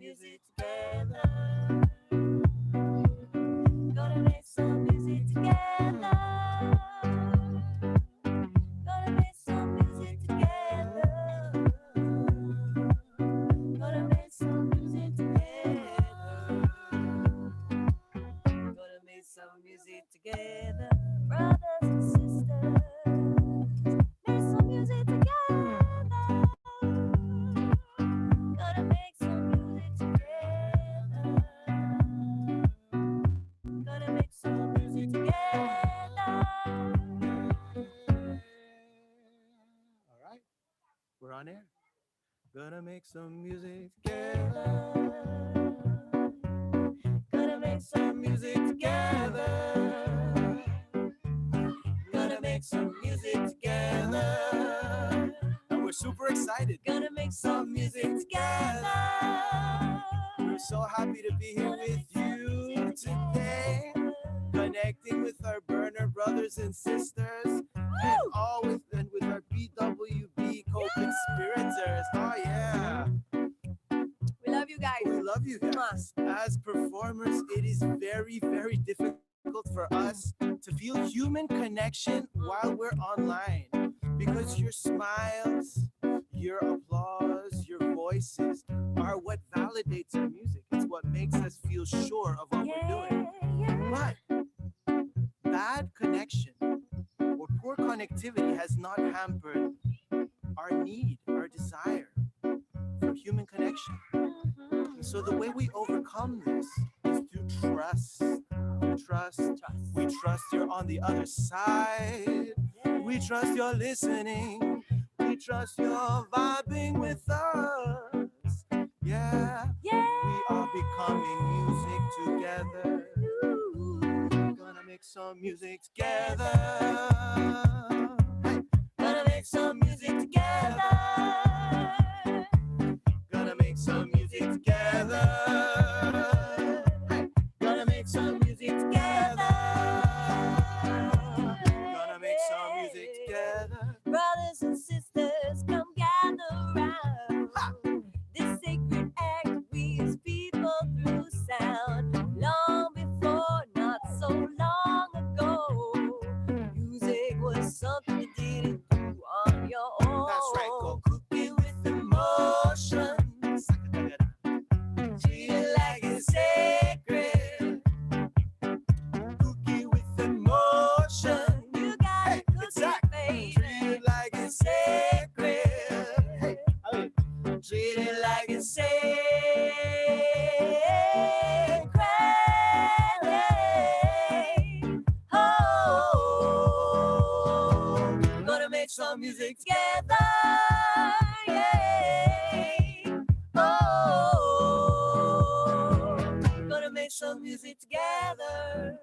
music together. Gonna make some music together. Gonna make some music together. Gonna make some music together. Gonna make some music together. Brothers and sisters, make some music together. Gonna make some music together. Gonna make some music together. All right, we're on air. Gonna make some music together. Gonna make some music together. Gonna make some music together. And we're super excited. Gonna make some music together. We're so happy to be here with you today, connecting with our burner brothers and sisters, and all with our BWB co-conspirators. Oh yeah, We love you guys. we love you guys. As performers, it is very, very difficult for us to feel human connection while we're online, because your smiles, your applause, your voices are what validates our music. It's what makes us feel sure of what we're doing. But bad connection or poor connectivity has not hampered our need, our desire for human connection. And so the way we overcome this is through trust. We trust you're on the other side. We trust you're listening. We trust you're vibing with us. Yeah. We are becoming music together. Gonna make some music together. Hey. Gonna make some music together. Gonna make some music together. Hey. Gonna make some music together. Gonna make some music together. Brothers and sisters, come gather round. This sacred act we as people through sound. Long before, not so long ago, music was something you didn't do on your own. That's right, go cooking with emotion. Treat it like it's sacred. Cookie with emotion. You gotta Hey, cook exact. it, baby. Treat it like it's sacred. Hey, Treat it like it's sacred. Oh, gonna make some music together. Yeah. Oh, gonna make some music together.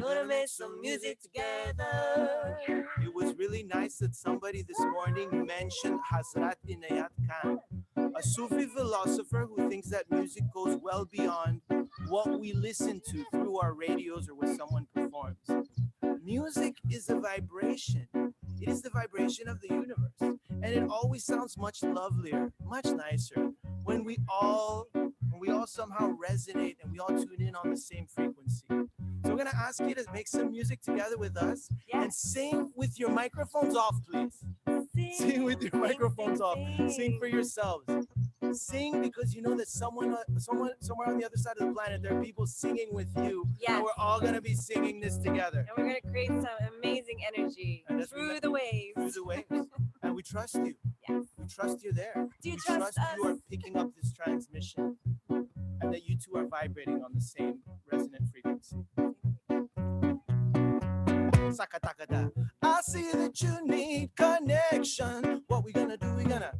Gonna make some music together. it was really nice that somebody this morning mentioned Hazrat Inayat Khan, a Sufi philosopher who thinks that music goes well beyond what we listen to through our radios or when someone performs. Music is a vibration. It is the vibration of the universe. And it always sounds much lovelier, much nicer when we all somehow resonate and we all tune in on the same frequency. So we're gonna ask you to make some music together with us and sing with your microphones off, please. Sing with your microphones off. Sing for yourselves. Sing because you know that somewhere on the other side of the planet, there are people singing with you. Yes. And we're all gonna be singing this together. And we're gonna create some amazing energy And that's through what- the waves. Through the waves. And we trust you. Yes. We trust you're there. Do you We trust us? you are picking up this transmission and that you two are vibrating on the same resonant frequency. Sakatakada. I see that you need connection. What we gonna do? We gonna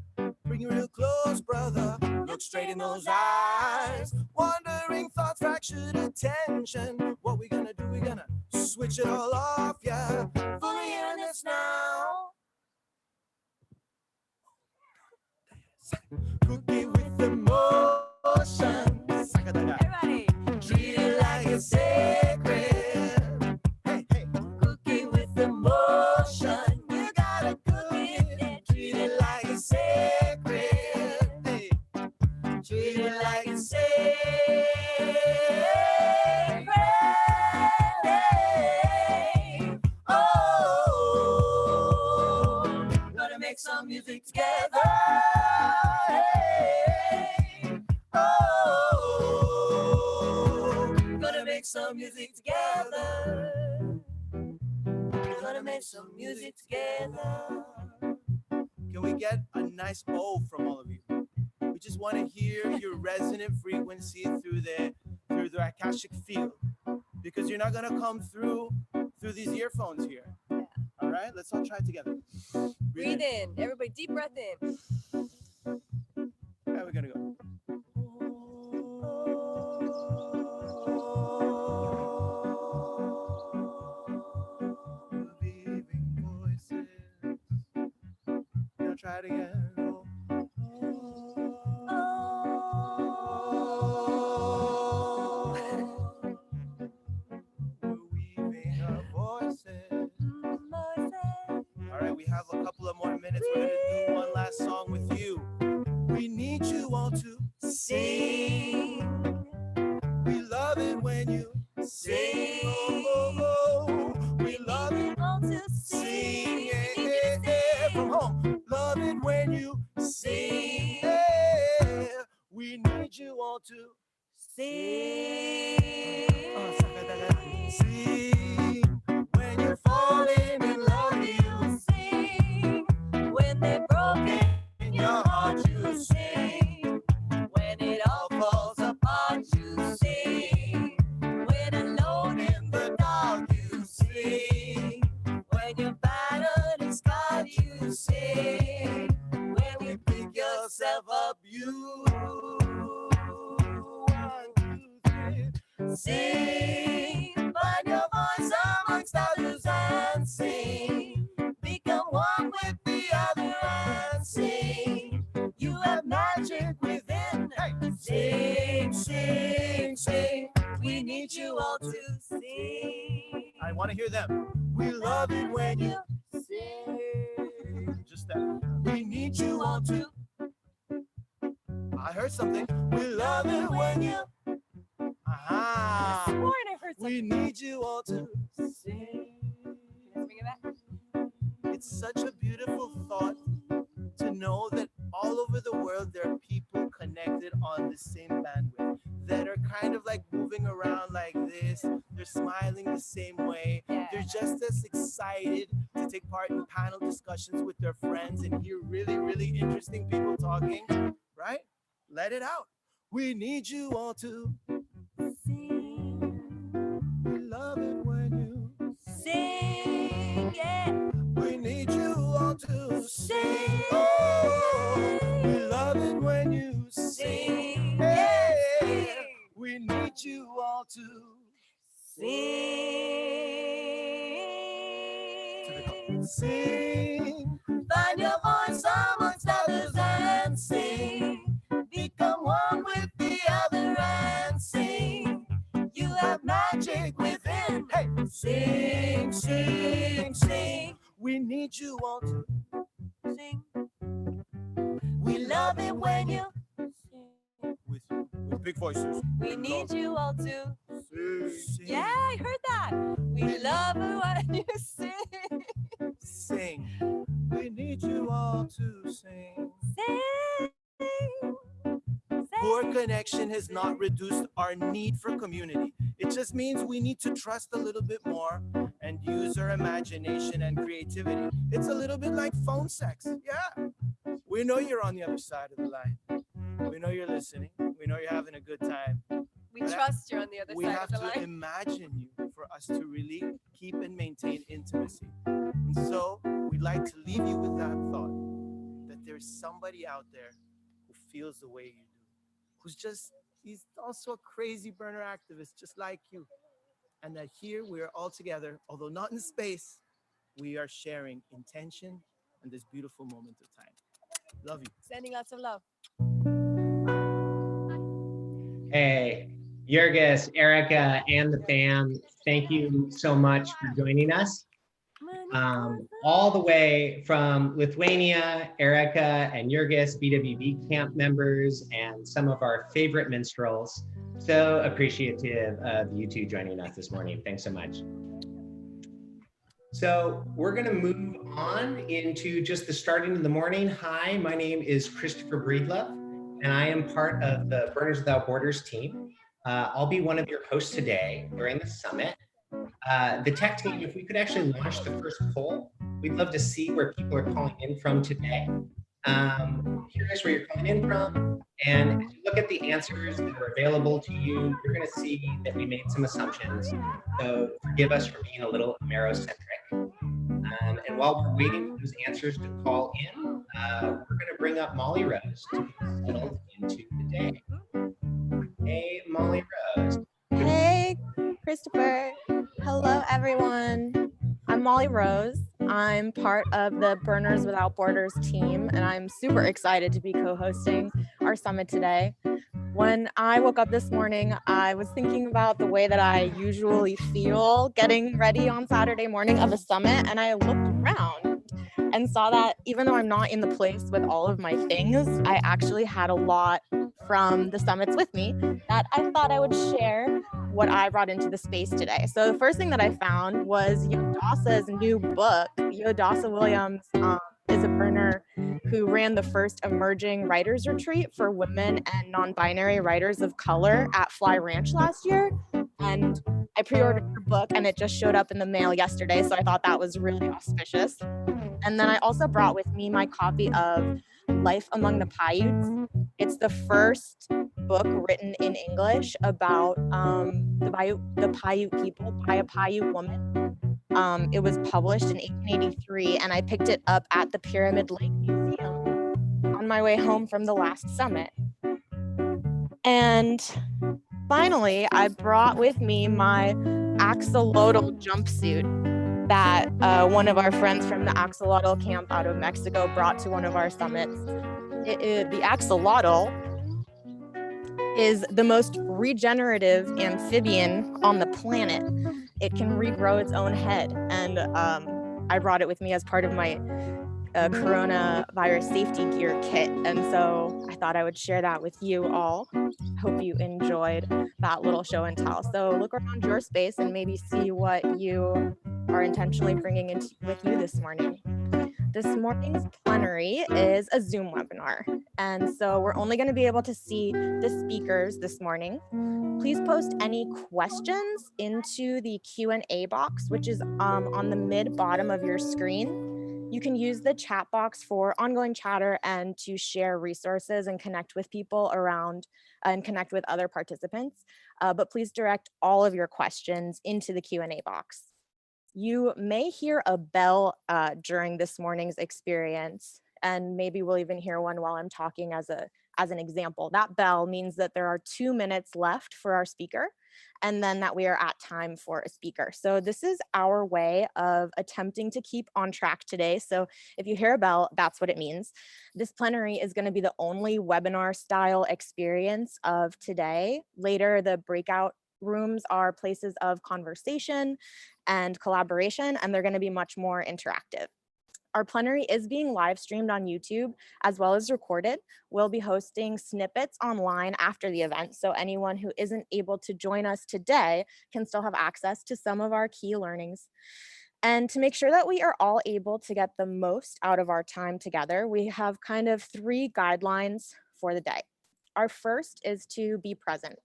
bring you real close, brother. Look straight in those eyes. Wandering thoughts, fractured attention. What we gonna do? We gonna switch it all off, yeah. Fully in this now. Cookie with emotion. Sakadaga. Everybody, Treat it like it's sacred. Hey, hey. cookie with emotion. You gotta cook it and treat it like it's sacred. Hey. treat it like it's sacred. Oh, gonna make some music together. Oh, gonna make some music together. Gonna make some music together. Can we get a nice O from all of you? We just want to hear your resonant frequency through the Akashic field, because you're not gonna come through these earphones here. Yeah. All right, let's all try it together. Breathe in. Everybody, deep breath in. How are we gonna go? Weaving voices. Now try it again. We're weaving our voices. All right, we have a couple of more minutes. We're gonna do one last song with you. We need you all to sing. We love it when you sing. Oh, we love it all to sing. Yeah, from home. Love it when you sing. Yeah. We need you all to sing. Sing. When you're falling in love, you sing. When they're broken in your heart, you sing. When it all falls apart, you sing. When alone in the dark, you sing. When you're battered and scarred, you sing. When you pick yourself up, you 1, 2, 3. Sing. Find your voice amongst others and sing. Become one with the other and sing. You have magic within. Hey. Sing, sing, sing. We need you all to sing. I want to hear them. We love it when you sing. Just that. We need you all to. I heard something. We love it when you. Aha. I swore I heard We something. need you all to sing. Let's bring it back. It's such a beautiful thought to know that all over the world there are people connected on the same bandwidth that are kind of like moving around like this. They're smiling the same way. Yeah. They're just as excited to take part in panel discussions with their friends and hear really, really interesting people talking, right? Let it out. We need you all to Sing. we love it when you Sing. Yeah. we need you all to sing. Oh, we love it when you sing. Hey, we need you all to Sing. sing. Find your voice amongst others and sing. Become one with the other and sing. You have magic within. Hey, sing, sing, sing. We need you all to Sing. we love it when you with big voices. We need you all to. Sing. Yeah, I heard that. We love it when you sing. Sing. We need you all to sing. Sing. Poor connection has not reduced our need for community. It just means we need to trust a little bit more and use our imagination and creativity. It's a little bit like phone sex. Yeah. We know you're on the other side of the line. We know you're listening. We know you're having a good time. We trust you're on the other We side have of the to line. imagine you for us to really keep and maintain intimacy. And so we'd like to leave you with that thought that there's somebody out there who feels the way you do, he's also a crazy burner activist just like you. And that here we are all together, although not in space, we are sharing intention and this beautiful moment of time. Love you. Sending lots of love. Hey, Jurgis, Erica, and the fam, thank you so much for joining us. all the way from Lithuania, Erica and Jurgis, BWB camp members, and some of our favorite minstrels. So appreciative of you two joining us this morning. Thanks so much. So we're going to move on into just the starting of the morning. Hi, my name is Christopher Breedlove, and I am part of the Burners Without Borders team. I'll be one of your hosts today during the summit. The tech team, if we could actually launch the first poll, we'd love to see where people are calling in from today. Curious where you're calling in from. And as you look at the answers that are available to you, you're going to see that we made some assumptions. So forgive us for being a little Amerocentric. And while we're waiting for those answers to call in, we're going to bring up Molly Rose to get settled into the day. Hey, Molly Rose. Hey, Christopher. Hello, everyone. I'm Molly Rose. I'm part of the Burners Without Borders team, and I'm super excited to be co-hosting our summit today. When I woke up this morning, I was thinking about the way that I usually feel getting ready on Saturday morning of a summit, and I looked around and saw that even though I'm not in the place with all of my things, I actually had a lot from the summits with me that I thought I would share what I brought into the space today. So the first thing that I found was Yodasa's new book. Yodasa Williams is a burner who ran the first emerging writers retreat for women and non-binary writers of color at Fly Ranch last year. And I pre-ordered her book and it just showed up in the mail yesterday. So I thought that was really auspicious. And then I also brought with me my copy of Life Among the Paiutes. It's the first book written in English about the Paiute people by a Paiute woman. It was published in 1883, and I picked it up at the Pyramid Lake Museum on my way home from the last summit. And finally, I brought with me my axolotl jumpsuit that one of our friends from the axolotl camp out of Mexico brought to one of our summits. The axolotl is the most regenerative amphibian on the planet. It can regrow its own head, and I brought it with me as part of my coronavirus safety gear kit, and so I thought I would share that with you all. Hope you enjoyed that little show and tell. So look around your space and maybe see what you are intentionally bringing in with you this morning. This morning's plenary is a Zoom webinar, and so we're only going to be able to see the speakers this morning. Please post any questions into the Q&A box, which is on the mid-bottom of your screen. You can use the chat box for ongoing chatter and to share resources and connect with people around and connect with other participants. But please direct all of your questions into the Q&A box. You may hear a bell during this morning's experience, and maybe we'll even hear one while I'm talking as an example. That bell means that there are 2 minutes left for our speaker, and then that we are at time for a speaker. So this is our way of attempting to keep on track today. So if you hear a bell, that's what it means. This plenary is going to be the only webinar style experience of today. Later, the breakout rooms are places of conversation and collaboration, and they're going to be much more interactive. Our plenary is being live streamed on YouTube as well as recorded. We'll be hosting snippets online after the event, so anyone who isn't able to join us today can still have access to some of our key learnings. And to make sure that we are all able to get the most out of our time together, we have kind of 3 guidelines for the day. Our first is to be present.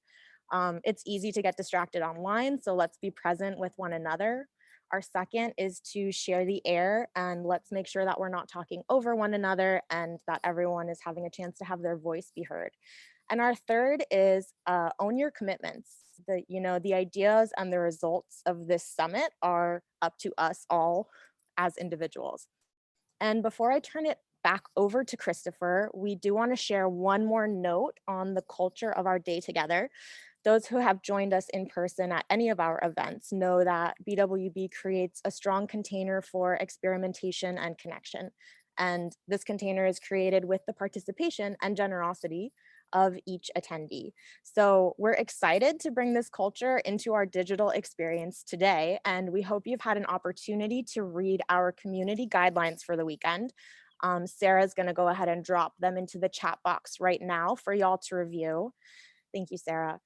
It's easy to get distracted online, so let's be present with one another. Our second is to share the air, and let's make sure that we're not talking over one another and that everyone is having a chance to have their voice be heard. And our third is own your commitments. The ideas and the results of this summit are up to us all as individuals. And before I turn it back over to Christopher, we do want to share one more note on the culture of our day together. Those who have joined us in person at any of our events know that BWB creates a strong container for experimentation and connection. And this container is created with the participation and generosity of each attendee. So we're excited to bring this culture into our digital experience today, and we hope you've had an opportunity to read our community guidelines for the weekend. Sarah's gonna go ahead and drop them into the chat box right now for y'all to review. Thank you, Sarah.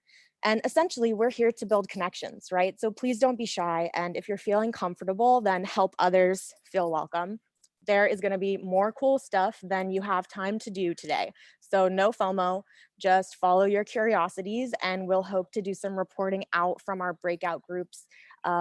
And essentially, we're here to build connections, right? So please don't be shy. And if you're feeling comfortable, then help others feel welcome. There is going to be more cool stuff than you have time to do today. So no FOMO, just follow your curiosities, and we'll hope to do some reporting out from our breakout groups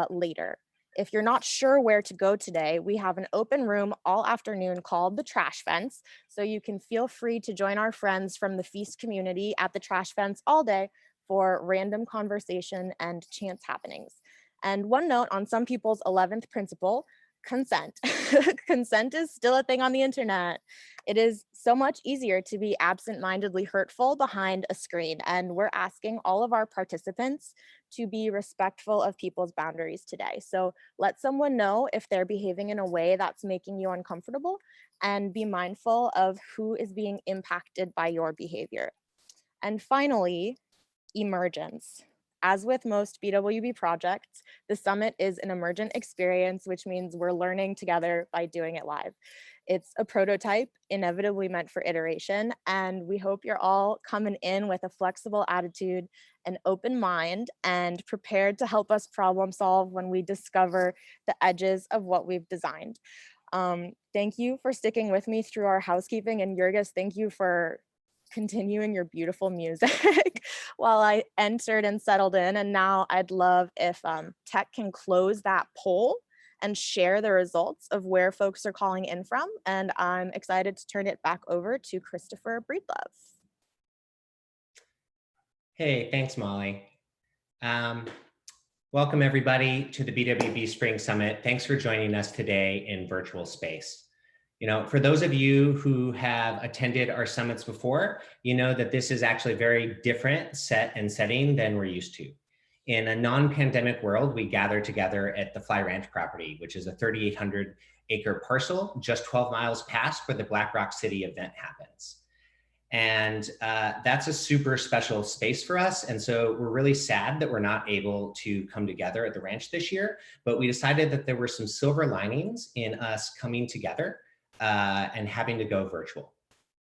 later. If you're not sure where to go today, we have an open room all afternoon called the Trash Fence. So you can feel free to join our friends from the Feast community at the Trash Fence all day for random conversation and chance happenings. And one note on some people's 11th principle, consent. Consent is still a thing on the internet. It is so much easier to be absent-mindedly hurtful behind a screen, and we're asking all of our participants to be respectful of people's boundaries today. So let someone know if they're behaving in a way that's making you uncomfortable, and be mindful of who is being impacted by your behavior. And finally, emergence. As with most BWB projects, the summit is an emergent experience, which means we're learning together by doing it live. It's a prototype, inevitably meant for iteration, and we hope you're all coming in with a flexible attitude, an open mind, and prepared to help us problem solve when we discover the edges of what we've designed. Thank you for sticking with me through our housekeeping, and Jurgis, thank you for continuing your beautiful music while I entered and settled in. And now I'd love if Tech can close that poll and share the results of where folks are calling in from. And I'm excited to turn it back over to Christopher Breedlove. Hey, thanks, Molly. Welcome everybody to the BWB Spring Summit. Thanks for joining us today in virtual space. You know, for those of you who have attended our summits before, you know that this is actually a very different set and setting than we're used to. In a non-pandemic world, we gather together at the Fly Ranch property, which is a 3,800 acre parcel just 12 miles past where the Black Rock City event happens. And that's a super special space for us. And so we're really sad that we're not able to come together at the ranch this year, but we decided that there were some silver linings in us coming together and having to go virtual.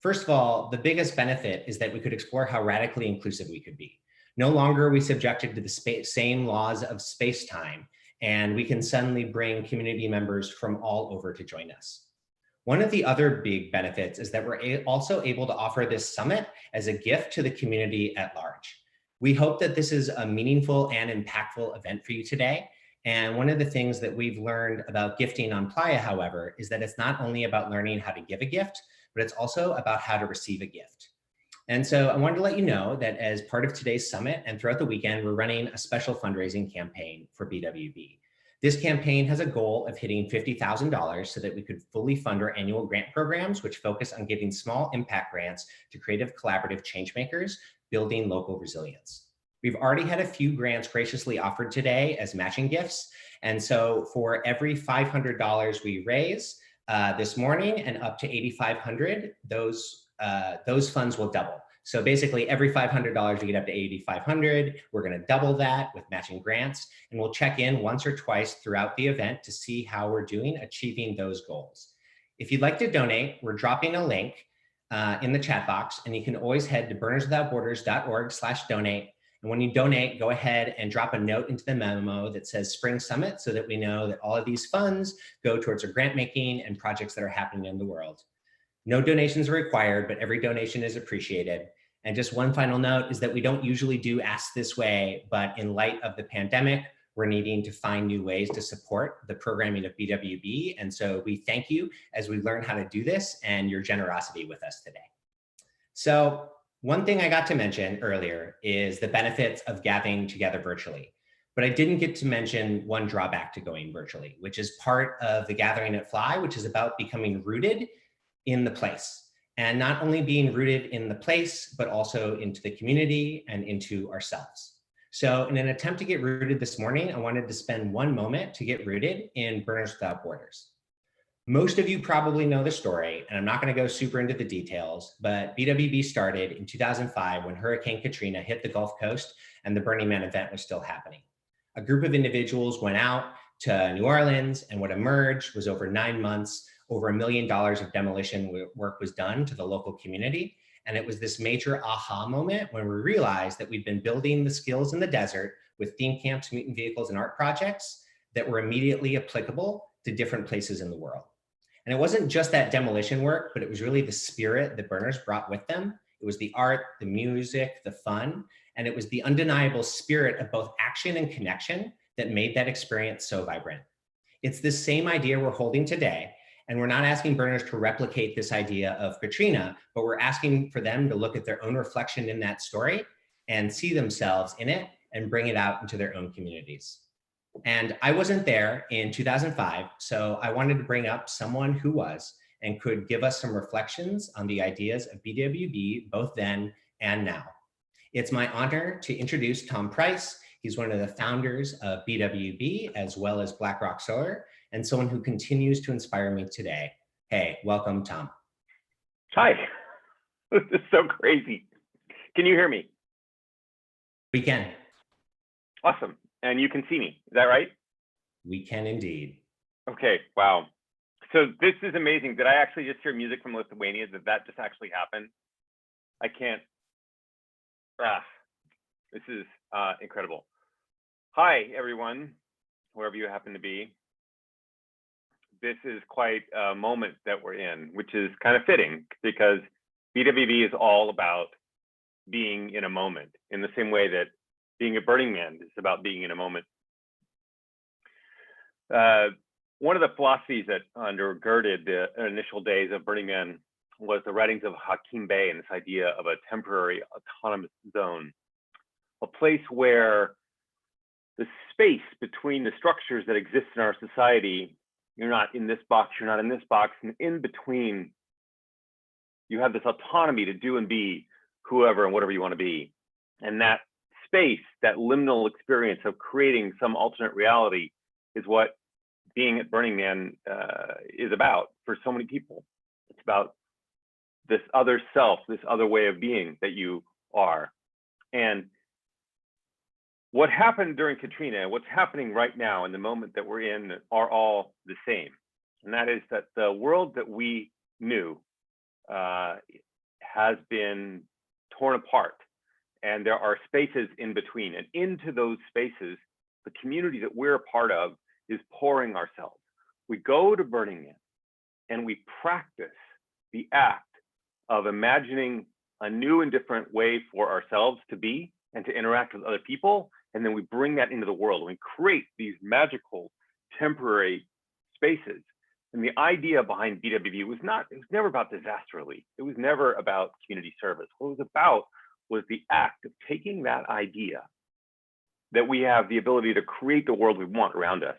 First of all, the biggest benefit is that we could explore how radically inclusive we could be. No longer are we subjected to the same laws of space-time, and we can suddenly bring community members from all over to join us. One of the other big benefits is that we're also able to offer this summit as a gift to the community at large. We hope that this is a meaningful and impactful event for you today. And one of the things that we've learned about gifting on Playa, however, is that it's not only about learning how to give a gift, but it's also about how to receive a gift. And so I wanted to let you know that as part of today's summit and throughout the weekend, we're running a special fundraising campaign for BWB. This campaign has a goal of hitting $50,000 so that we could fully fund our annual grant programs, which focus on giving small impact grants to creative, collaborative changemakers, building local resilience. We've already had a few grants graciously offered today as matching gifts. And so for every $500 we raise this morning and up to $8,500, those funds will double. So basically every $500 we get up to $8,500, we're gonna double that with matching grants, and we'll check in once or twice throughout the event to see how we're doing achieving those goals. If you'd like to donate, we're dropping a link in the chat box, and you can always head to burnerswithoutborders.org/donate. And when you donate, go ahead and drop a note into the memo that says Spring Summit so that we know that all of these funds go towards our grant making and projects that are happening in the world. No donations are required, but every donation is appreciated. And just one final note is that we don't usually do Ask This Way, but in light of the pandemic, we're needing to find new ways to support the programming of BWB. And so we thank you as we learn how to do this and your generosity with us today. So one thing I got to mention earlier is the benefits of gathering together virtually. But I didn't get to mention one drawback to going virtually, which is part of the Gathering at Fly, which is about becoming rooted in the place. And not only being rooted in the place, but also into the community and into ourselves. So in an attempt to get rooted this morning, I wanted to spend one moment to get rooted in Burners Without Borders. Most of you probably know the story, and I'm not going to go super into the details, but BWB started in 2005 when Hurricane Katrina hit the Gulf Coast and the Burning Man event was still happening. A group of individuals went out to New Orleans, and what emerged was over 9 months, over $1 million of demolition work was done to the local community. And it was this major aha moment when we realized that we'd been building the skills in the desert with theme camps, mutant vehicles, and art projects that were immediately applicable to different places in the world. And it wasn't just that demolition work, but it was really the spirit that burners brought with them. It was the art, the music, the fun, and it was the undeniable spirit of both action and connection that made that experience so vibrant. It's the same idea we're holding today, and we're not asking burners to replicate this idea of Katrina, but we're asking for them to look at their own reflection in that story and see themselves in it and bring it out into their own communities. And I wasn't there in 2005, so I wanted to bring up someone who was and could give us some reflections on the ideas of BWB both then and now. It's my honor to introduce Tom Price. He's one of the founders of BWB as well as BlackRock Solar, and someone who continues to inspire me today. Hey, welcome, Tom. Hi, this is so crazy. Can you hear me? We can. Awesome. And you can see me, is that right? We can indeed. Okay, wow. So this is amazing. Did I actually just hear music from Lithuania? Did that just actually happen? I can't. This is incredible. Hi, everyone, wherever you happen to be. This is quite a moment that we're in, which is kind of fitting because BWB is all about being in a moment in the same way that being a Burning Man is about being in a moment. One of the philosophies that undergirded the initial days of Burning Man was the writings of Hakim Bey and this idea of a temporary autonomous zone, a place where the space between the structures that exist in our society, you're not in this box, you're not in this box, and in between, you have this autonomy to do and be whoever and whatever you want to be. And that space, that liminal experience of creating some alternate reality is what being at Burning Man is about for so many people. It's about this other self, this other way of being that you are. And what happened during Katrina, what's happening right now in the moment that we're in are all the same. And that is that the world that we knew has been torn apart. And there are spaces in between. And into those spaces, the community that we're a part of is pouring ourselves. We go to Burning Man and we practice the act of imagining a new and different way for ourselves to be and to interact with other people. And then we bring that into the world. And we create these magical temporary spaces. And the idea behind BWB was never about disaster relief. It was never about community service. What it was about was the act of taking that idea that we have the ability to create the world we want around us,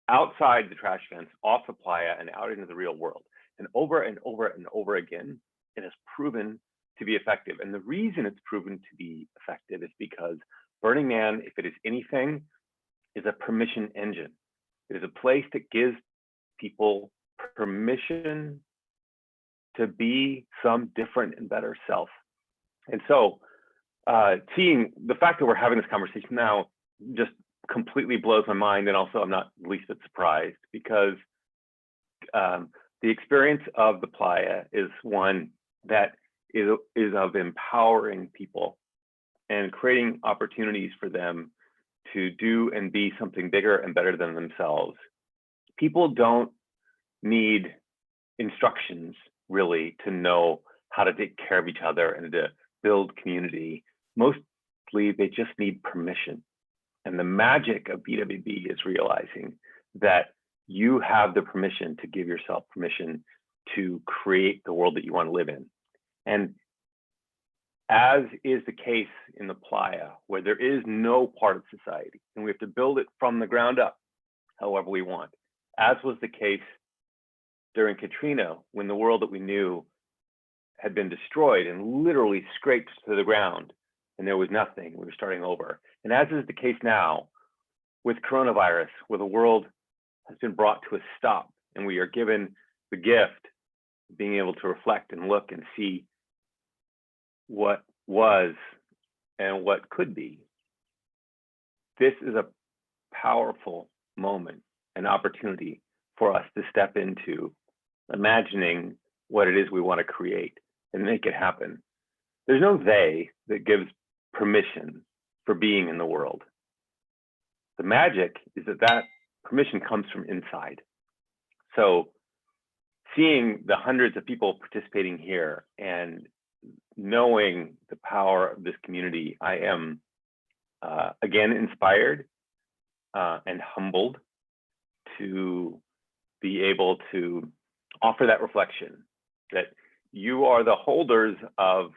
outside the trash fence, off the playa, and out into the real world. And over and over and over again, it has proven to be effective. And the reason it's proven to be effective is because Burning Man, if it is anything, is a permission engine. It is a place that gives people permission to be some different and better self. And so seeing the fact that we're having this conversation now just completely blows my mind. And also I'm not the least bit surprised because the experience of the playa is one that is of empowering people and creating opportunities for them to do and be something bigger and better than themselves. People don't need instructions really to know how to take care of each other and to build community. Mostly they just need permission. And the magic of BWB is realizing that you have the permission to give yourself permission to create the world that you want to live in. And as is the case in the playa, where there is no part of society and we have to build it from the ground up however we want, as was the case during Katrina, when the world that we knew had been destroyed and literally scraped to the ground and there was nothing, we were starting over. And as is the case now with coronavirus, where the world has been brought to a stop and we are given the gift of being able to reflect and look and see what was and what could be. This is a powerful moment, an opportunity for us to step into imagining what it is we want to create and make it happen. There's no they that gives permission for being in the world. The magic is that permission comes from inside. So seeing the hundreds of people participating here and knowing the power of this community, I am again inspired and humbled to be able to offer that reflection, that you are the holders of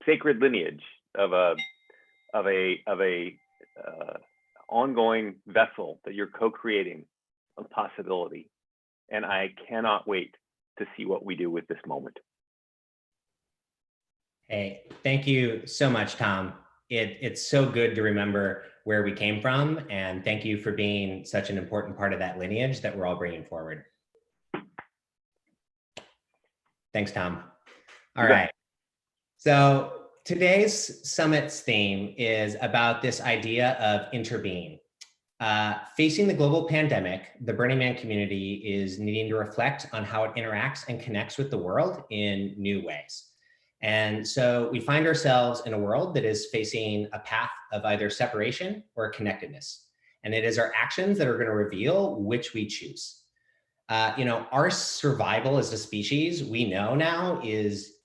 sacred lineage, of a ongoing vessel that you're co-creating a possibility. And I cannot wait to see what we do with this moment. Hey, thank you so much, Tom. It's so good to remember where we came from, and thank you for being such an important part of that lineage that we're all bringing forward. Thanks, Tom. All right. So today's summit's theme is about this idea of interbeing. Facing the global pandemic, the Burning Man community is needing to reflect on how it interacts and connects with the world in new ways. And so we find ourselves in a world that is facing a path of either separation or connectedness. And it is our actions that are going to reveal which we choose. Our survival as a species, we know now, is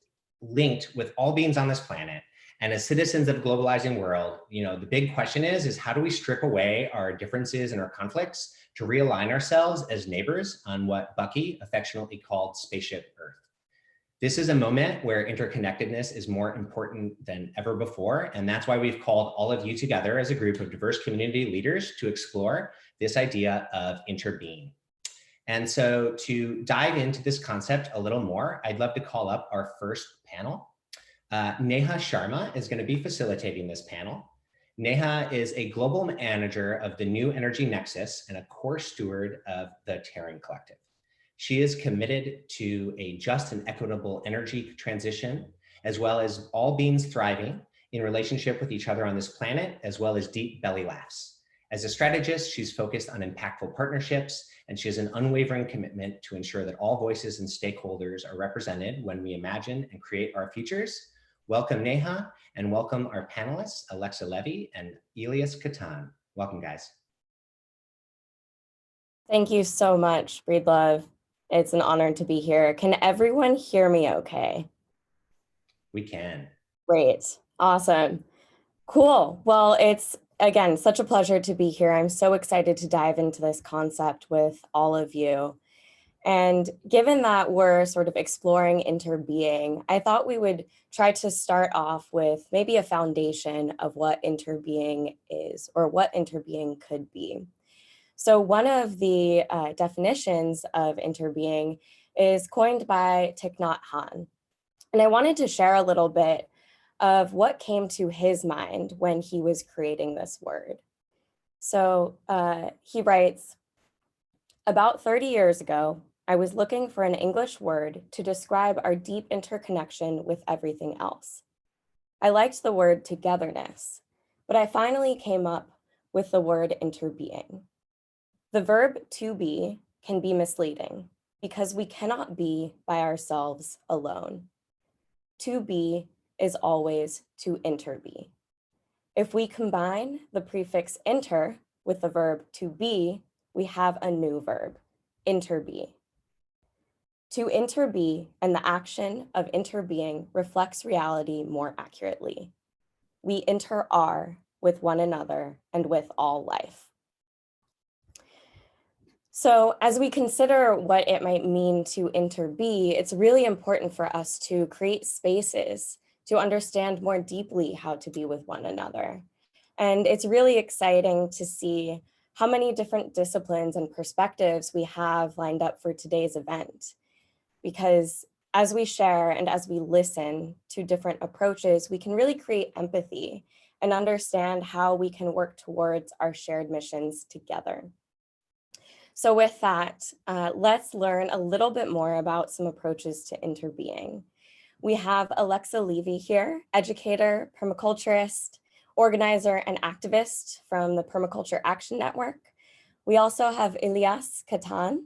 linked with all beings on this planet. And as citizens of a globalizing world, the big question is how do we strip away our differences and our conflicts to realign ourselves as neighbors on what Bucky affectionately called Spaceship Earth? This is a moment where interconnectedness is more important than ever before. And that's why we've called all of you together as a group of diverse community leaders to explore this idea of interbeing. And so to dive into this concept a little more, I'd love to call up our first panel. Neha Sharma is going to be facilitating this panel. Neha is a global manager of the New Energy Nexus and a core steward of the Terran Collective. She is committed to a just and equitable energy transition, as well as all beings thriving in relationship with each other on this planet, as well as deep belly laughs. As a strategist, she's focused on impactful partnerships, and she has an unwavering commitment to ensure that all voices and stakeholders are represented when we imagine and create our futures. Welcome, Neha, and welcome our panelists, Alexa Levy and Elias Katan. Welcome, guys. Thank you so much, Breedlove. It's an honor to be here. Can everyone hear me okay? We can. Great, awesome, cool. Well, it's, again, such a pleasure to be here. I'm so excited to dive into this concept with all of you. And given that we're sort of exploring interbeing, I thought we would try to start off with maybe a foundation of what interbeing is, or what interbeing could be. So one of the definitions of interbeing is coined by Thich Nhat Hanh. And I wanted to share a little bit of what came to his mind when he was creating this word. So he writes, about 30 years ago, I was looking for an English word to describe our deep interconnection with everything else. I liked the word togetherness, but I finally came up with the word interbeing. The verb to be can be misleading because we cannot be by ourselves alone. To be is always to interbe. If we combine the prefix inter with the verb to be, we have a new verb, interbe. To interbe and the action of interbeing reflects reality more accurately. We inter-are with one another and with all life. So as we consider what it might mean to interbe, it's really important for us to create spaces to understand more deeply how to be with one another. And it's really exciting to see how many different disciplines and perspectives we have lined up for today's event. Because as we share and as we listen to different approaches, we can really create empathy and understand how we can work towards our shared missions together. So with that, let's learn a little bit more about some approaches to interbeing. We have Alexa Levy here, educator, permaculturist, organizer, and activist from the Permaculture Action Network. We also have Ilyas Katan,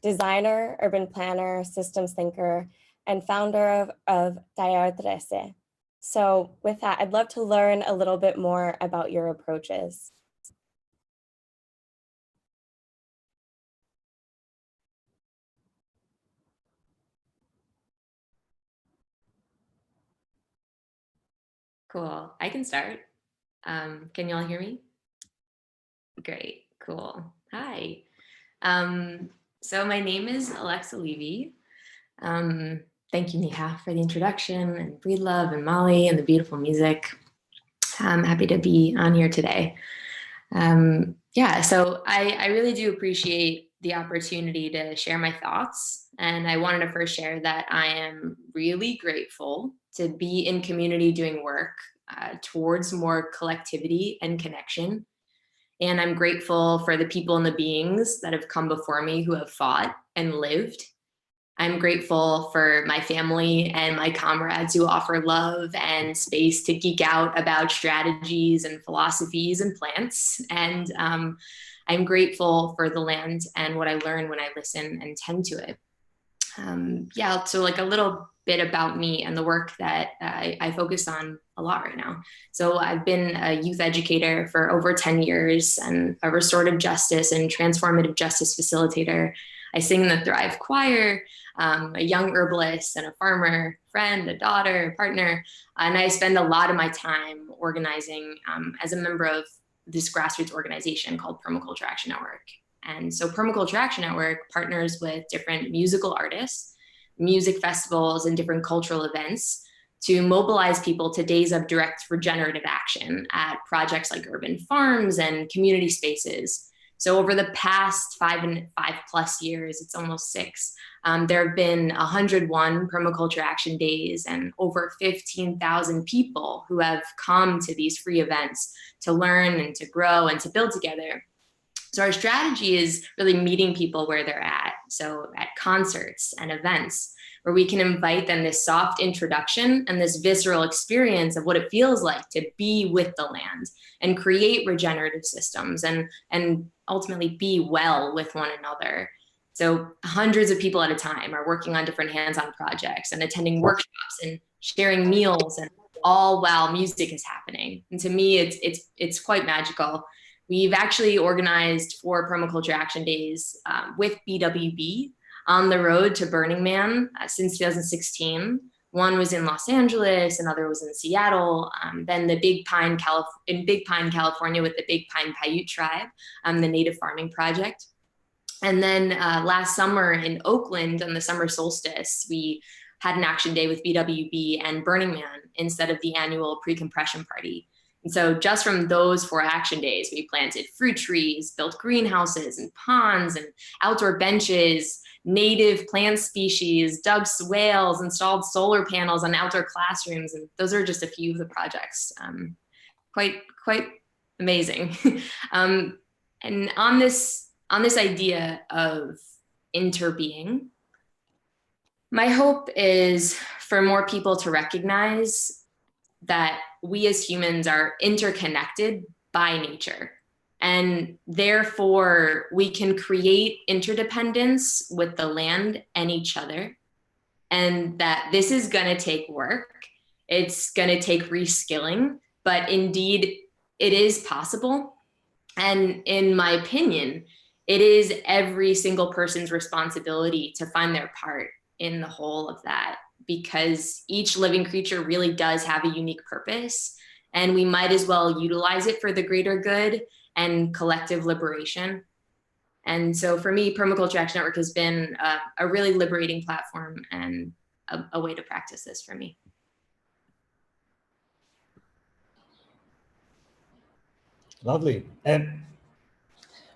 designer, urban planner, systems thinker, and founder of Dayar Drese. So with that, I'd love to learn a little bit more about your approaches. Cool. I can start. Can y'all hear me? Great. Cool. Hi. So my name is Alexa Levy. Thank you, Neha, for the introduction, and Breedlove and Molly and the beautiful music. I'm happy to be on here today. Yeah, so I really do appreciate the opportunity to share my thoughts. And I wanted to first share that I am really grateful to be in community doing work towards more collectivity and connection. And I'm grateful for the people and the beings that have come before me who have fought and lived. I'm grateful for my family and my comrades who offer love and space to geek out about strategies and philosophies and plants. And I'm grateful for the land and what I learn when I listen and tend to it. Yeah, so like a little bit about me and the work that I focus on a lot right now. So I've been a youth educator for over 10 years and a restorative justice and transformative justice facilitator. I sing in the Thrive Choir, a young herbalist and a farmer, friend, a daughter, a partner. And I spend a lot of my time organizing as a member of this grassroots organization called Permaculture Action Network. And so Permaculture Action Network partners with different musical artists, music festivals, and different cultural events to mobilize people to days of direct regenerative action at projects like urban farms and community spaces. So over the past 5+ years, it's almost 6, there have been 101 permaculture action days and over 15,000 people who have come to these free events to learn and to grow and to build together. So our strategy is really meeting people where they're at. So at concerts and events where we can invite them this soft introduction and this visceral experience of what it feels like to be with the land and create regenerative systems and ultimately be well with one another. So hundreds of people at a time are working on different hands-on projects and attending workshops and sharing meals, and all while music is happening. And to me, it's quite magical. We've actually organized 4 permaculture action days with BWB on the road to Burning Man since 2016. One was in Los Angeles, another was in Seattle, then the Big Pine, California with the Big Pine Paiute tribe, the Native Farming Project. And then last summer in Oakland on the summer solstice, we had an action day with BWB and Burning Man instead of the annual pre-compression party. And so just from those 4 action days, we planted fruit trees, built greenhouses and ponds and outdoor benches, native plant species, dug swales, installed solar panels on outdoor classrooms. And those are just a few of the projects. Quite amazing. And on this idea of interbeing, my hope is for more people to recognize that we as humans are interconnected by nature. And therefore, we can create interdependence with the land and each other. And that this is going to take work. It's going to take reskilling, but indeed, it is possible. And in my opinion, it is every single person's responsibility to find their part in the whole of that, because each living creature really does have a unique purpose, and we might as well utilize it for the greater good and collective liberation. And so for me, Permaculture Action Network has been a really liberating platform and a way to practice this for me. Lovely.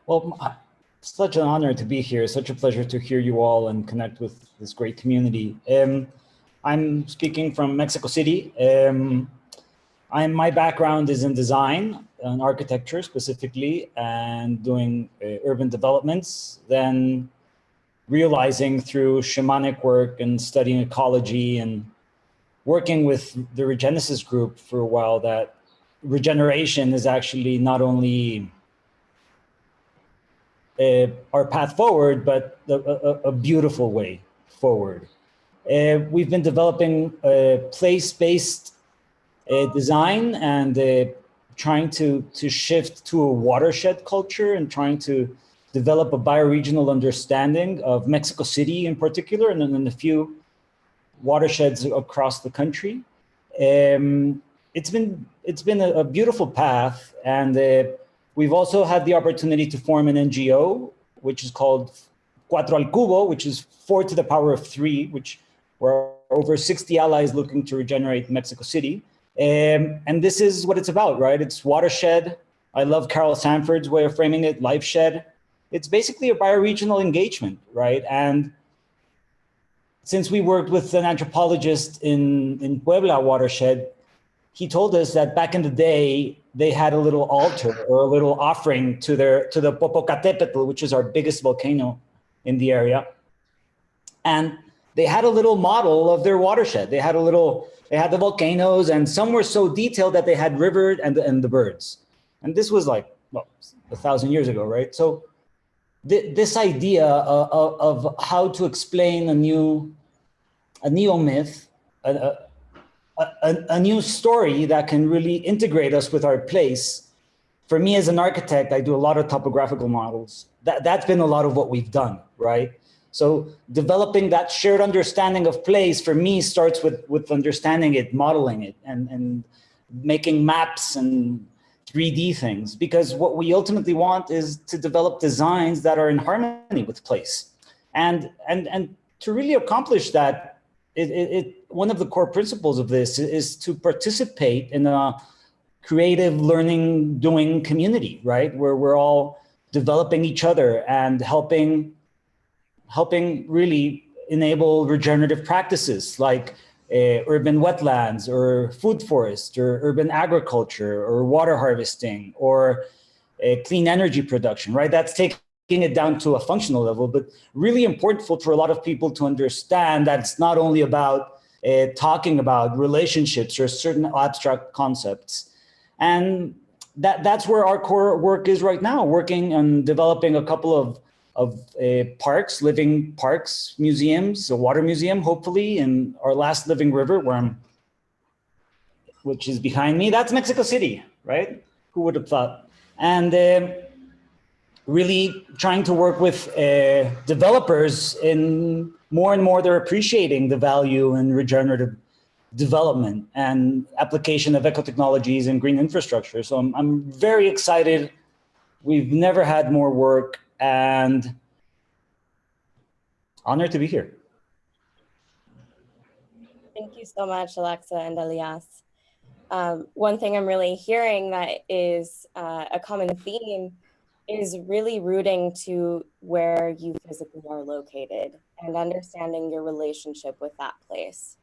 Well, such an honor to be here. Such a pleasure to hear you all and connect with this great community. I'm speaking from Mexico City. My background is in design. on architecture specifically and doing urban developments, then realizing through shamanic work and studying ecology and working with the Regenesis group for a while that regeneration is actually not only our path forward, but a beautiful way forward. We've been developing place-based design and trying to shift to a watershed culture and trying to develop a bioregional understanding of Mexico City in particular, and then a few watersheds across the country. It's been a beautiful path, and we've also had the opportunity to form an NGO, which is called Cuatro al Cubo, which is 4 to the power of 3, which we're over 60 allies looking to regenerate Mexico City. And this is what it's about, right? It's watershed. I love Carol Sanford's way of framing it, life shed. It's basically a bioregional engagement, right? And since we worked with an anthropologist in Puebla watershed, he told us that back in the day, they had a little altar or a little offering to the Popocatépetl, which is our biggest volcano in the area. And they had a little model of their watershed. They had the volcanoes, and some were so detailed that they had river and the birds. And this was like, well, 1,000 years ago, right? So this idea of how to explain a new myth, a new story that can really integrate us with our place. For me as an architect, I do a lot of topographical models. That's been a lot of what we've done, right? So developing that shared understanding of place for me starts with understanding it, modeling it, and making maps and 3D things, because what we ultimately want is to develop designs that are in harmony with place. And to really accomplish that, one of the core principles of this is to participate in a creative learning doing community, right? Where we're all developing each other and helping really enable regenerative practices like urban wetlands or food forest or urban agriculture or water harvesting or clean energy production, right? That's taking it down to a functional level, but really important for a lot of people to understand that it's not only about talking about relationships or certain abstract concepts. And that's where our core work is right now, working on developing a couple of parks, living parks, museums, a water museum, hopefully, and our last living river, which is behind me. That's Mexico City, right? Who would have thought? And really trying to work with developers in more and more, they're appreciating the value in regenerative development and application of eco-technologies and green infrastructure. So I'm very excited. We've never had more work, and honored to be here. Thank you so much, Alexa and Elias. One thing I'm really hearing that is a common theme is really rooting to where you physically are located and understanding your relationship with that place,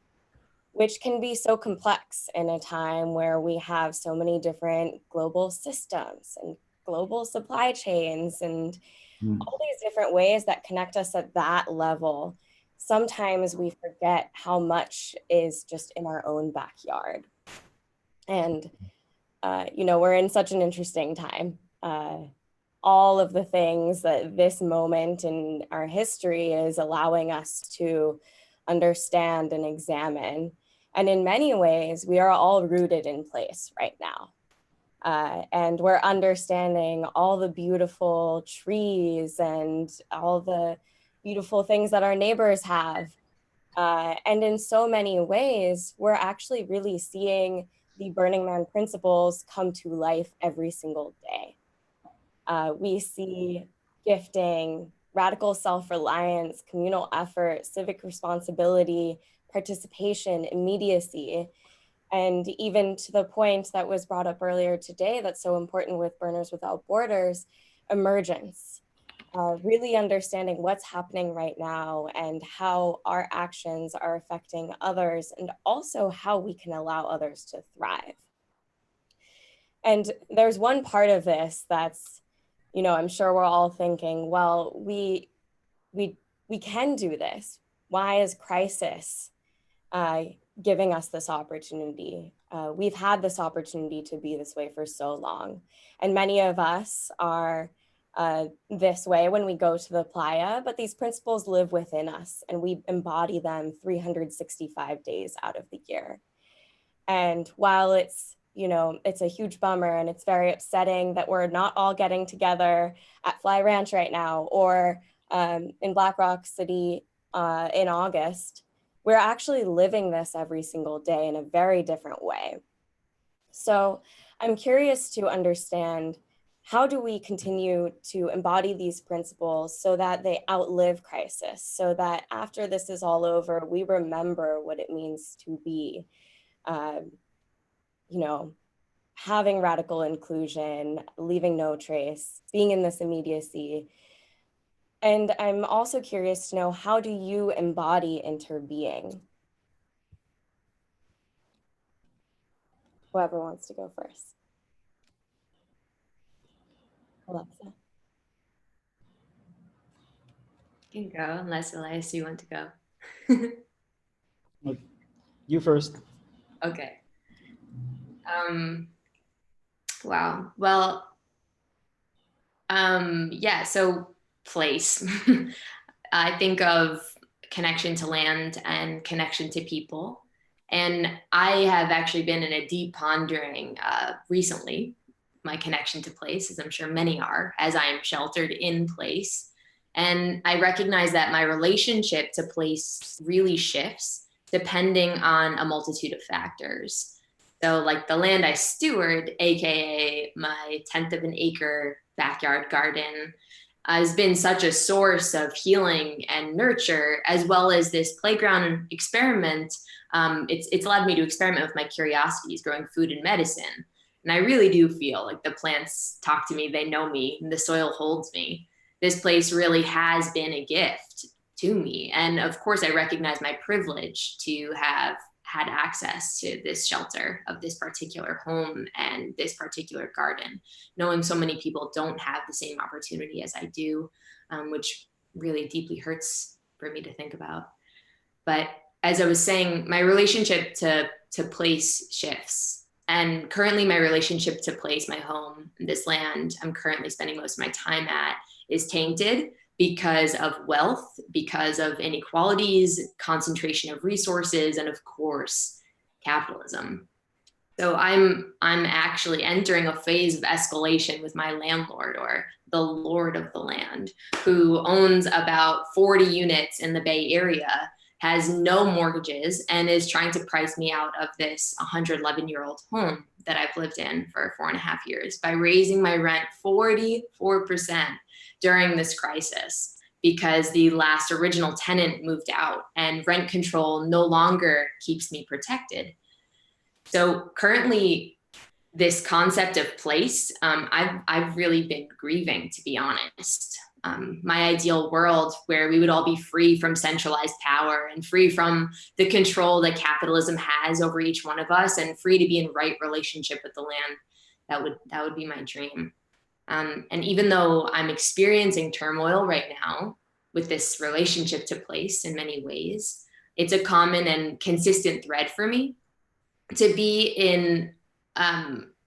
which can be so complex in a time where we have so many different global systems and global supply chains and all these different ways that connect us at that level. Sometimes we forget how much is just in our own backyard. And, we're in such an interesting time. All of the things that this moment in our history is allowing us to understand and examine. And in many ways, we are all rooted in place right now. And we're understanding all the beautiful trees and all the beautiful things that our neighbors have. And in so many ways, we're actually really seeing the Burning Man principles come to life every single day. We see gifting, radical self-reliance, communal effort, civic responsibility, participation, immediacy, and even to the point that was brought up earlier today that's so important with Burners Without Borders, emergence. Really understanding what's happening right now and how our actions are affecting others, and also how we can allow others to thrive. And there's one part of this that's, you know, I'm sure we're all thinking, well, we can do this. Why is crisis giving us this opportunity? We've had this opportunity to be this way for so long. And many of us are this way when we go to the playa, but these principles live within us and we embody them 365 days out of the year. And while it's, you know, it's a huge bummer and it's very upsetting that we're not all getting together at Fly Ranch right now or in Black Rock City in August, we're actually living this every single day in a very different way. So I'm curious to understand, how do we continue to embody these principles so that they outlive crisis, so that after this is all over, we remember what it means to be, you know, having radical inclusion, leaving no trace, being in this immediacy. And I'm also curious to know, how do you embody interbeing? Whoever wants to go first. Alexa. You can go, unless Elias, you want to go. You first. Okay. Wow. Well, yeah, so place. I think of connection to land and connection to people. And I have actually been in a deep pondering recently, my connection to place, as I'm sure many are, as I am sheltered in place. And I recognize that my relationship to place really shifts depending on a multitude of factors. So like the land I steward, AKA my 1/10 of an acre backyard garden, has been such a source of healing and nurture, as well as this playground experiment. It's allowed me to experiment with my curiosities, growing food and medicine. And I really do feel like the plants talk to me, they know me, and the soil holds me. This place really has been a gift to me. And of course, I recognize my privilege to have had access to this shelter of this particular home and this particular garden, knowing so many people don't have the same opportunity as I do, which really deeply hurts for me to think about. But as I was saying, my relationship to place shifts. And currently my relationship to place, my home, this land I'm currently spending most of my time at, is tainted because of wealth, because of inequalities, concentration of resources, and of course, capitalism. So I'm actually entering a phase of escalation with my landlord, or the lord of the land, who owns about 40 units in the Bay Area, has no mortgages, and is trying to price me out of this 111-year-old home that I've lived in for 4.5 years by raising my rent 44% during this crisis, because the last original tenant moved out and rent control no longer keeps me protected. So currently, this concept of place, I've really been grieving, to be honest. My ideal world where we would all be free from centralized power and free from the control that capitalism has over each one of us, and free to be in right relationship with the land, that would be my dream. And even though I'm experiencing turmoil right now with this relationship to place in many ways, it's a common and consistent thread for me to be in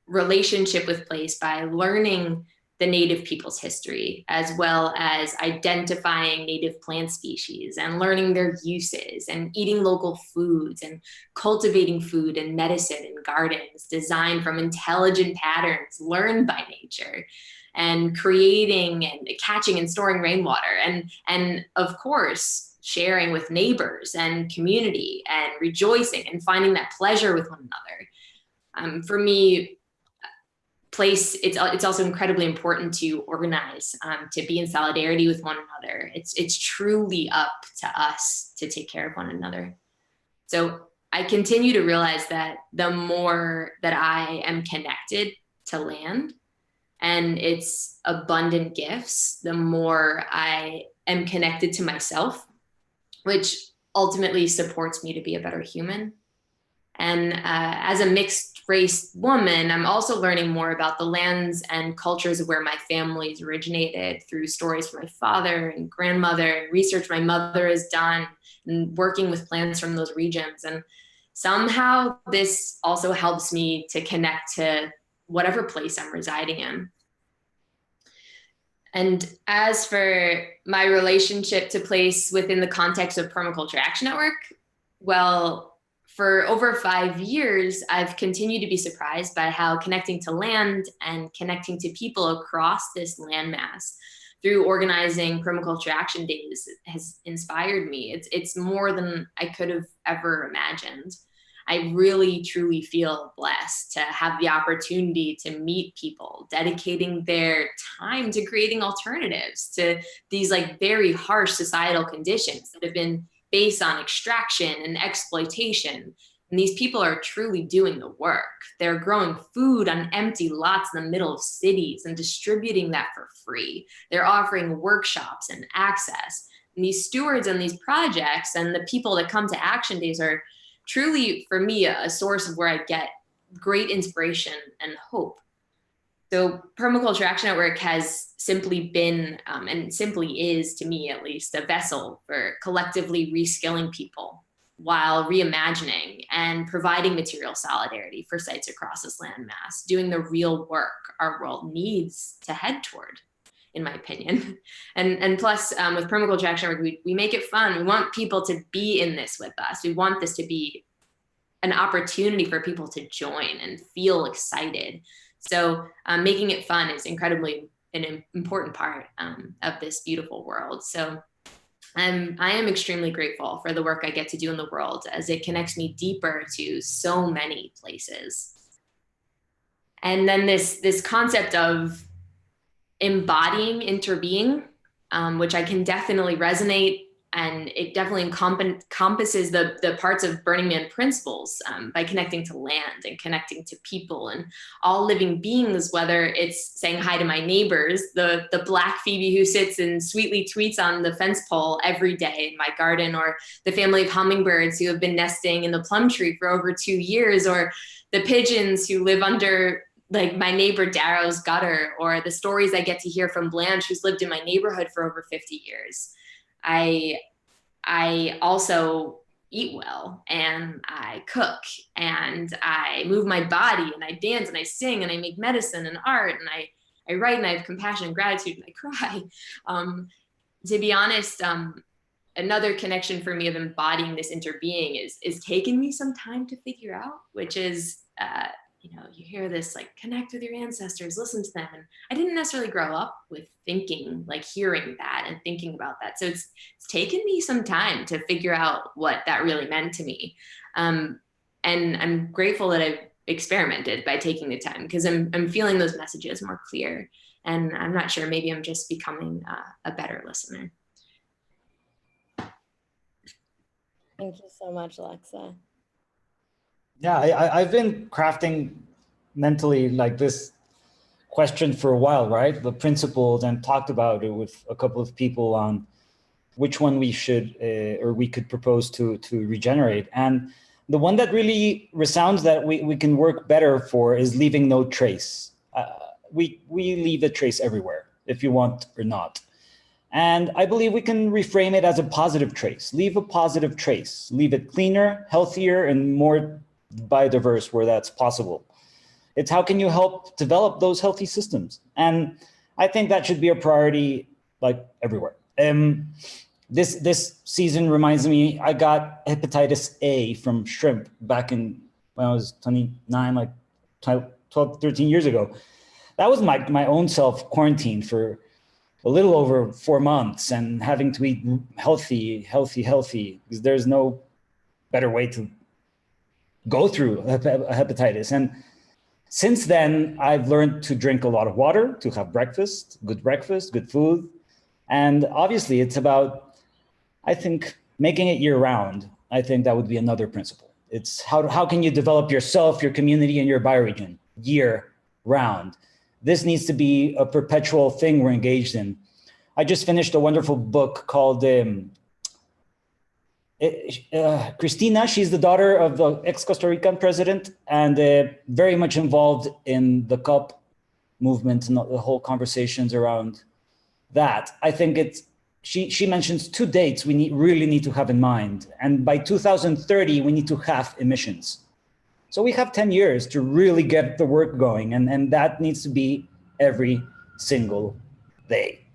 relationship with place by learning the native people's history, as well as identifying native plant species and learning their uses, and eating local foods, and cultivating food and medicine in gardens designed from intelligent patterns learned by nature, and creating and catching and storing rainwater, and of course, sharing with neighbors and community, and rejoicing and finding that pleasure with one another. For me, place, it's also incredibly important to organize, to be in solidarity with one another. It's truly up to us to take care of one another. So I continue to realize that the more that I am connected to land and its abundant gifts, the more I am connected to myself, which ultimately supports me to be a better human. And as a mixed race woman, I'm also learning more about the lands and cultures of where my family's originated through stories from my father and grandmother and research my mother has done and working with plants from those regions. And somehow this also helps me to connect to whatever place I'm residing in. And as for my relationship to place within the context of Permaculture Action Network, well, for over 5 years, I've continued to be surprised by how connecting to land and connecting to people across this landmass through organizing Permaculture Action Days has inspired me. It's more than I could have ever imagined. I really, truly feel blessed to have the opportunity to meet people dedicating their time to creating alternatives to these like very harsh societal conditions that have been based on extraction and exploitation. And these people are truly doing the work. They're growing food on empty lots in the middle of cities and distributing that for free. They're offering workshops and access. And these stewards and these projects and the people that come to Action Days are truly, for me, a source of where I get great inspiration and hope. So Permaculture Action Network has simply been, and simply is to me at least, a vessel for collectively reskilling people while reimagining and providing material solidarity for sites across this landmass, doing the real work our world needs to head toward, in my opinion. And plus, with Permaculture Action Network, we make it fun. We want people to be in this with us. We want this to be an opportunity for people to join and feel excited. So making it fun is incredibly an important part of this beautiful world. So I am extremely grateful for the work I get to do in the world as it connects me deeper to so many places. And then this concept of embodying interbeing, which I can definitely resonate, and it definitely encompasses the parts of Burning Man principles by connecting to land and connecting to people and all living beings, whether it's saying hi to my neighbors, the black Phoebe who sits and sweetly tweets on the fence pole every day in my garden, or the family of hummingbirds who have been nesting in the plum tree for over 2 years, or the pigeons who live under like my neighbor Darrow's gutter, or the stories I get to hear from Blanche, who's lived in my neighborhood for over 50 years. I also eat well, and I cook, and I move my body, and I dance, and I sing, and I make medicine and art, and I write, and I have compassion and gratitude, and I cry. To be honest, another connection for me of embodying this interbeing is taking me some time to figure out, which is, you hear this like connect with your ancestors, listen to them. And I didn't necessarily grow up with thinking, like hearing that and thinking about that. So it's taken me some time to figure out what that really meant to me. And I'm grateful that I've experimented by taking the time, because I'm feeling those messages more clear. And I'm not sure, maybe I'm just becoming a better listener. Thank you so much, Alexa. Yeah, I've been crafting mentally like this question for a while, right? The principles, and talked about it with a couple of people on which one we should or we could propose to regenerate. And the one that really resounds that we can work better for is leaving no trace. We leave a trace everywhere, if you want or not. And I believe we can reframe it as a positive trace. Leave a positive trace. Leave it cleaner, healthier, and more biodiverse where that's possible. It's how can you help develop those healthy systems? And I think that should be a priority like everywhere. This season reminds me, I got hepatitis A from shrimp back in when I was 29, like 12, 13 years ago. That was my own self quarantine for a little over 4 months and having to eat healthy, because there's no better way to go through a hepatitis. And since then, I've learned to drink a lot of water, to have breakfast, good food. And obviously it's about, I think, making it year round. I think that would be another principle. It's how can you develop yourself, your community, and your bioregion year round? This needs to be a perpetual thing we're engaged in. I just finished a wonderful book called Cristina, she's the daughter of the ex-Costa Rican president and very much involved in the COP movement and the whole conversations around that. I think she mentions 2 dates we really need to have in mind. And by 2030, we need to halve emissions. So we have 10 years to really get the work going. And that needs to be every single day.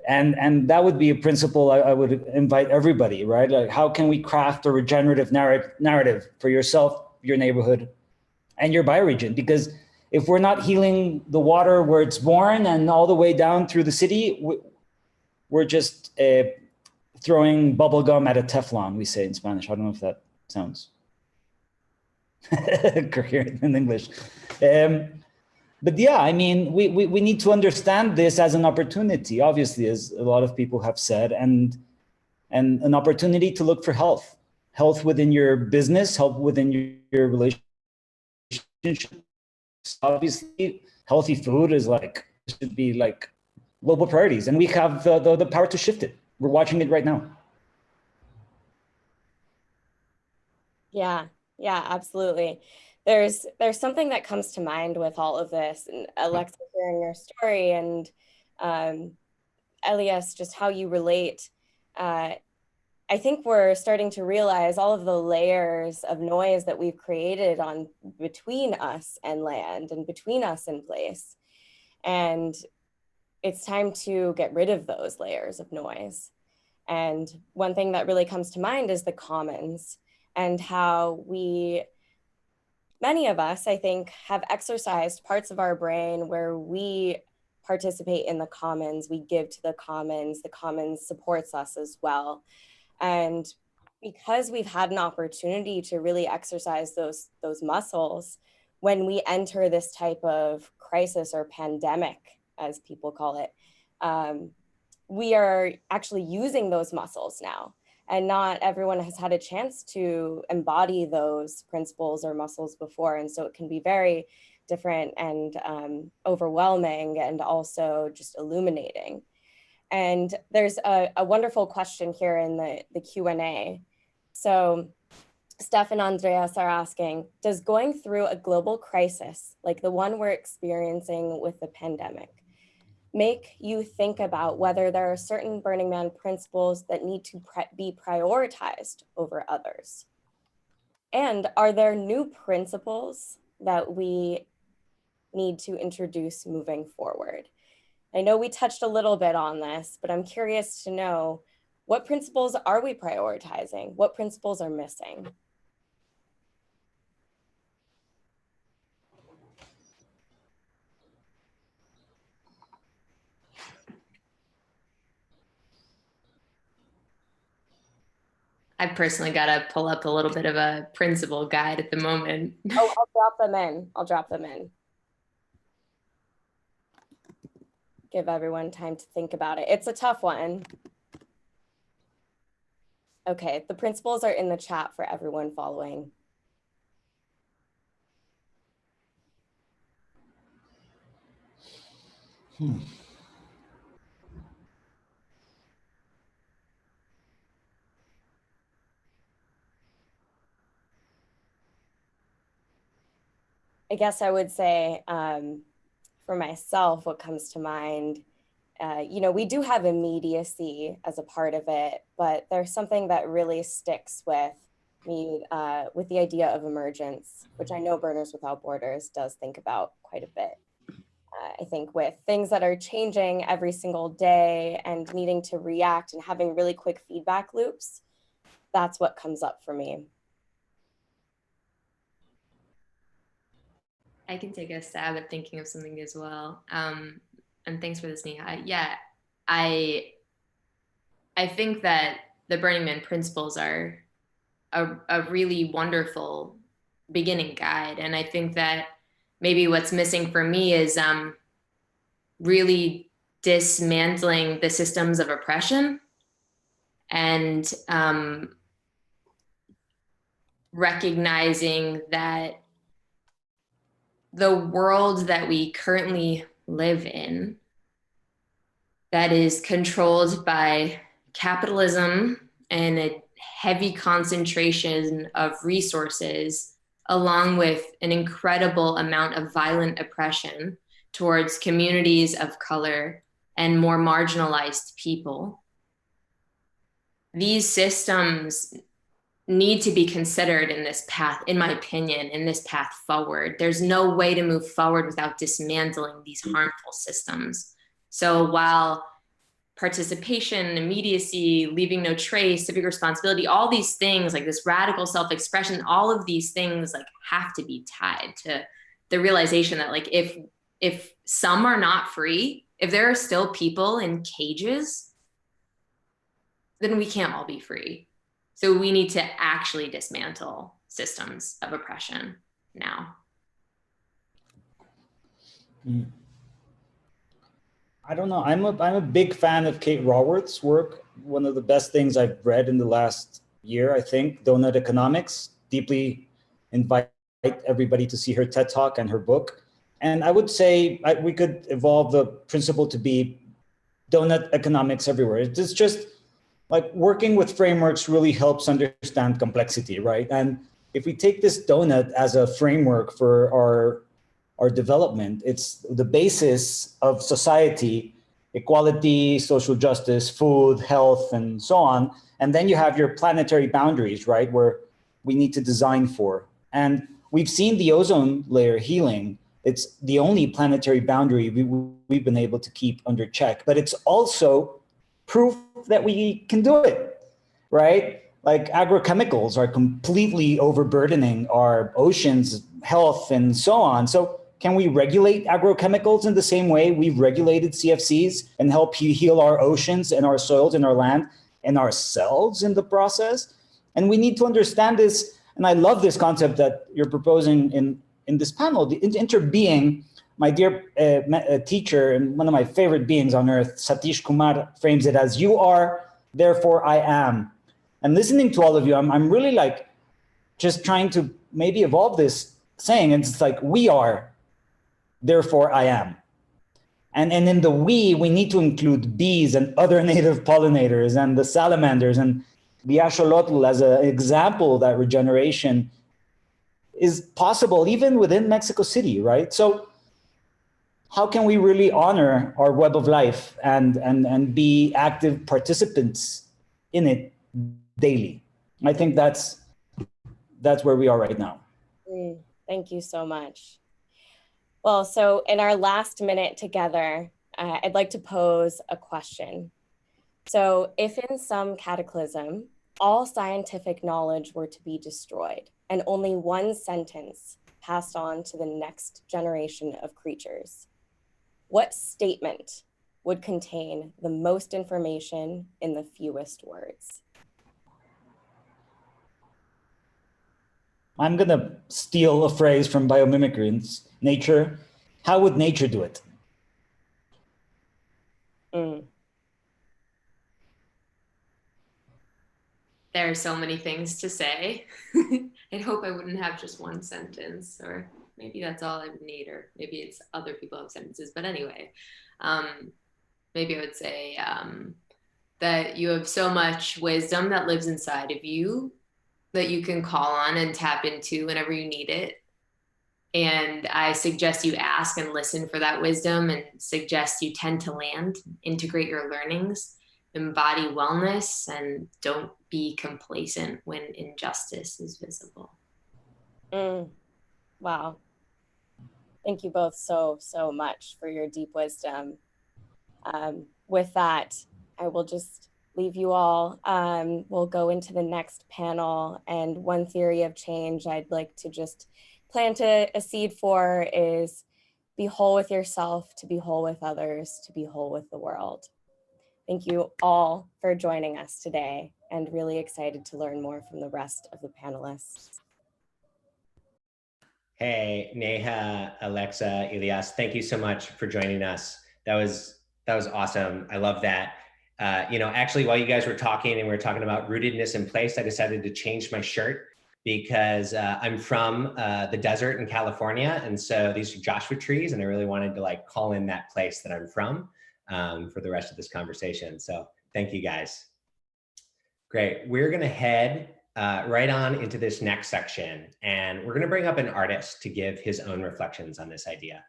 And that would be a principle I would invite everybody, right? Like, how can we craft a regenerative narrative for yourself, your neighborhood, and your bioregion? Because if we're not healing the water where it's born and all the way down through the city, we're just throwing bubble gum at a Teflon, we say in Spanish. I don't know if that sounds coherent in English. But yeah, I mean, we need to understand this as an opportunity, obviously, as a lot of people have said, and an opportunity to look for health within your business, health within your relationship. Obviously, healthy food should be like global priorities, and we have the power to shift it. We're watching it right now. Yeah, absolutely. There's something that comes to mind with all of this, and Alexa, hearing your story, and Elias, just how you relate. I think we're starting to realize all of the layers of noise that we've created between us and land and between us and place. And it's time to get rid of those layers of noise. And one thing that really comes to mind is the commons, and how many of us, I think, have exercised parts of our brain where we participate in the commons, we give to the commons supports us as well. And because we've had an opportunity to really exercise those muscles, when we enter this type of crisis or pandemic, as people call it, we are actually using those muscles now. And not everyone has had a chance to embody those principles or muscles before. And so it can be very different and overwhelming, and also just illuminating. And there's a wonderful question here in the Q&A. So Steph and Andreas are asking, does going through a global crisis like the one we're experiencing with the pandemic make you think about whether there are certain Burning Man principles that need to be prioritized over others? And are there new principles that we need to introduce moving forward? I know we touched a little bit on this, but I'm curious to know, what principles are we prioritizing? What principles are missing? I've personally got to pull up a little bit of a principle guide at the moment. Oh, I'll drop them in. Give everyone time to think about it. It's a tough one. Okay, the principles are in the chat for everyone following. I guess I would say, for myself, what comes to mind, we do have immediacy as a part of it, but there's something that really sticks with me with the idea of emergence, which I know Burners Without Borders does think about quite a bit. I think with things that are changing every single day and needing to react and having really quick feedback loops, that's what comes up for me. I can take a stab at thinking of something as well. And thanks for this, Neha. Yeah, I think that the Burning Man principles are a really wonderful beginning guide. And I think that maybe what's missing for me is really dismantling the systems of oppression and recognizing that the world that we currently live in, that is controlled by capitalism and heavy concentration of resources, along with an incredible amount of violent oppression towards communities of color and more marginalized people. These systems need to be considered in this path, in my opinion, in this path forward. There's no way to move forward without dismantling these harmful systems. So while participation, immediacy, leaving no trace, civic responsibility, all these things, like this radical self-expression, all of these things like have to be tied to the realization that like if some are not free, if there are still people in cages, then we can't all be free. So we need to actually dismantle systems of oppression now. I don't know. I'm a big fan of Kate Raworth's work. One of the best things I've read in the last year, I think, Donut Economics. Deeply invite everybody to see her TED Talk and her book. And I would say we could evolve the principle to be donut economics everywhere. It's just like working with frameworks really helps understand complexity, right? And if we take this donut as a framework for our development, it's the basis of society, equality, social justice, food, health, and so on. And then you have your planetary boundaries, right, where we need to design for. And we've seen the ozone layer healing. It's the only planetary boundary we've been able to keep under check, but it's also proof that we can do it, right? Like agrochemicals are completely overburdening our oceans, health, and so on. So can we regulate agrochemicals in the same way we've regulated CFCs and help heal our oceans and our soils and our land and ourselves in the process? And we need to understand this. And I love this concept that you're proposing in this panel, the interbeing. My dear teacher and one of my favorite beings on earth, Satish Kumar, frames it as you are, therefore I am. And listening to all of you, I'm really like just trying to maybe evolve this saying. And it's like, we are, therefore I am. And in the we need to include bees and other native pollinators and the salamanders and the axolotl as an example that regeneration is possible even within Mexico City, right? So how can we really honor our web of life and be active participants in it daily? I think that's where we are right now. Thank you so much. Well, so in our last minute together, I'd like to pose a question. So if in some cataclysm, all scientific knowledge were to be destroyed and only one sentence passed on to the next generation of creatures, what statement would contain the most information in the fewest words? I'm going to steal a phrase from biomimicry. It's nature. How would nature do it? There are so many things to say. I hope I wouldn't have just one sentence, or maybe that's all I would need, or maybe it's other people have sentences. But anyway, maybe I would say that you have so much wisdom that lives inside of you that you can call on and tap into whenever you need it. And I suggest you ask and listen for that wisdom, and suggest you tend to land, integrate your learnings, embody wellness, and don't be complacent when injustice is visible. Wow. Thank you both so much for your deep wisdom. With that, I will just leave you all. We'll go into the next panel, and one theory of change I'd like to just plant a seed for is be whole with yourself, to be whole with others, to be whole with the world. Thank you all for joining us today, and really excited to learn more from the rest of the panelists. Hey, Neha, Alexa, Ilyas, thank you so much for joining us. That was awesome. I love that. Actually, while you guys were talking and we were talking about rootedness in place, I decided to change my shirt because I'm from the desert in California. And so these are Joshua trees, and I really wanted to like call in that place that I'm from for the rest of this conversation. So thank you guys. Great. We're going to head right on into this next section, and we're going to bring up an artist to give his own reflections on this idea.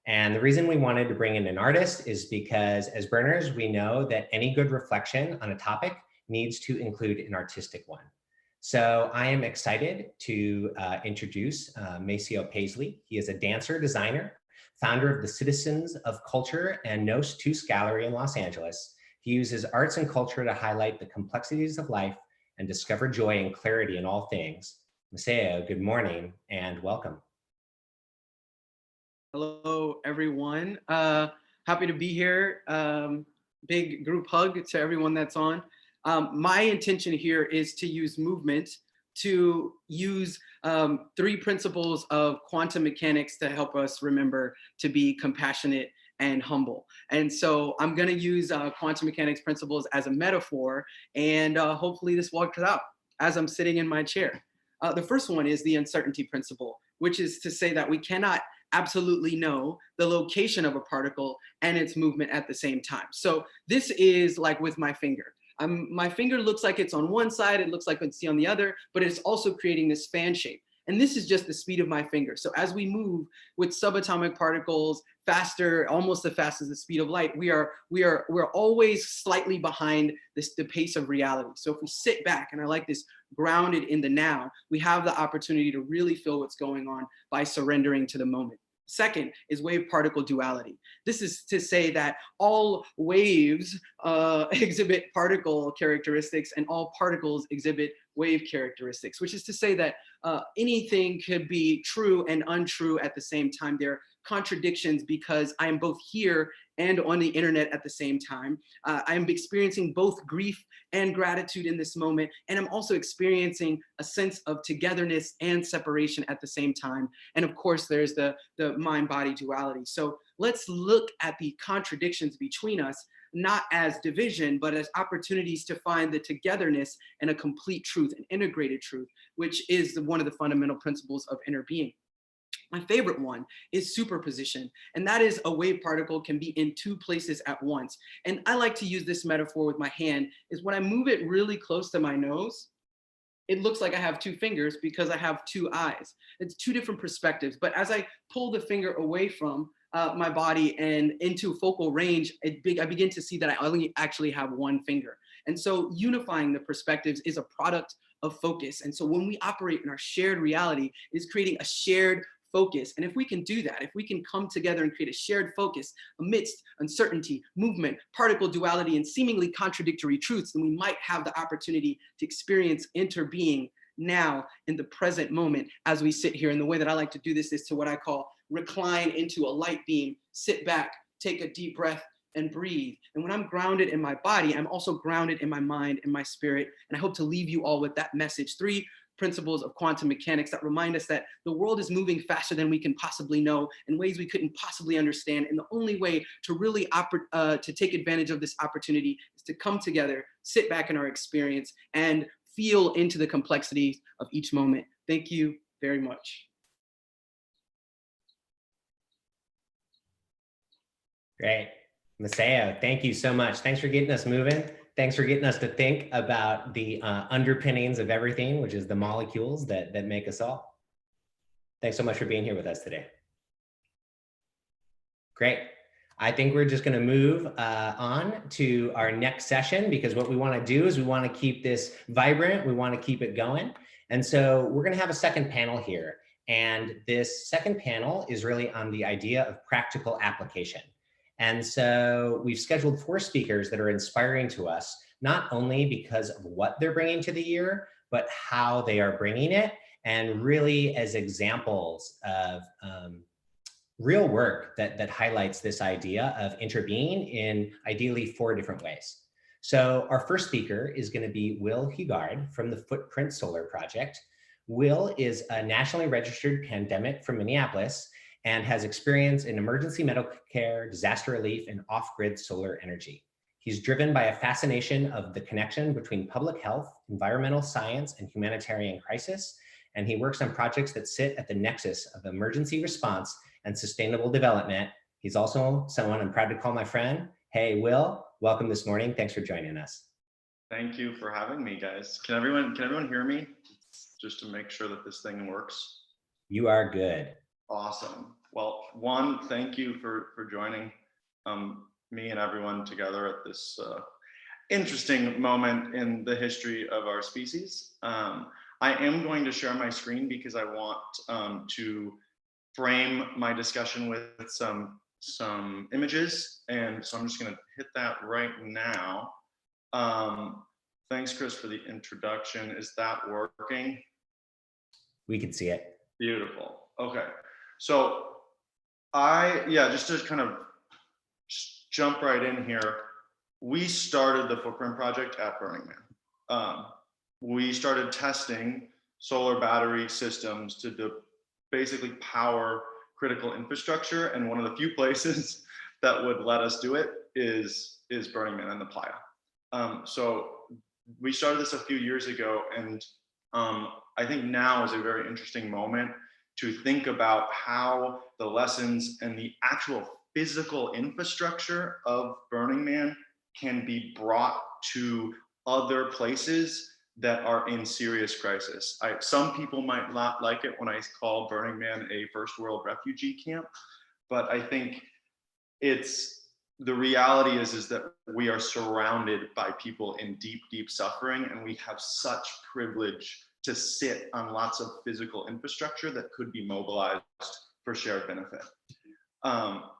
And the reason we wanted to bring in an artist is because as burners, we know that any good reflection on a topic needs to include an artistic one. So I am excited to introduce Maceo Paisley. He is a dancer, designer, founder of the Citizens of Culture and Nos Tus Gallery in Los Angeles. He uses arts and culture to highlight the complexities of life and discover joy and clarity in all things. Maceo, good morning and welcome. Hello, everyone. Happy to be here. Big group hug to everyone that's on. My intention here is to use movement to use 3 principles of quantum mechanics to help us remember to be compassionate and humble. And so I'm going to use quantum mechanics principles as a metaphor, and hopefully this works out as I'm sitting in my chair. The first one is the uncertainty principle, which is to say that we cannot absolutely know the location of a particle and its movement at the same time. So this is like with my finger. My finger looks like it's on one side, it looks like it's on the other, but it's also creating this fan shape. And this is just the speed of my finger. So as we move with subatomic particles faster, almost as fast as the speed of light, we're always slightly behind the pace of reality. So if we sit back, and I like this, grounded in the now, we have the opportunity to really feel what's going on by surrendering to the moment. Second is wave particle duality. This is to say that all waves exhibit particle characteristics and all particles exhibit wave characteristics, which is to say that anything could be true and untrue at the same time. There are contradictions because I am both here and on the internet at the same time. I am experiencing both grief and gratitude in this moment, and I'm also experiencing a sense of togetherness and separation at the same time. And of course, there's the mind-body duality. So let's look at the contradictions between us, not as division, but as opportunities to find the togetherness and a complete truth, an integrated truth, which is one of the fundamental principles of interbeing. My favorite one is superposition, and that is a wave particle can be in 2 places at once. And I like to use this metaphor with my hand, is when I move it really close to my nose, it looks like I have 2 fingers because I have 2 eyes. It's 2 different perspectives, but as I pull the finger away from my body and into focal range, I begin to see that I only actually have 1 finger. And so unifying the perspectives is a product of focus. And so when we operate in our shared reality, it is creating a shared focus. And if we can do that, if we can come together and create a shared focus amidst uncertainty, movement, particle duality, and seemingly contradictory truths, then we might have the opportunity to experience interbeing now in the present moment as we sit here. And the way that I like to do this is to what I call recline into a light beam, sit back, take a deep breath, and breathe. And when I'm grounded in my body, I'm also grounded in my mind and my spirit. And I hope to leave you all with that message. 3 principles of quantum mechanics that remind us that the world is moving faster than we can possibly know in ways we couldn't possibly understand. And the only way to really to take advantage of this opportunity is to come together, sit back in our experience, and feel into the complexities of each moment. Thank you very much. Great. Maceo, thank you so much. Thanks for getting us moving. Thanks for getting us to think about the underpinnings of everything, which is the molecules that make us all. Thanks so much for being here with us today. Great. I think we're just going to move on to our next session, because what we want to do is we want to keep this vibrant. We want to keep it going. And so we're going to have a second panel here. And this second panel is really on the idea of practical application. And so we've scheduled 4 speakers that are inspiring to us, not only because of what they're bringing to the year, but how they are bringing it, and really as examples of real work that highlights this idea of interbeing in ideally 4 different ways. So our first speaker is going to be Will Hugard from the Footprint Solar Project. Will is a nationally registered pandemic from Minneapolis and has experience in emergency medical care, disaster relief, and off-grid solar energy. He's driven by a fascination of the connection between public health, environmental science, and humanitarian crisis, and he works on projects that sit at the nexus of emergency response and sustainable development. He's also someone I'm proud to call my friend. Hey, Will, welcome this morning. Thanks for joining us. Thank you for having me, guys. Can everyone hear me? Just to make sure that this thing works. You are good. Awesome. Well, one, thank you for joining me and everyone together at this interesting moment in the history of our species. I am going to share my screen because I want to frame my discussion with some images, and so I'm just going to hit that right now. Thanks, Chris, for the introduction. Is that working? We can see it. Beautiful. Okay. So just to kind of jump right in here, we started the Footprint Project at Burning Man. We started testing solar battery systems to basically power critical infrastructure, and one of the few places that would let us do it is Burning Man and the Playa. So we started this a few years ago, and I think now is a very interesting moment to think about how the lessons and the actual physical infrastructure of Burning Man can be brought to other places that are in serious crisis. Some people might not like it when I call Burning Man a first world refugee camp, but I think the reality is that we are surrounded by people in deep, deep suffering, and we have such privilege to sit on lots of physical infrastructure that could be mobilized for shared benefit.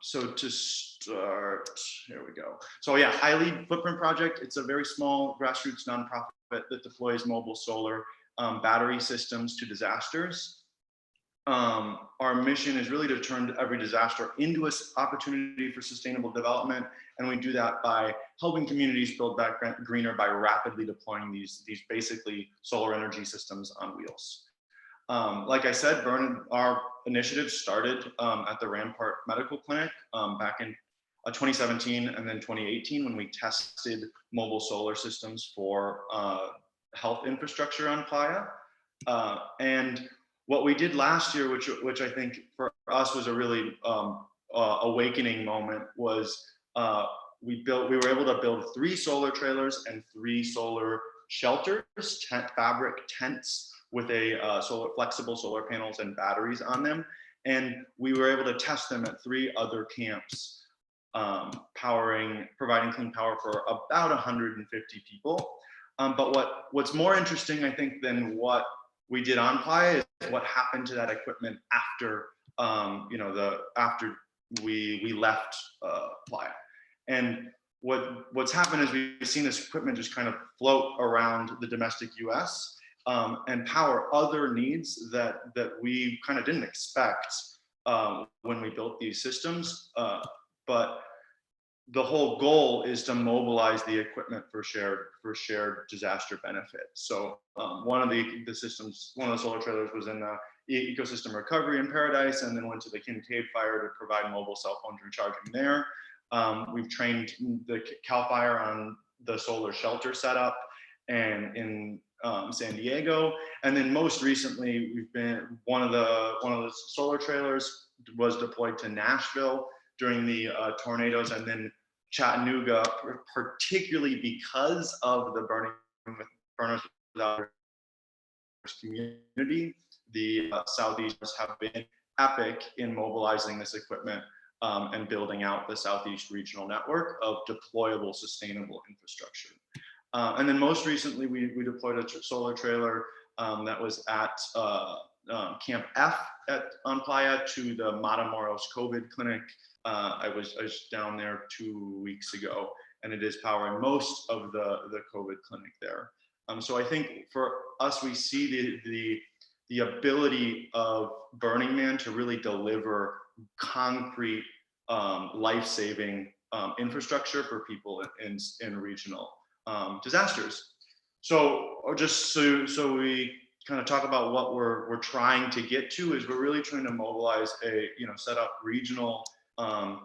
So to start, here we go. So yeah, I lead Footprint Project. It's a very small grassroots nonprofit that deploys mobile solar battery systems to disasters. Our mission is really to turn every disaster into an opportunity for sustainable development, and we do that by helping communities build back greener by rapidly deploying these basically solar energy systems on wheels. Like I said, our initiative started at the Rampart Medical Clinic back in 2017 and then 2018 when we tested mobile solar systems for health infrastructure on Playa. And what we did last year, which I think for us was a really awakening moment, was we were able to build 3 solar trailers and 3 solar shelters, fabric tents with flexible solar panels and batteries on them. And we were able to test them at 3 other camps, providing clean power for about 150 people. But what's more interesting, I think, than what we did on Playa is what happened to that equipment after after we left Playa. And what's happened is we've seen this equipment just kind of float around the domestic US and power other needs that we kind of didn't expect when we built these systems. But the whole goal is to mobilize the equipment for shared disaster benefit. So one of the solar trailers was in the ecosystem recovery in Paradise, and then went to the Kincaid fire to provide mobile cell phone recharging there. We've trained the Cal Fire on the solar shelter setup and in San Diego, and then most recently we've been one of the solar trailers was deployed to Nashville during the tornadoes, and then Chattanooga, particularly because of the Burners Without Borders community. The Southeasters have been epic in mobilizing this equipment and building out the Southeast regional network of deployable, sustainable infrastructure. And then most recently, we deployed a solar trailer that was at Camp F on Playa to the Matamoros COVID clinic. I was down there 2 weeks ago, and it is powering most of the COVID clinic there. So I think for us, we see the ability of Burning Man to really deliver concrete, life-saving infrastructure for people in regional disasters. So just so we kind of talk about what we're trying to get to is we're really trying to mobilize set up regional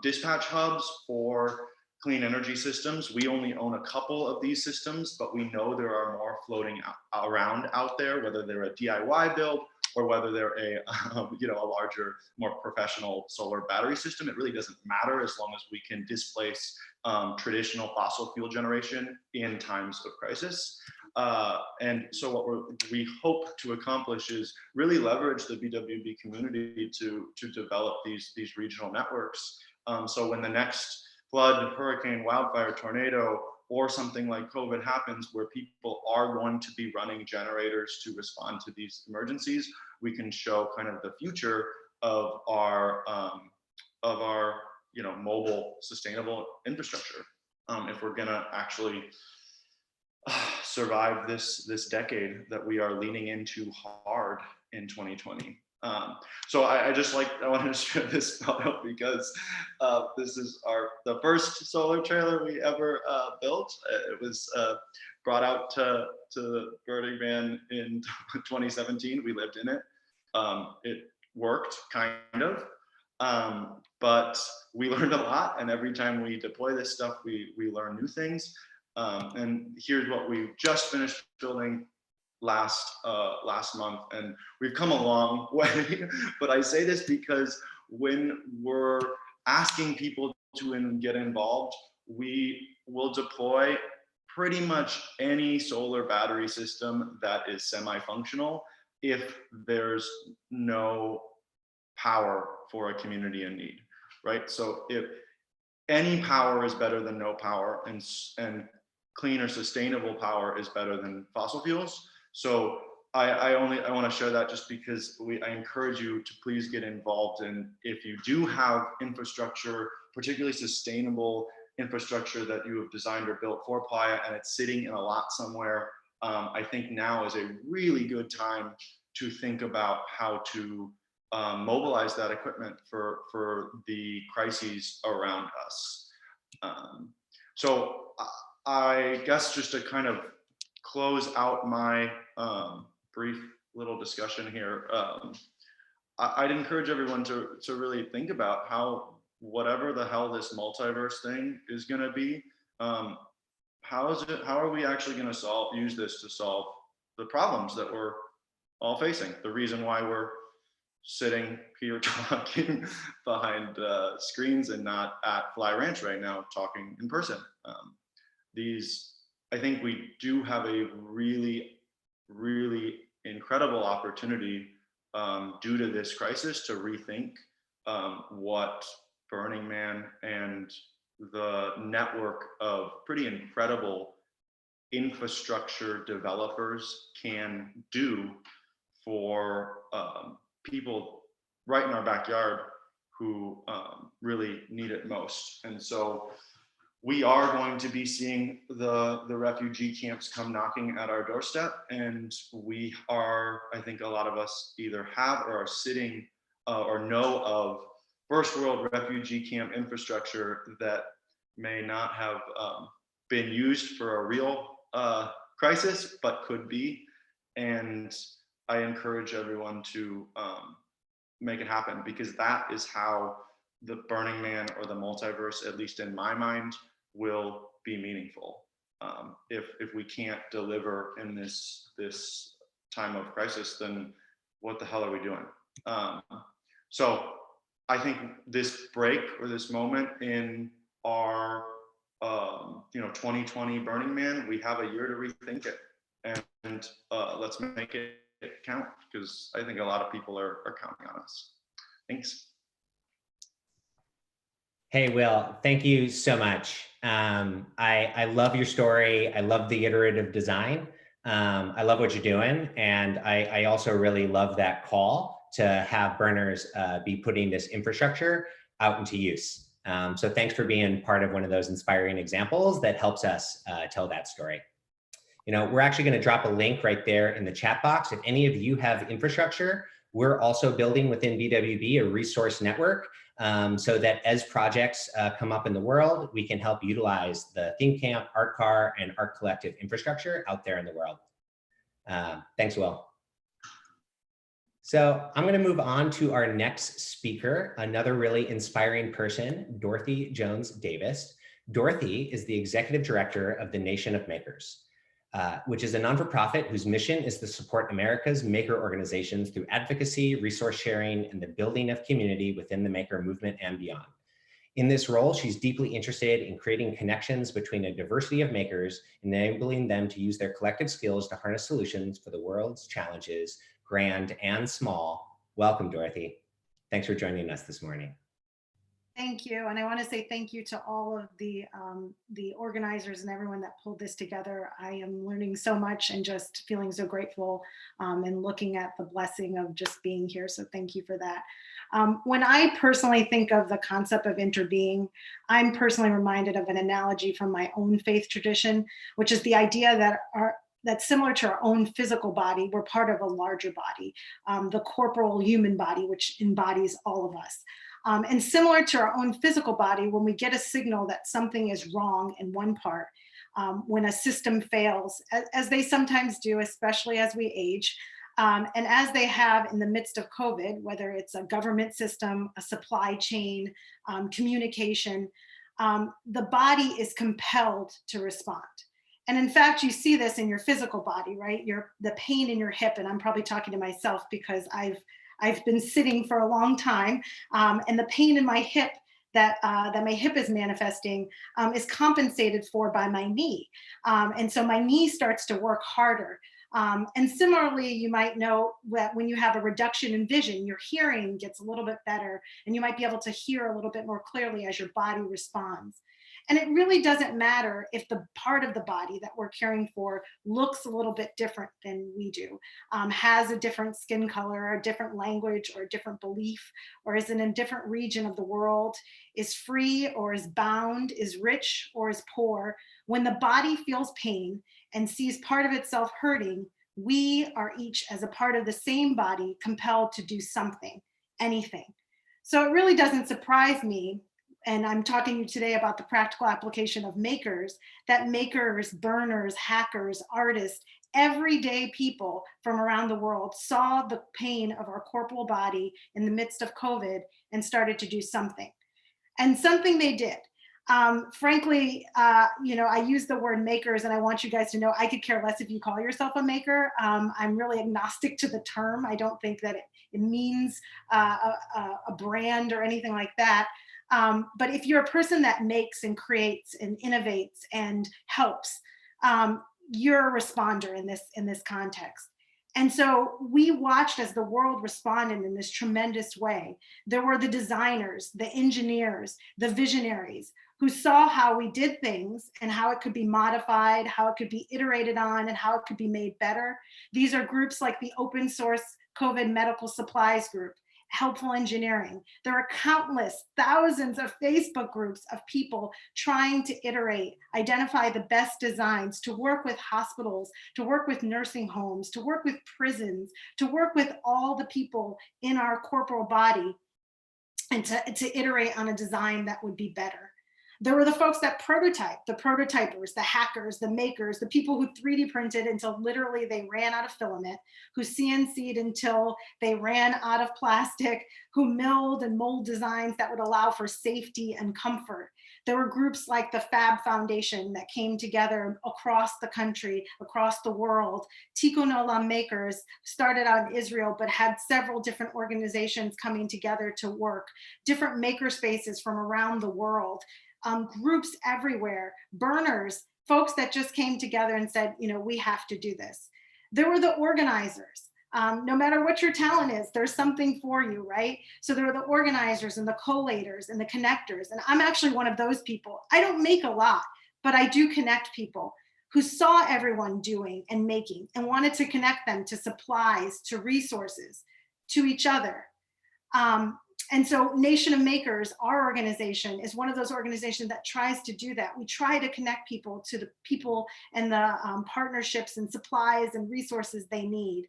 dispatch hubs for clean energy systems. We only own a couple of these systems, but we know there are more floating around out there, whether they're a DIY build or whether they're a a larger, more professional solar battery system. It really doesn't matter as long as we can displace traditional fossil fuel generation in times of crisis. And so what we hope to accomplish is really leverage the BWB community to develop these regional networks. So when the next flood, hurricane, wildfire, tornado, or something like COVID happens, where people are going to be running generators to respond to these emergencies, we can show kind of the future of our mobile sustainable infrastructure. If we're gonna actually survive this decade that we are leaning into hard in 2020. So I wanted to share this photo because this is the first solar trailer we ever built. It was brought out to Burning Man in 2017. We lived in it. It worked kind of, but we learned a lot. And every time we deploy this stuff, we learn new things. And here's what we just finished building last month, and we've come a long way. But I say this because when we're asking people to get involved, we will deploy pretty much any solar battery system that is semi-functional if there's no power for a community in need, right? So if any power is better than no power, and clean or sustainable power is better than fossil fuels. So I want to share that just because I encourage you to please get involved. And if you do have infrastructure, particularly sustainable infrastructure that you have designed or built for Playa, and it's sitting in a lot somewhere, I think now is a really good time to think about how to mobilize that equipment for the crises around us. So I guess just to kind of close out my brief little discussion here, I'd encourage everyone to really think about how, whatever the hell this multiverse thing is going to be, how are we actually going to use this to solve the problems that we're all facing? The reason why we're sitting here talking behind screens and not at Fly Ranch right now, talking in person. I think we do have a really, really incredible opportunity due to this crisis to rethink what Burning Man and the network of pretty incredible infrastructure developers can do for people right in our backyard who really need it most. And so we are going to be seeing the refugee camps come knocking at our doorstep, and we are, I think a lot of us either have or are sitting or know of first world refugee camp infrastructure that may not have been used for a real crisis, but could be. And I encourage everyone to make it happen, because that is how the Burning Man or the multiverse, at least in my mind, will be meaningful. If we can't deliver in this time of crisis, then what the hell are we doing? So I think this break or this moment in our 2020 Burning Man, we have a year to rethink it, and let's make it count, because I think a lot of people are counting on us. Thanks. Hey, Will, thank you so much. I love your story. I love the iterative design. I love what you're doing. And I also really love that call to have burners be putting this infrastructure out into use. So thanks for being part of one of those inspiring examples that helps us tell that story. We're actually going to drop a link right there in the chat box. If any of you have infrastructure, we're also building within BWB a resource network so that as projects come up in the world, we can help utilize the Think Camp, Art Car, and Art Collective infrastructure out there in the world. Thanks, Will. So I'm going to move on to our next speaker, another really inspiring person, Dorothy Jones Davis. Dorothy is the executive director of the Nation of Makers. which is a non-for-profit whose mission is to support America's maker organizations through advocacy, resource sharing, and the building of community within the maker movement and beyond. In this role, she's deeply interested in creating connections between a diversity of makers, enabling them to use their collective skills to harness solutions for the world's challenges, grand and small. Welcome, Dorothy. Thanks for joining us this morning. Thank you, and I want to say thank you to all of the organizers and everyone that pulled this together. I am learning so much and just feeling so grateful and looking at the blessing of just being here. So thank you for that. When I personally think of the concept of interbeing, I'm personally reminded of an analogy from my own faith tradition, which is the idea that that's similar to our own physical body. We're part of a larger body, the corporal human body, which embodies all of us. And similar to our own physical body, when we get a signal that something is wrong in one part, when a system fails, as they sometimes do, especially as we age, and as they have in the midst of COVID, whether it's a government system, a supply chain, communication, the body is compelled to respond. And in fact, you see this in your physical body, right? The pain in your hip, and I'm probably talking to myself because I've been sitting for a long time, and the pain in my hip that my hip is manifesting is compensated for by my knee. And so my knee starts to work harder. And similarly, you might know that when you have a reduction in vision, your hearing gets a little bit better, and you might be able to hear a little bit more clearly as your body responds. And it really doesn't matter if the part of the body that we're caring for looks a little bit different than we do, has a different skin color, a different language, or a different belief, or is in a different region of the world, is free or is bound, is rich or is poor. When the body feels pain and sees part of itself hurting, we are each, as a part of the same body, compelled to do something, anything. So it really doesn't surprise me, and I'm talking to you today about the practical application of makers, that makers, burners, hackers, artists, everyday people from around the world saw the pain of our corporal body in the midst of COVID and started to do something. And something they did. Frankly, I use the word makers, and I want you guys to know I could care less if you call yourself a maker. I'm really agnostic to the term. I don't think that it means a brand or anything like that. But if you're a person that makes and creates and innovates and helps, you're a responder in this context. And so we watched as the world responded in this tremendous way. There were the designers, the engineers, the visionaries who saw how we did things and how it could be modified, how it could be iterated on, and how it could be made better. These are groups like the open source COVID medical supplies group, Helpful Engineering. There are countless thousands of Facebook groups of people trying to iterate, identify the best designs, to work with hospitals, to work with nursing homes, to work with prisons, to work with all the people in our corporal body, and to iterate on a design that would be better. There were the folks that prototype, the prototypers, the hackers, the makers, the people who 3D printed until literally they ran out of filament, who CNC'd until they ran out of plastic, who milled and mold designs that would allow for safety and comfort. There were groups like the Fab Foundation that came together across the country, across the world. Tikkun Olam Makers started out in Israel, but had several different organizations coming together to work, different maker spaces from around the world. Groups everywhere, burners, folks that just came together and said, we have to do this. There were the organizers. No matter what your talent is, there's something for you, right? So there are the organizers and the collators and the connectors. And I'm actually one of those people. I don't make a lot, but I do connect people who saw everyone doing and making and wanted to connect them to supplies, to resources, to each other. And so Nation of Makers, our organization, is one of those organizations that tries to do that. We try to connect people to the people and the partnerships and supplies and resources they need.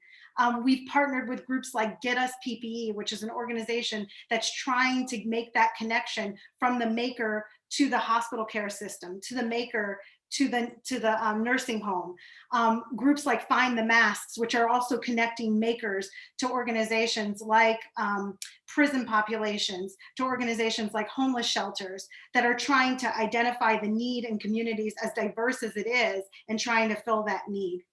We've partnered with groups like Get Us PPE, which is an organization that's trying to make that connection from the maker to the hospital care system, to the maker to the nursing home. Groups like Find the Masks, which are also connecting makers to organizations like prison populations, to organizations like homeless shelters that are trying to identify the need in communities as diverse as it is and trying to fill that need.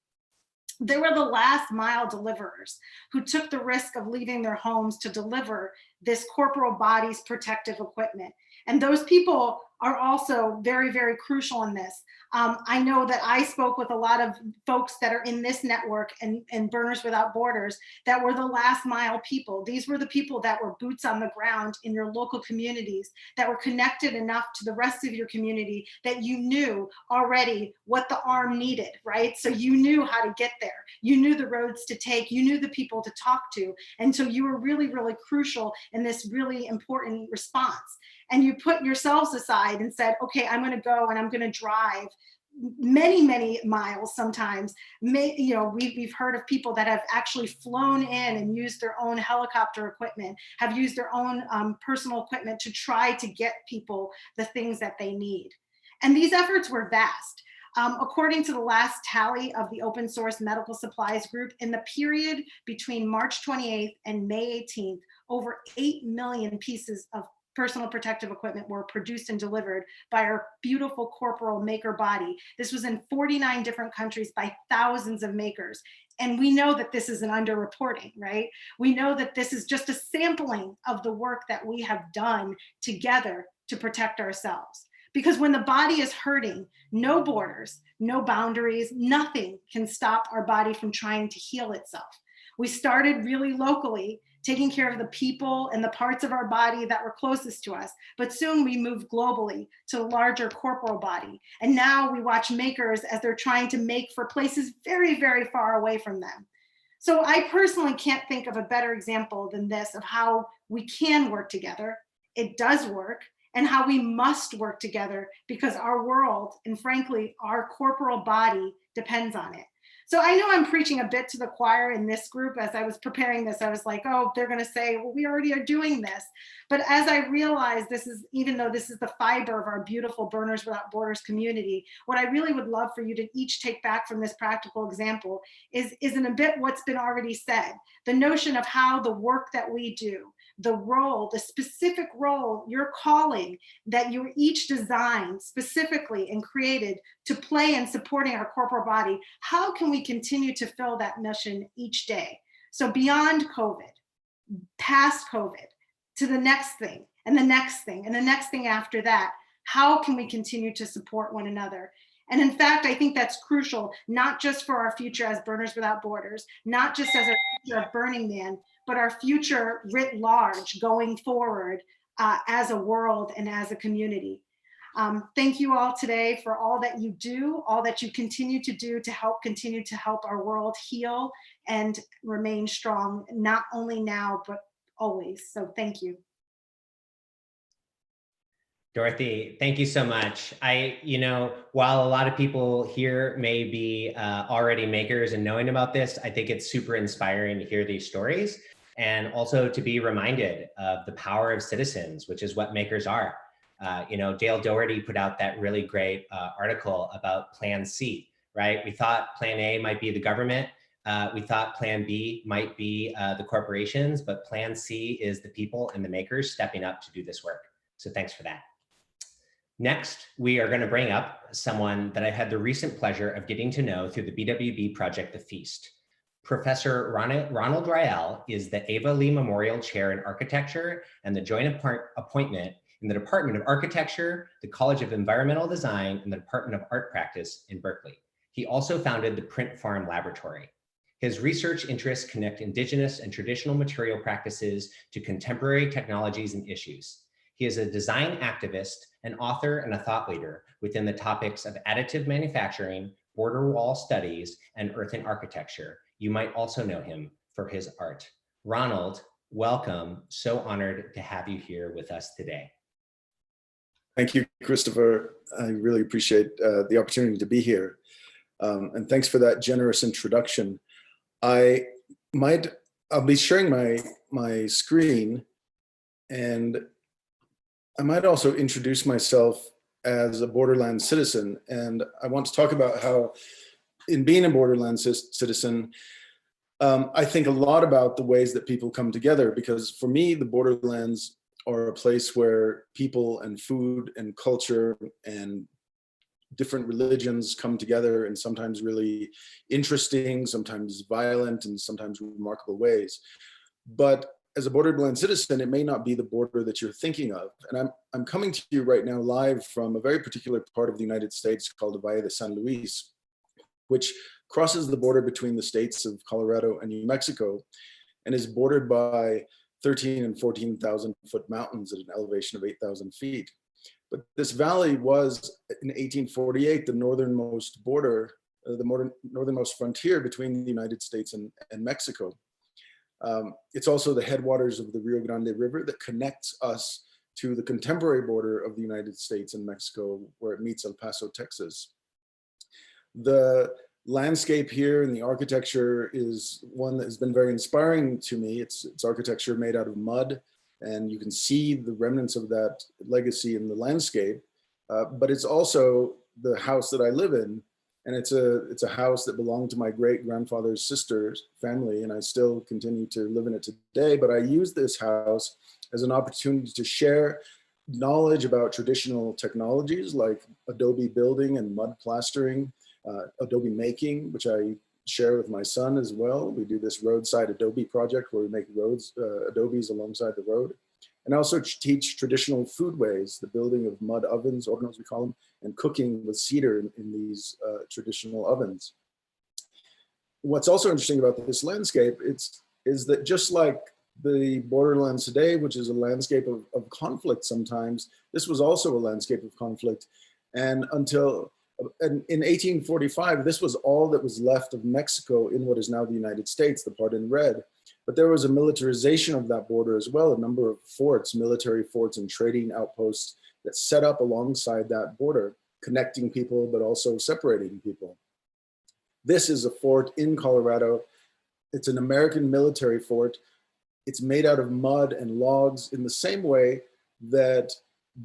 They were the last mile deliverers who took the risk of leaving their homes to deliver this corporal body's protective equipment. And those people are also very, very crucial in this. I know that I spoke with a lot of folks that are in this network and Burners Without Borders that were the last mile people. These were the people that were boots on the ground in your local communities, that were connected enough to the rest of your community that you knew already what the arm needed, right? So you knew how to get there. You knew the roads to take, you knew the people to talk to. And so you were really, really crucial in this really important response. And you put yourselves aside and said, okay, I'm going to go and I'm going to drive many, many miles sometimes. We've heard of people that have actually flown in and used their own helicopter equipment, have used their own personal equipment to try to get people the things that they need. And these efforts were vast. According to the last tally of the Open Source Medical Supplies Group, in the period between March 28th and May 18th, over 8 million pieces of personal protective equipment were produced and delivered by our beautiful corporal maker body. This was in 49 different countries by thousands of makers. And we know that this is an underreporting, right? We know that this is just a sampling of the work that we have done together to protect ourselves. Because when the body is hurting, no borders, no boundaries, nothing can stop our body from trying to heal itself. We started really locally, taking care of the people and the parts of our body that were closest to us. But soon we moved globally to a larger corporal body. And now we watch makers as they're trying to make for places very, very far away from them. So I personally can't think of a better example than this of how we can work together. It does work, and how we must work together because our world, and frankly, our corporal body depends on it. So I know I'm preaching a bit to the choir in this group. As I was preparing this, I was like, oh, they're going to say, well, we already are doing this. But as I realized this is, even though this is the fiber of our beautiful Burners Without Borders community, what I really would love for you to each take back from this practical example is in a bit what's been already said. The notion of how the work that we do, the role, the specific role, your calling that you each designed specifically and created to play in supporting our corporal body, how can we continue to fill that mission each day? So beyond COVID, past COVID, to the next thing, and the next thing, and the next thing after that, how can we continue to support one another? And in fact, I think that's crucial, not just for our future as Burners Without Borders, not just as our future of Burning Man, but our future writ large going forward as a world and as a community. Thank you all today for all that you do, all that you continue to do to continue to help our world heal and remain strong, not only now, but always. So thank you. Dorothy, thank you so much. While a lot of people here may be already makers and knowing about this, I think it's super inspiring to hear these stories and also to be reminded of the power of citizens, which is what makers are. Dale Doherty put out that really great article about Plan C, right? We thought Plan A might be the government. We thought Plan B might be the corporations, but Plan C is the people and the makers stepping up to do this work. So thanks for that. Next, we are going to bring up someone that I've had the recent pleasure of getting to know through the BWB project, The Feast. Professor Ronald Rael is the Ava Lee Memorial Chair in Architecture and the joint appointment in the Department of Architecture, the College of Environmental Design, and the Department of Art Practice in Berkeley. He also founded the Print Farm Laboratory. His research interests connect indigenous and traditional material practices to contemporary technologies and issues. He is a design activist, an author, and a thought leader within the topics of additive manufacturing, border wall studies, and earthen architecture. You might also know him for his art. Ronald, welcome. So honored to have you here with us today. Thank you, Christopher. I really appreciate the opportunity to be here. And thanks for that generous introduction. I'll be sharing my screen, and I might also introduce myself as a borderland citizen. And I want to talk about how in being a borderland citizen, I think a lot about the ways that people come together, because for me, the borderlands are a place where people and food and culture and different religions come together in sometimes really interesting, sometimes violent, and sometimes remarkable ways. But as a borderland citizen, it may not be the border that you're thinking of. And I'm coming to you right now live from a very particular part of the United States called the Valle de San Luis, which crosses the border between the states of Colorado and New Mexico, and is bordered by 13 and 14,000 foot mountains at an elevation of 8,000 feet. But this valley was in 1848 the northernmost border, the northernmost frontier between the United States and Mexico. It's also the headwaters of the Rio Grande River that connects us to the contemporary border of the United States and Mexico, where it meets El Paso, Texas. The landscape here and the architecture is one that has been very inspiring to me. It's architecture made out of mud, and you can see the remnants of that legacy in the landscape. But it's also the house that I live in, and it's a house that belonged to my great grandfather's sister's family, and I still continue to live in it today. But I use this house as an opportunity to share knowledge about traditional technologies like adobe building and mud plastering, adobe making, which I share with my son as well. We do this roadside adobe project where we make roads, adobes alongside the road. And I also teach traditional foodways, the building of mud ovens, hornos we call them, and cooking with cedar in these traditional ovens. What's also interesting about this landscape is that just like the borderlands today, which is a landscape of conflict sometimes, this was also a landscape of conflict. And in 1845, this was all that was left of Mexico in what is now the United States, the part in red. But there was a militarization of that border as well, a number of forts, military forts and trading outposts that set up alongside that border, connecting people, but also separating people. This is a fort in Colorado. It's an American military fort. It's made out of mud and logs in the same way that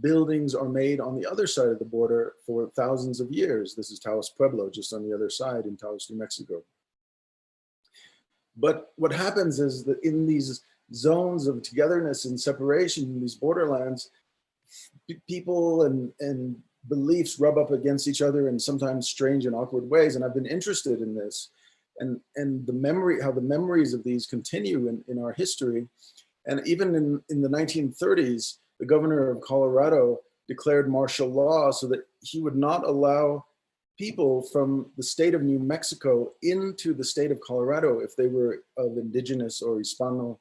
buildings are made on the other side of the border for thousands of years. This is Taos Pueblo, just on the other side in Taos, New Mexico. But what happens is that in these zones of togetherness and separation, in these borderlands, people and beliefs rub up against each other in sometimes strange and awkward ways. And I've been interested in this and how the memories of these continue in our history. And even in the 1930s, the governor of Colorado declared martial law so that he would not allow people from the state of New Mexico into the state of Colorado if they were of indigenous or Hispano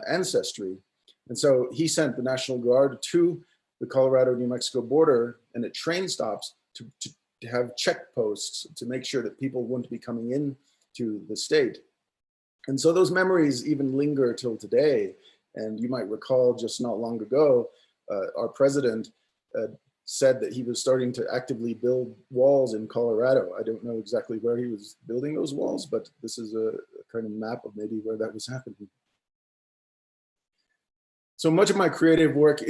ancestry. And so he sent the National Guard to the Colorado-New Mexico border and at train stops to have checkposts to make sure that people wouldn't be coming in to the state. And so those memories even linger till today. And you might recall just not long ago, our president said that he was starting to actively build walls in Colorado. I don't know exactly where he was building those walls, but this is a kind of map of maybe where that was happening. So much of my creative work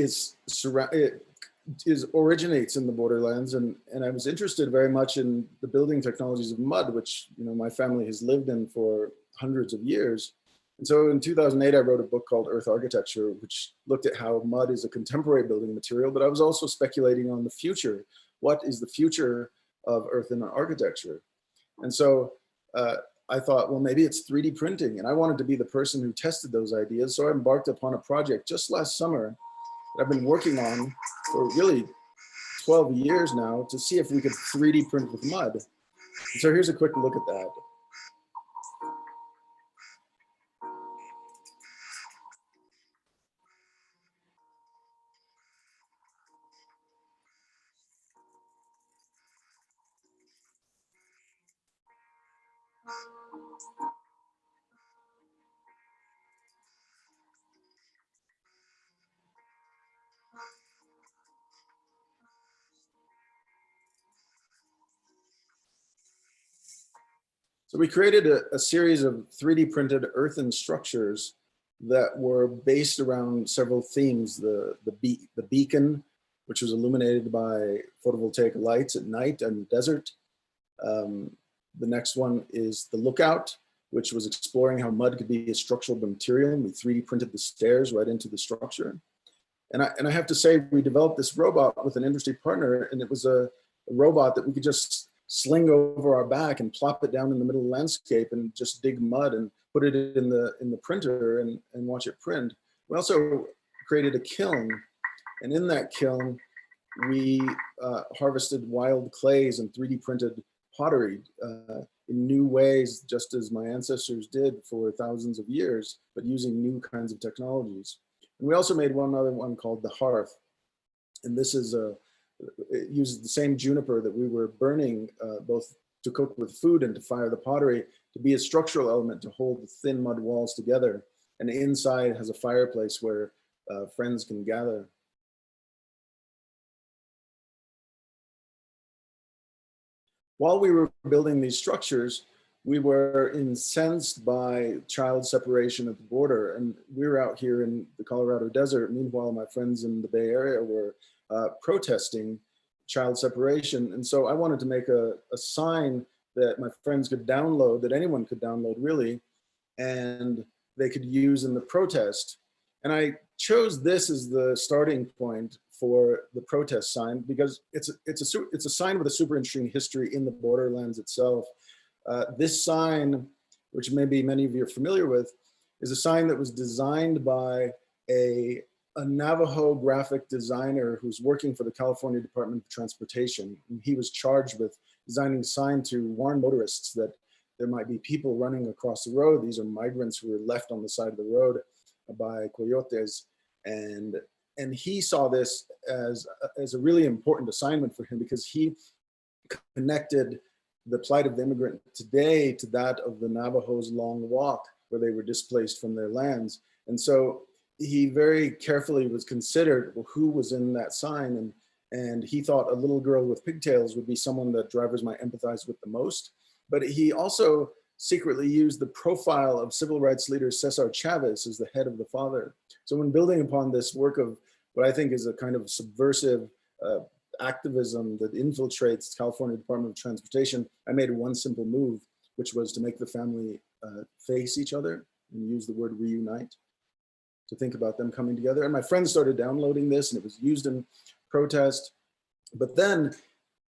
originates in the borderlands, and I was interested very much in the building technologies of mud, which my family has lived in for hundreds of years. And so in 2008, I wrote a book called Earth Architecture, which looked at how mud is a contemporary building material, but I was also speculating on the future. What is the future of Earth and architecture? And so I thought, well, maybe it's 3D printing. And I wanted to be the person who tested those ideas. So I embarked upon a project just last summer that I've been working on for really 12 years now to see if we could 3D print with mud. And so here's a quick look at that. So we created a series of 3D printed earthen structures that were based around several themes: the beacon, which was illuminated by photovoltaic lights at night and desert. The next one is the Lookout, which was exploring how mud could be a structural material. And we 3D printed the stairs right into the structure. And I have to say, we developed this robot with an industry partner, and it was a robot that we could just sling over our back and plop it down in the middle of the landscape and just dig mud and put it in the printer and watch it print. We also created a kiln, and in that kiln, we harvested wild clays and 3D printed pottery in new ways, just as my ancestors did for thousands of years, but using new kinds of technologies. And we also made one other one called the Hearth. And this is it uses the same juniper that we were burning both to cook with food and to fire the pottery to be a structural element to hold the thin mud walls together. And inside has a fireplace where friends can gather. While we were building these structures, we were incensed by child separation at the border. And we were out here in the Colorado desert. Meanwhile, my friends in the Bay Area were protesting child separation. And so I wanted to make a sign that my friends could download, that anyone could download really, and they could use in the protest. And I chose this as the starting point for the protest sign because it's a sign with a super interesting history in the borderlands itself. This sign, which maybe many of you are familiar with, is a sign that was designed by a Navajo graphic designer who's working for the California Department of Transportation. And he was charged with designing a sign to warn motorists that there might be people running across the road. These are migrants who were left on the side of the road by coyotes. And he saw this as a really important assignment for him because he connected the plight of the immigrant today to that of the Navajos' long walk where they were displaced from their lands. And so he very carefully was considered, well, who was in that sign? And he thought a little girl with pigtails would be someone that drivers might empathize with the most. But he also secretly used the profile of civil rights leader Cesar Chavez as the head of the father. So when building upon this work of what I think is a kind of subversive activism that infiltrates California Department of Transportation, I made one simple move, which was to make the family face each other and use the word reunite to think about them coming together. And my friends started downloading this and it was used in protest. But then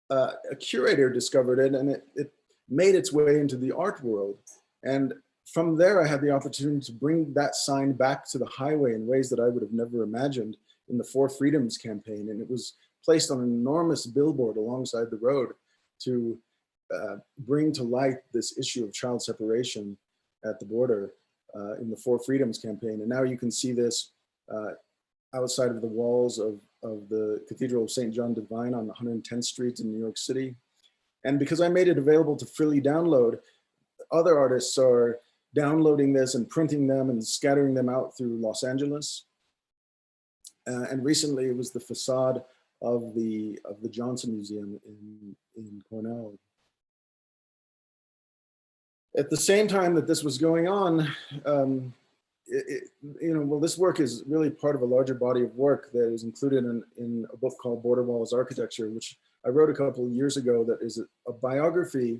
a curator discovered it and it made its way into the art world. And from there, I had the opportunity to bring that sign back to the highway in ways that I would have never imagined in the 4 Freedoms campaign. And it was placed on an enormous billboard alongside the road to bring to light this issue of child separation at the border in the 4 Freedoms campaign. And now you can see this outside of the walls of the Cathedral of St. John Divine on 110th Street in New York City. And because I made it available to freely download, other artists are downloading this and printing them and scattering them out through Los Angeles. And recently it was the facade of the Johnson Museum in Cornell. At the same time that this was going on, this work is really part of a larger body of work that is included in a book called Border Walls Architecture, which I wrote a couple of years ago, that is a biography,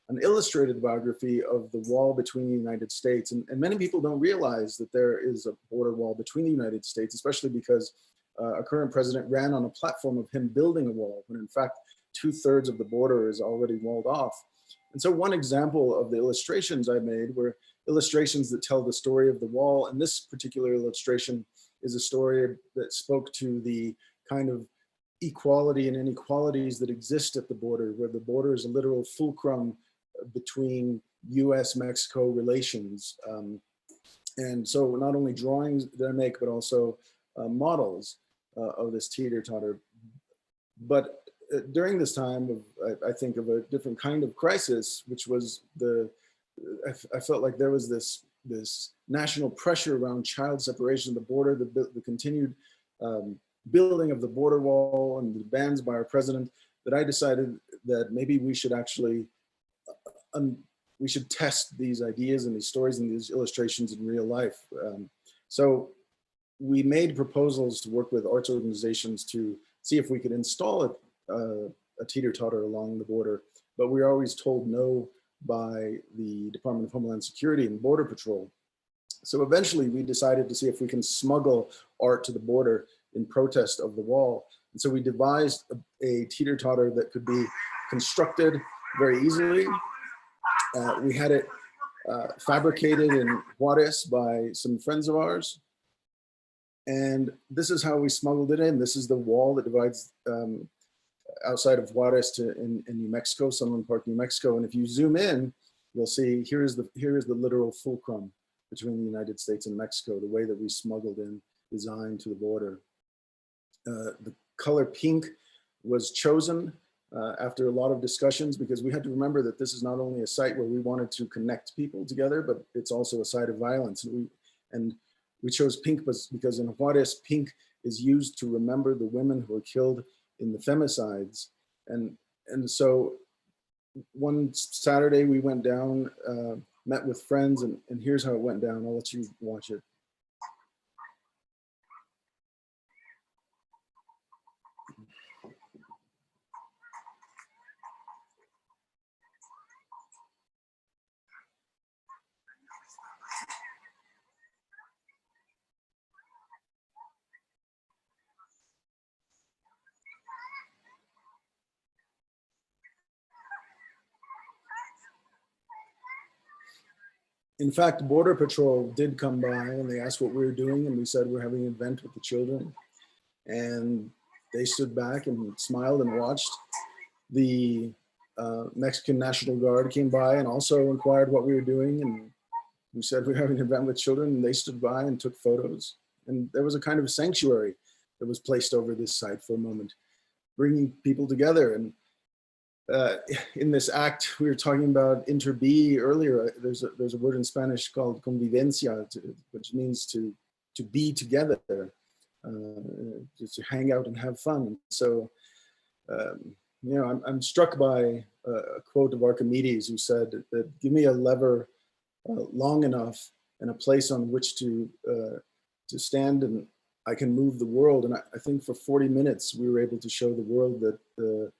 an illustrated biography of the wall between the United States. And many people don't realize that there is a border wall between the United States, especially because our current president ran on a platform of him building a wall, when in fact, 2/3 of the border is already walled off. And so one example of the illustrations I made were illustrations that tell the story of the wall. And this particular illustration is a story that spoke to the kind of equality and inequalities that exist at the border, where the border is a literal fulcrum between US-Mexico relations. And so not only drawings that I make, but also models of this teeter-totter. But during this time of, I think, of a different kind of crisis, which was I felt like there was this national pressure around child separation at the border, the continued building of the border wall and the bans by our president, that I decided that maybe we should actually, we should test these ideas and these stories and these illustrations in real life. So we made proposals to work with arts organizations to see if we could install a teeter-totter along the border, but we were always told no by the Department of Homeland Security and Border Patrol. So eventually we decided to see if we can smuggle art to the border in protest of the wall. And so we devised a teeter-totter that could be constructed very easily. We had it fabricated in Juarez by some friends of ours. And this is how we smuggled it in. This is the wall that divides outside of Juarez in New Mexico, Sunland Park, New Mexico. And if you zoom in, you'll see here is the literal fulcrum between the United States and Mexico, the way that we smuggled in design to the border. The color pink was chosen after a lot of discussions, because we had to remember that this is not only a site where we wanted to connect people together, but it's also a site of violence. And we chose pink because in Juarez, pink is used to remember the women who were killed in the femicides. And so one Saturday we went down, met with friends, and here's how it went down. I'll let you watch it. In fact, Border Patrol did come by and they asked what we were doing, and we said we're having an event with the children. And they stood back and smiled and watched. The Mexican National Guard came by and also inquired what we were doing. And we said we're having an event with children, and they stood by and took photos. And there was a kind of sanctuary that was placed over this site for a moment, bringing people together. And in this act, we were talking about interbeing earlier. There's a word in Spanish called convivencia, which means to be together, just to hang out and have fun. And so, you know, I'm struck by a quote of Archimedes, who said that give me a lever long enough and a place on which to stand, and I can move the world. And I think for 40 minutes, we were able to show the world that the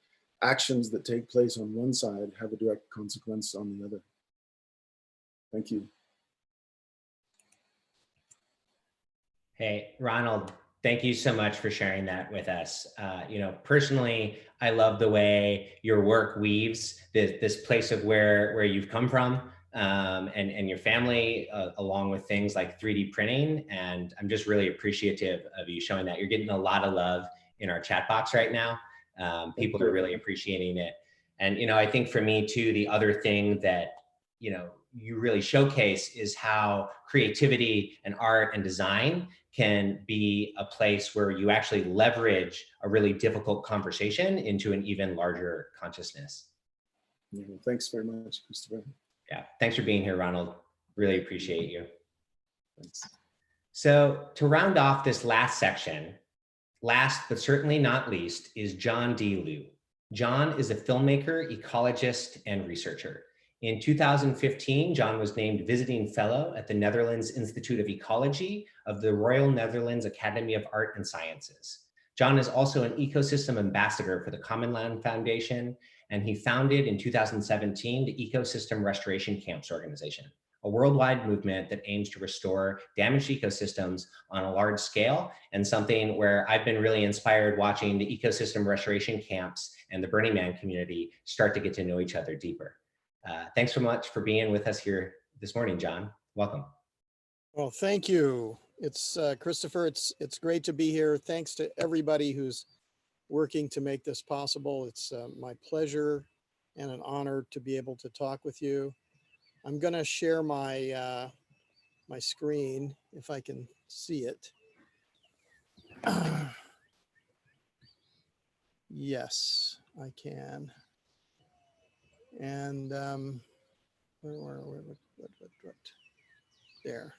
actions that take place on one side have a direct consequence on the other. Thank you. Hey, Ronald, thank you so much for sharing that with us. You know, personally, I love the way your work weaves this place of where you've come from and your family, along with things like 3D printing. And I'm just really appreciative of you showing that. You're getting a lot of love in our chat box right now. People are really appreciating it. And, you know, I think for me too, the other thing that, you know, you really showcase is how creativity and art and design can be a place where you actually leverage a really difficult conversation into an even larger consciousness. Yeah, thanks very much, Christopher. Yeah, thanks for being here, Ronald. Really appreciate you. Thanks. So to round off this last section, last but certainly not least, is John D. Liu. John is a filmmaker, ecologist, and researcher. In 2015, John was named Visiting Fellow at the Netherlands Institute of Ecology of the Royal Netherlands Academy of Art and Sciences. John is also an ecosystem ambassador for the Common Land Foundation, and he founded in 2017 the Ecosystem Restoration Camps organization, a worldwide movement that aims to restore damaged ecosystems on a large scale, and something where I've been really inspired watching the ecosystem restoration camps and the Burning Man community start to get to know each other deeper. Thanks so much for being with us here this morning, John. Welcome. Well, thank you. It's Christopher, it's great to be here. Thanks to everybody who's working to make this possible. It's my pleasure and an honor to be able to talk with you. I'm going to share my my screen if I can see it. Yes, I can. And what? There.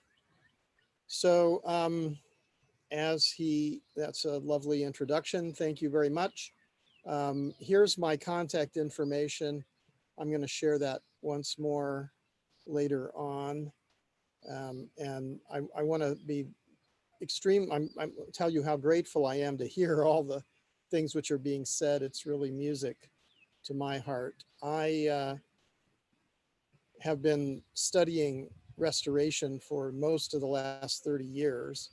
So that's a lovely introduction. Thank you very much. Here's my contact information. I'm going to share that once more later on. And I want to be extreme. I'm tell you how grateful I am to hear all the things which are being said, it's really music to my heart. I have been studying restoration for most of the last 30 years.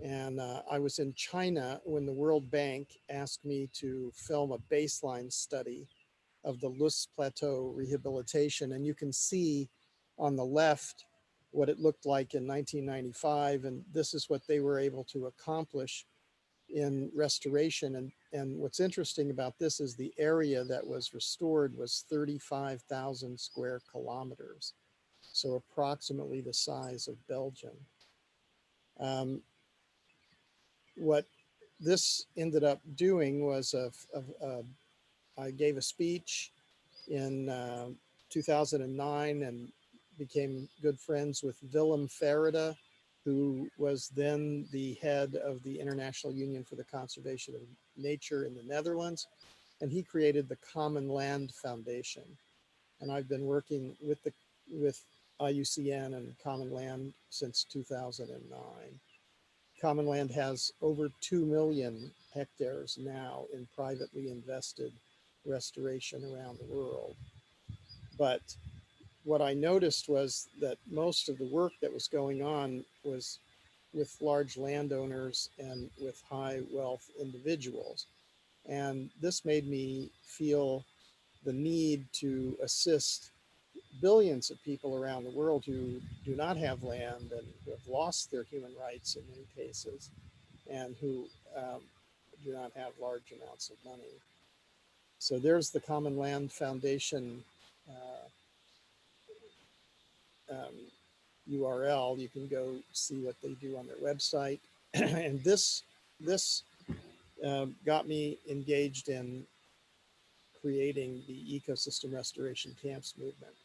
And I was in China when the World Bank asked me to film a baseline study of the Luz Plateau rehabilitation. And you can see on the left what it looked like in 1995. And this is what they were able to accomplish in restoration. And what's interesting about this is the area that was restored was 35,000 square kilometers. So approximately the size of Belgium. What this ended up doing was I gave a speech in 2009 and became good friends with Willem Farida, who was then the head of the International Union for the Conservation of Nature in the Netherlands. And he created the Common Land Foundation. And I've been working with IUCN and Common Land since 2009. Common Land has over 2 million hectares now in privately invested restoration around the world. But what I noticed was that most of the work that was going on was with large landowners and with high wealth individuals. And this made me feel the need to assist billions of people around the world who do not have land and who have lost their human rights in many cases, and who do not have large amounts of money. So there's the Common Land Foundation URL. You can go see what they do on their website. And this got me engaged in creating the ecosystem restoration camps movement.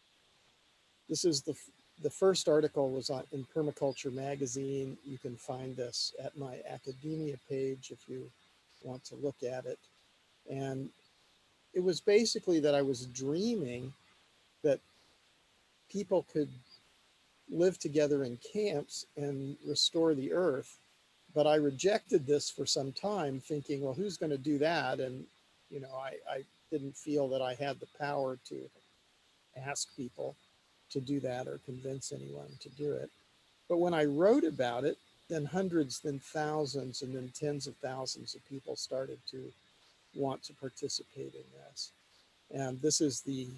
This is the first article was in Permaculture magazine. You can find this at my academia page if you want to look at it. And it was basically that I was dreaming that people could live together in camps and restore the earth. But I rejected this for some time, thinking, well, who's going to do that? And, you know, I didn't feel that I had the power to ask people to do that or convince anyone to do it. But when I wrote about it, then hundreds, then thousands, and then tens of thousands of people started to want to participate in this. And this is the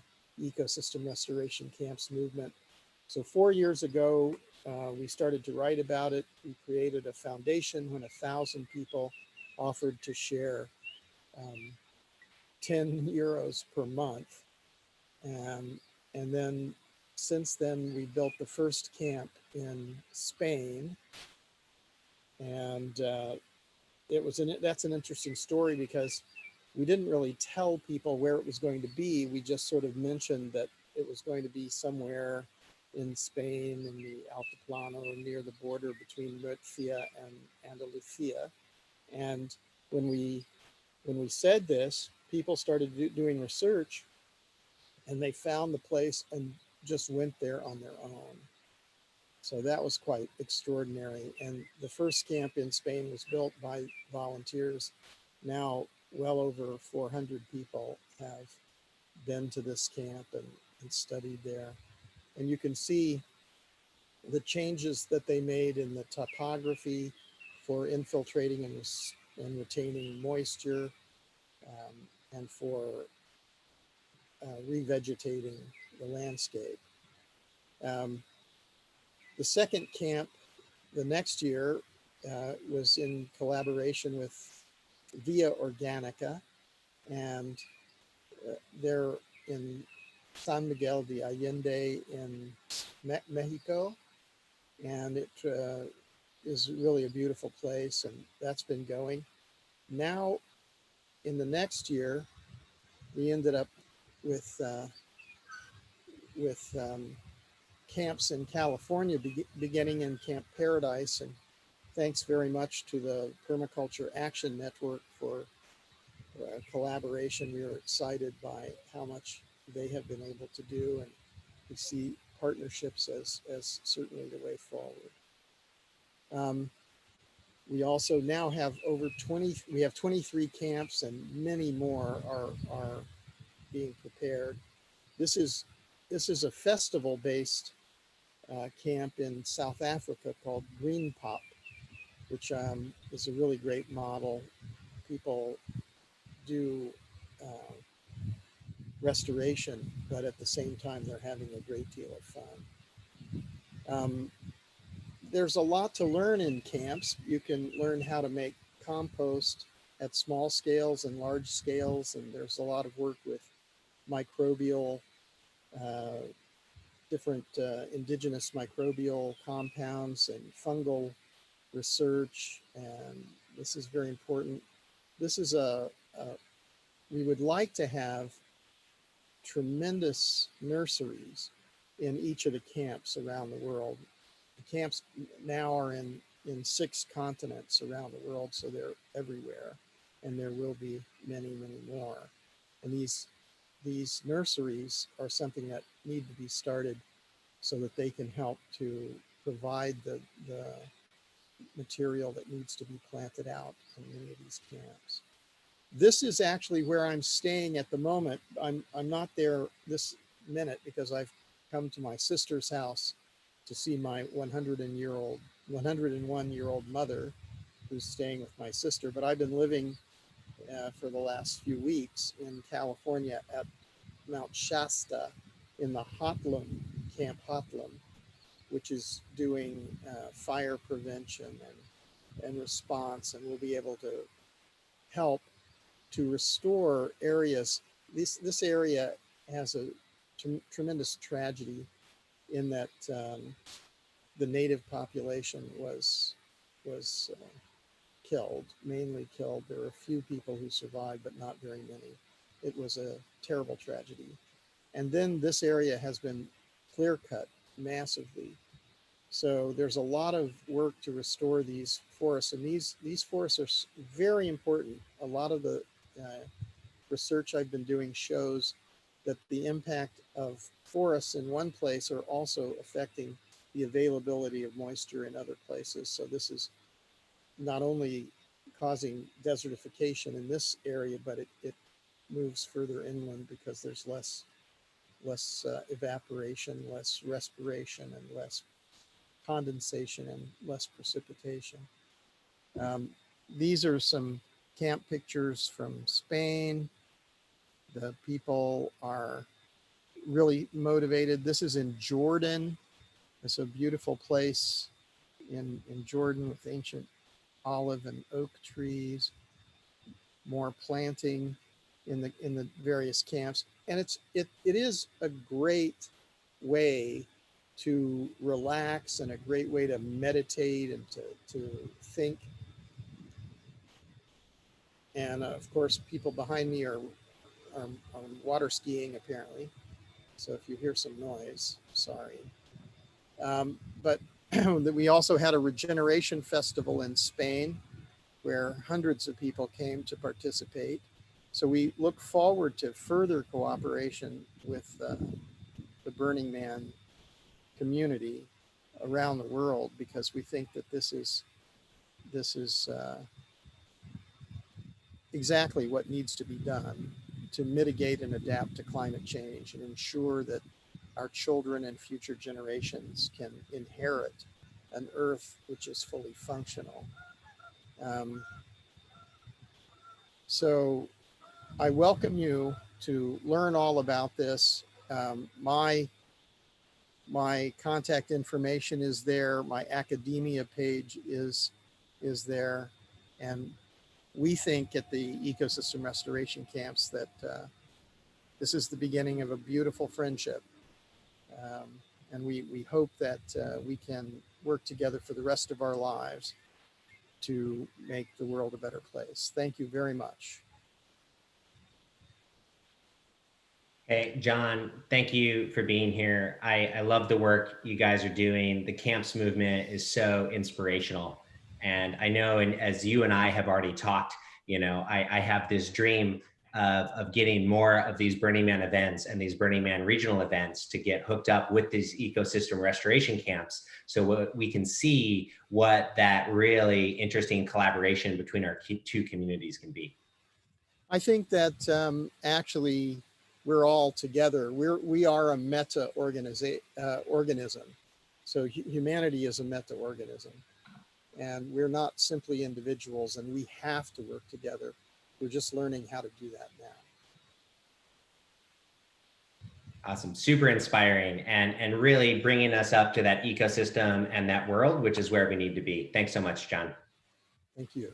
ecosystem restoration camps movement. So 4 years ago, we started to write about it. We created a foundation when 1,000 people offered to share 10 euros per month. And then since then, we built the first camp in Spain. And that's an interesting story because we didn't really tell people where it was going to be. We just sort of mentioned that it was going to be somewhere in Spain, in the Altiplano, near the border between Murcia and Andalusia. And when we said this, people started doing research, and they found the place and just went there on their own. So that was quite extraordinary. And the first camp in Spain was built by volunteers. Now, well over 400 people have been to this camp and studied there. And you can see the changes that they made in the topography for infiltrating and retaining moisture, and for revegetating the landscape. The second camp the next year was in collaboration with Via Organica, and they're in San Miguel de Allende in Mexico. And it is really a beautiful place, and that's been going. Now, in the next year, we ended up with camps in California, beginning in Camp Paradise. And thanks very much to the Permaculture Action Network for collaboration. We are excited by how much they have been able to do, and we see partnerships as certainly the way forward. We also now have we have 23 camps, and many more are being prepared. This is a festival-based camp in South Africa called Green Pop, which is a really great model. People do restoration, but at the same time, they're having a great deal of fun. There's a lot to learn in camps. You can learn how to make compost at small scales and large scales, and there's a lot of work with microbial, different indigenous microbial compounds and fungal research, and this is very important. This is we would like to have tremendous nurseries in each of the camps around the world. The camps now are in 6 continents around the world, so they're everywhere, and there will be many, many more. And these nurseries are something that need to be started so that they can help to provide the material that needs to be planted out in many of these camps. This is actually where I'm staying at the moment. I'm not there this minute because I've come to my sister's house to see my 101-year-old mother, who's staying with my sister. But I've been living for the last few weeks in California at Mount Shasta in the Hotlum, Camp Hotlum, which is doing fire prevention and response, and we'll be able to help to restore areas. This area has a tremendous tragedy in that the native population was killed, mainly killed. There were a few people who survived, but not very many. It was a terrible tragedy. And then this area has been clear cut massively. So there's a lot of work to restore these forests, and these forests are very important. A lot of the research I've been doing shows that the impact of forests in one place are also affecting the availability of moisture in other places. So this is not only causing desertification in this area, but it moves further inland because there's less evaporation, less respiration, and less condensation and less precipitation. These are some camp pictures from Spain. The people are really motivated. This is in Jordan. It's a beautiful place in Jordan with ancient olive and oak trees, more planting in the various camps. And it is a great way to relax and a great way to meditate and to think. And of course, people behind me are water skiing apparently. So if you hear some noise, sorry. But we also had a regeneration festival in Spain where hundreds of people came to participate. So we look forward to further cooperation with the Burning Man community around the world, because we think that this is exactly what needs to be done to mitigate and adapt to climate change and ensure that our children and future generations can inherit an Earth which is fully functional. So I welcome you to learn all about this. My contact information is there. My academia page is there. And we think at the ecosystem restoration camps that this is the beginning of a beautiful friendship. And we hope that we can work together for the rest of our lives to make the world a better place. Thank you very much. Hey, John, thank you for being here. I love the work you guys are doing. The camps movement is so inspirational. And I know, and as you and I have already talked, you know, I have this dream of getting more of these Burning Man events and these Burning Man regional events to get hooked up with these ecosystem restoration camps, so we can see what that really interesting collaboration between our two communities can be. I think that actually we're all together. We are a meta organism. So humanity is a meta organism, and we're not simply individuals, and we have to work together. We're just learning how to do that now. Awesome, super inspiring, and really bringing us up to that ecosystem and that world, which is where we need to be. Thanks so much, John. Thank you.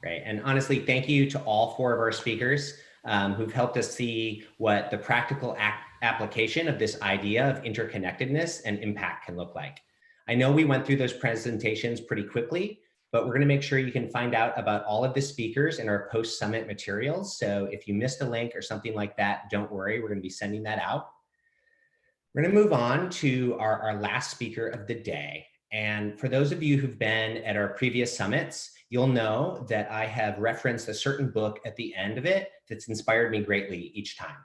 Great, and honestly, thank you to all 4 of our speakers who've helped us see what the practical application of this idea of interconnectedness and impact can look like. I know we went through those presentations pretty quickly, but we're going to make sure you can find out about all of the speakers in our post-summit materials. So if you missed a link or something like that, don't worry, we're going to be sending that out. We're going to move on to our last speaker of the day. And for those of you who've been at our previous summits, you'll know that I have referenced a certain book at the end of it that's inspired me greatly each time.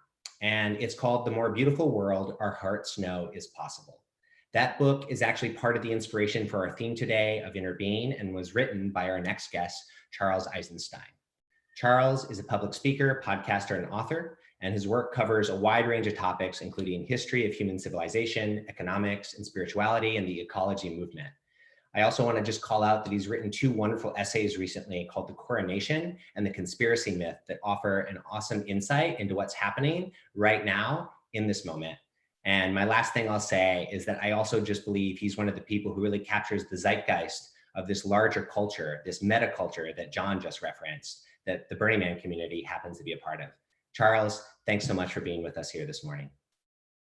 And it's called The More Beautiful World Our Hearts Know Is Possible. That book is actually part of the inspiration for our theme today of interbeing, and was written by our next guest, Charles Eisenstein. Charles is a public speaker, podcaster, and author, and his work covers a wide range of topics, including history of human civilization, economics, and spirituality, and the ecology movement. I also want to just call out that he's written 2 wonderful essays recently called The Coronation and The Conspiracy Myth that offer an awesome insight into what's happening right now in this moment. And my last thing I'll say is that I also just believe he's one of the people who really captures the zeitgeist of this larger culture, this meta culture that John just referenced, that the Burning Man community happens to be a part of. Charles, thanks so much for being with us here this morning.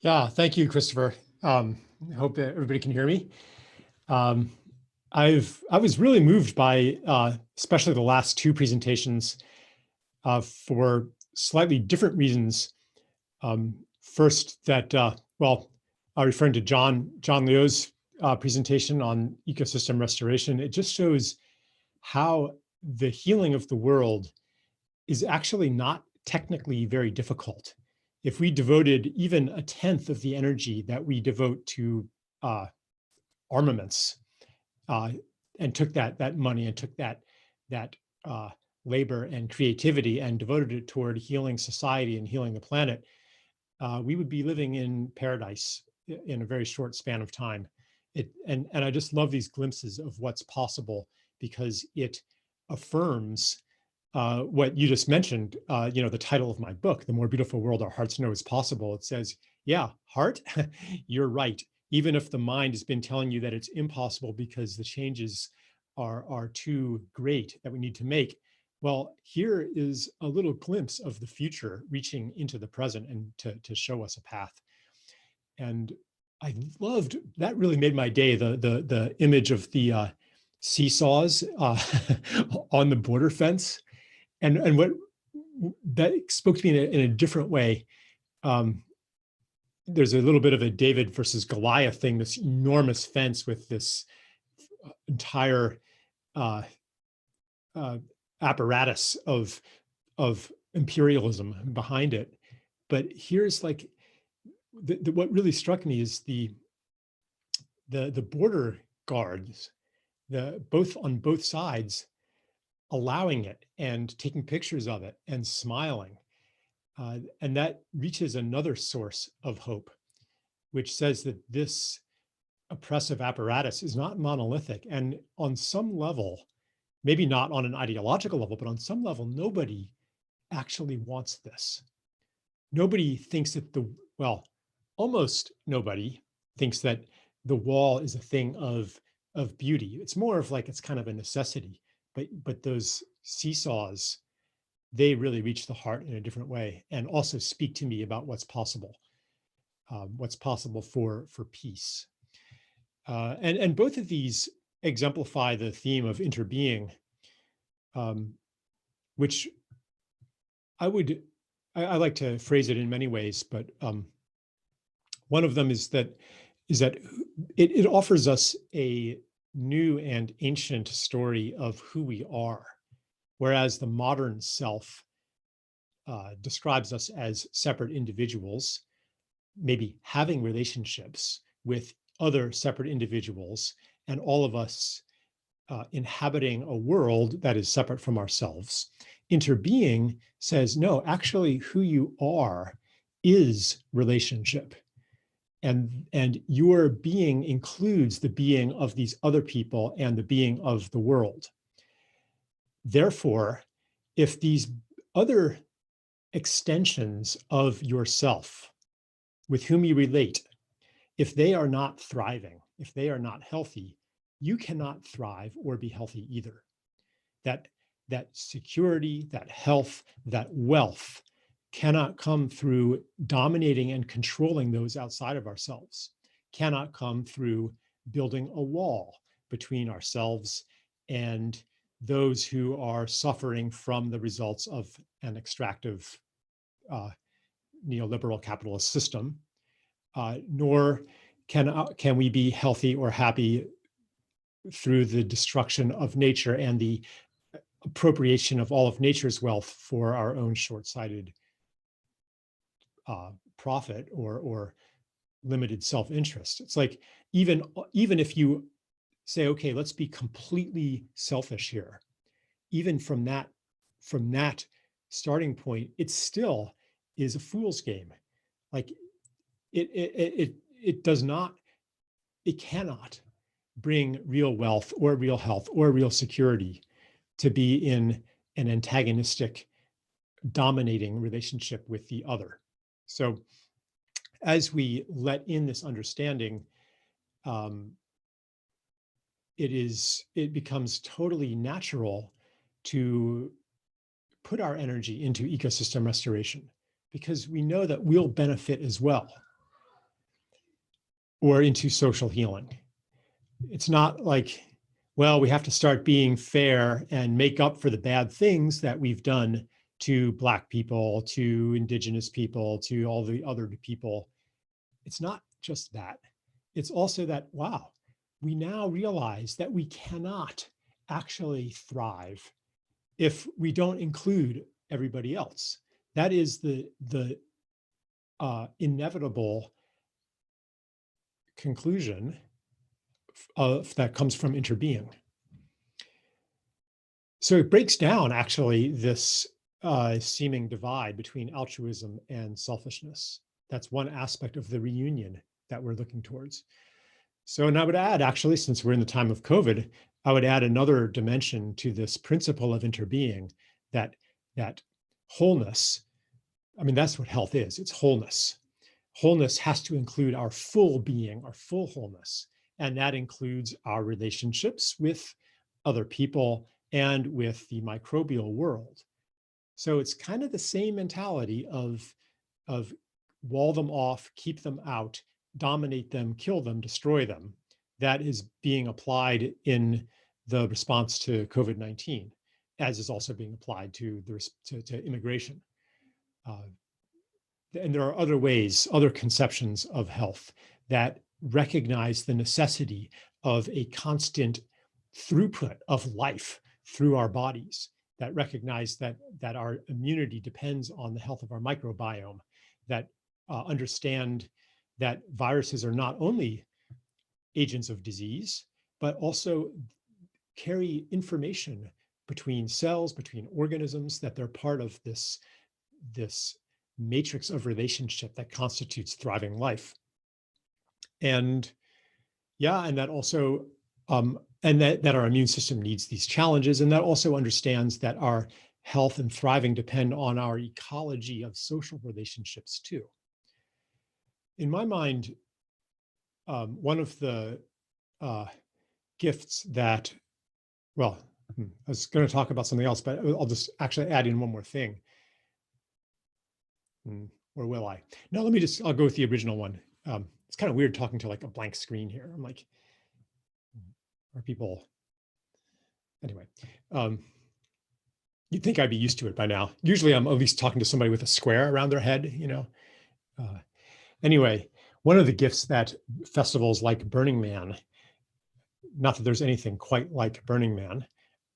Yeah, thank you, Christopher. I hope that everybody can hear me. I was really moved by especially the last 2 presentations for slightly different reasons. First, that referring to John Leo's presentation on ecosystem restoration, it just shows how the healing of the world is actually not technically very difficult. If we devoted even 1/10 of the energy that we devote to armaments, and took that money and took that labor and creativity and devoted it toward healing society and healing the planet, we would be living in paradise in a very short span of time. And I just love these glimpses of what's possible, because it affirms what you just mentioned, the title of my book, The More Beautiful World Our Hearts Know Is Possible. It says, yeah, heart, you're right. Even if the mind has been telling you that it's impossible because the changes are too great that we need to make. Well, here is a little glimpse of the future reaching into the present and to show us a path. And I loved, that really made my day, the image of the seesaws on the border fence. And what that spoke to me in a different way. There's a little bit of a David versus Goliath thing, this enormous fence with this entire apparatus of imperialism behind it. But here's like, what really struck me is the border guards, both on both sides, allowing it and taking pictures of it and smiling. And that reaches another source of hope, which says that this oppressive apparatus is not monolithic. And on some level, maybe not on an ideological level, but on some level, nobody actually wants this. Nobody thinks that almost nobody thinks that the wall is a thing of beauty. It's more of like, it's kind of a necessity, but those seesaws, they really reach the heart in a different way and also speak to me about what's possible for peace. And both of these exemplify the theme of interbeing, which I like to phrase it in many ways, but one of them is that it offers us a new and ancient story of who we are, whereas the modern self describes us as separate individuals, maybe having relationships with other separate individuals, and all of us inhabiting a world that is separate from ourselves. Interbeing says, no, actually who you are is relationship. And your being includes the being of these other people and the being of the world. Therefore, if these other extensions of yourself with whom you relate, if they are not thriving, if they are not healthy, you cannot thrive or be healthy either. That security, that health, that wealth cannot come through dominating and controlling those outside of ourselves, cannot come through building a wall between ourselves and those who are suffering from the results of an extractive neoliberal capitalist system, nor can we be healthy or happy through the destruction of nature and the appropriation of all of nature's wealth for our own short-sighted profit or limited self-interest. It's like, even if you say, okay, let's be completely selfish here, even from that starting point, it still is a fool's game. Like it cannot bring real wealth or real health or real security to be in an antagonistic, dominating relationship with the other. So as we let in this understanding, it becomes totally natural to put our energy into ecosystem restoration, because we know that we'll benefit as well, or into social healing. It's not like, well, we have to start being fair and make up for the bad things that we've done to Black people, to Indigenous people, to all the other people. It's not just that. It's also that, wow, we now realize that we cannot actually thrive if we don't include everybody else. That is the inevitable conclusion that comes from interbeing. So it breaks down actually this seeming divide between altruism and selfishness. That's one aspect of the reunion that we're looking towards. So, and I would add, actually, since we're in the time of COVID, I would add another dimension to this principle of interbeing, that wholeness. I mean, that's what health is. It's wholeness. Wholeness has to include our full being, our full wholeness. And that includes our relationships with other people and with the microbial world. So it's kind of the same mentality of wall them off, keep them out, dominate them, kill them, destroy them. That is being applied in the response to COVID-19, as is also being applied to immigration. And there are other ways, other conceptions of health that recognize the necessity of a constant throughput of life through our bodies, that recognize that our immunity depends on the health of our microbiome, that understand that viruses are not only agents of disease, but also carry information between cells, between organisms, that they're part of this matrix of relationship that constitutes thriving life. And yeah, and that also, and that our immune system needs these challenges, and that also understands that our health and thriving depend on our ecology of social relationships too. In my mind, one of the gifts that, well, I was going to talk about something else, but I'll just actually add in one more thing. Or will I? No, I'll go with the original one. It's kind of weird talking to like a blank screen here. I'm like, are people, anyway, you'd think I'd be used to it by now. Usually I'm at least talking to somebody with a square around their head, you know. Anyway, one of the gifts that festivals like Burning Man, not that there's anything quite like Burning Man,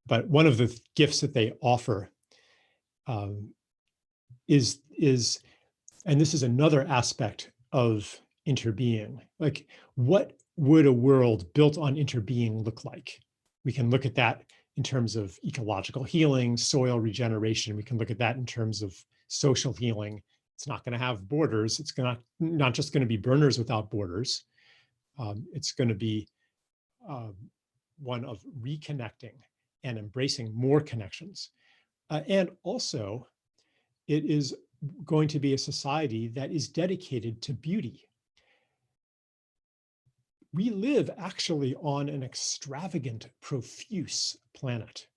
but one of the gifts that they offer and this is another aspect of interbeing. Like, what would a world built on interbeing look like? We can look at that in terms of ecological healing, soil regeneration. We can look at that in terms of social healing. It's not going to have borders. It's not just going to be burners without borders. It's going to be one of reconnecting and embracing more connections. And also, it is going to be a society that is dedicated to beauty. We live actually on an extravagant, profuse planet,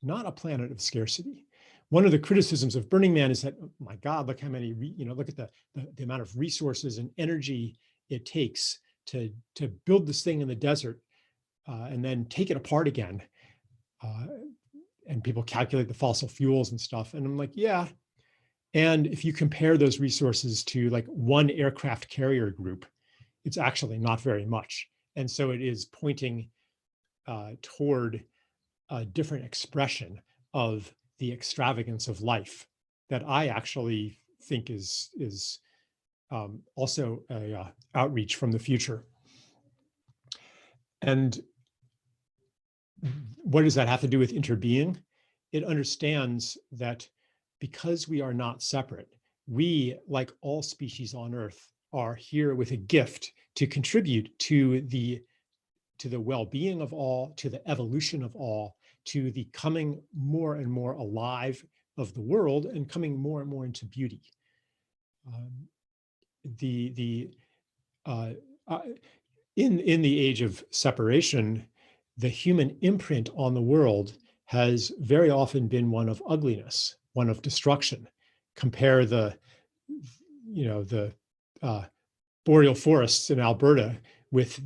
not a planet of scarcity. One of the criticisms of Burning Man is that, oh my God, look how many, look at the amount of resources and energy it takes to build this thing in the desert and then take it apart again. And people calculate the fossil fuels and stuff. And I'm like, yeah. And if you compare those resources to like one aircraft carrier group, it's actually not very much. And so it is pointing toward a different expression of the extravagance of life that I actually think is also a outreach from the future. And what does that have to do with interbeing? It understands that because we are not separate, we, like all species on Earth, are here with a gift to contribute to the well-being of all, to the evolution of all, to the coming more and more alive of the world and coming more and more into beauty. In the age of separation, the human imprint on the world has very often been one of ugliness, one of destruction. Compare the boreal forests in Alberta with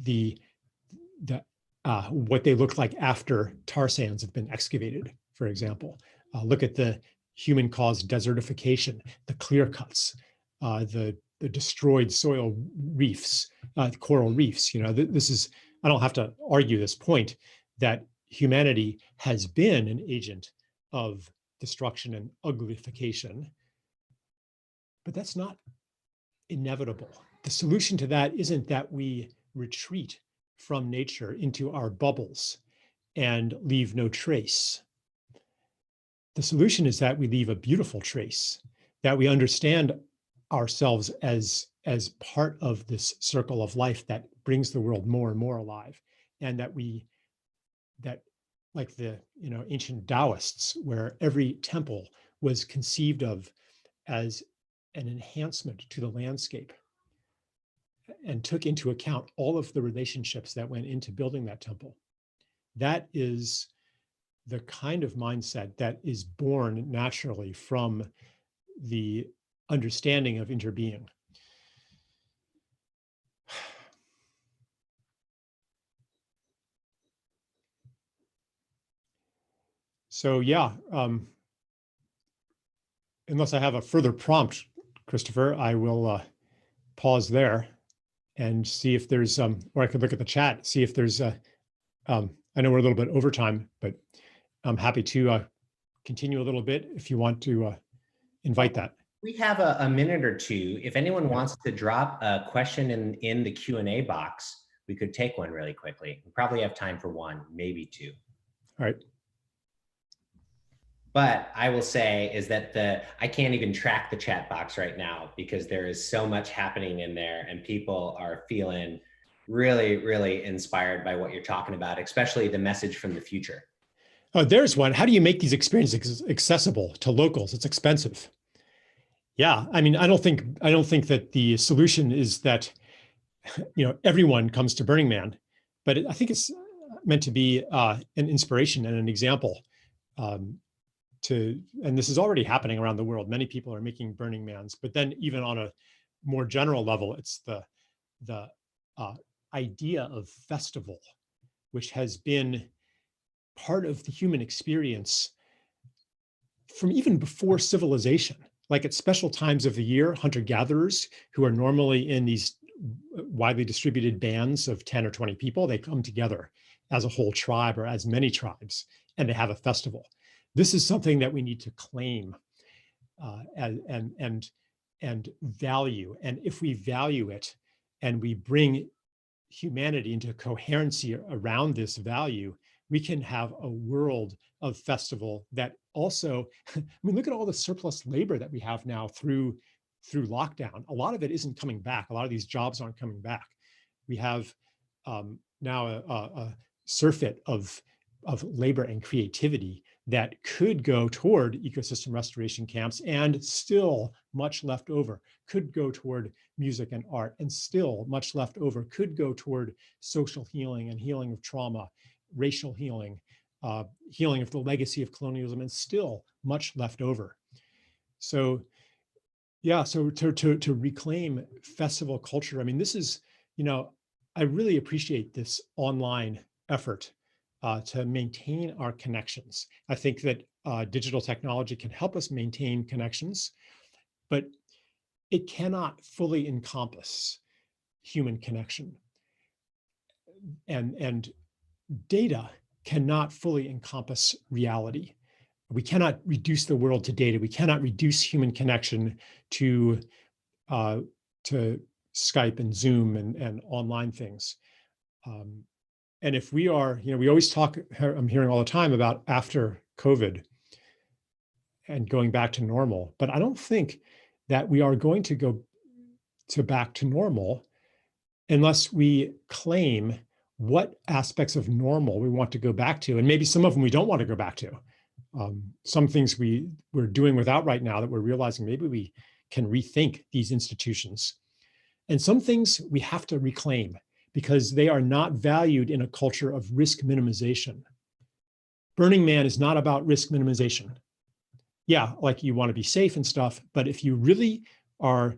what they look like after tar sands have been excavated, for example. Look at the human-caused desertification, the clear cuts, the destroyed soil reefs, coral reefs. This is, I don't have to argue this point that humanity has been an agent of destruction and uglification, but that's not inevitable. The solution to that isn't that we retreat from nature into our bubbles and leave no trace. The solution is that we leave a beautiful trace, that we understand ourselves as part of this circle of life that brings the world more and more alive, and that like the ancient Taoists, where every temple was conceived of as an enhancement to the landscape and took into account all of the relationships that went into building that temple. That is the kind of mindset that is born naturally from the understanding of interbeing. So yeah, unless I have a further prompt, Christopher, I will pause there and see if there's, or I could look at the chat, see if there's, I know we're a little bit over time, but I'm happy to continue a little bit if you want to invite that. We have a minute or two. If anyone wants to drop a question in the Q&A box, we could take one really quickly. We probably have time for one, maybe two. All right. But I will say is that I can't even track the chat box right now because there is so much happening in there and people are feeling really, really inspired by what you're talking about, especially the message from the future. Oh, there's one. How do you make these experiences accessible to locals? It's expensive. Yeah, I mean, I don't think that the solution is that everyone comes to Burning Man, but I think it's meant to be an inspiration and an example. And this is already happening around the world. Many people are making Burning Mans, but then even on a more general level, it's the idea of festival, which has been part of the human experience from even before civilization. Like at special times of the year, hunter-gatherers who are normally in these widely distributed bands of 10 or 20 people, they come together as a whole tribe or as many tribes, and they have a festival. This is something that we need to claim. and value. And if we value it and we bring humanity into coherency around this value, we can have a world of festival that also, I mean, look at all the surplus labor that we have now through lockdown. A lot of it isn't coming back. A lot of these jobs aren't coming back. We have now a surfeit of labor and creativity that could go toward ecosystem restoration camps, and still much left over could go toward music and art, and still much left over could go toward social healing and healing of trauma, racial healing, healing of the legacy of colonialism, and still much left over. So yeah, so to reclaim festival culture, I mean, this is, you know, I really appreciate this online effort to maintain our connections. I think that digital technology can help us maintain connections, but it cannot fully encompass human connection. And data cannot fully encompass reality. We cannot reduce the world to data. We cannot reduce human connection to Skype and Zoom and online things. And if we are, you know, we always talk, I'm hearing all the time about after COVID and going back to normal, but I don't think that we are going to go to back to normal unless we claim what aspects of normal we want to go back to. And maybe some of them we don't want to go back to. Some things we're doing without right now that we're realizing maybe we can rethink these institutions. And some things we have to reclaim because they are not valued in a culture of risk minimization. Burning Man is not about risk minimization. Yeah, like you want to be safe and stuff, but if you really are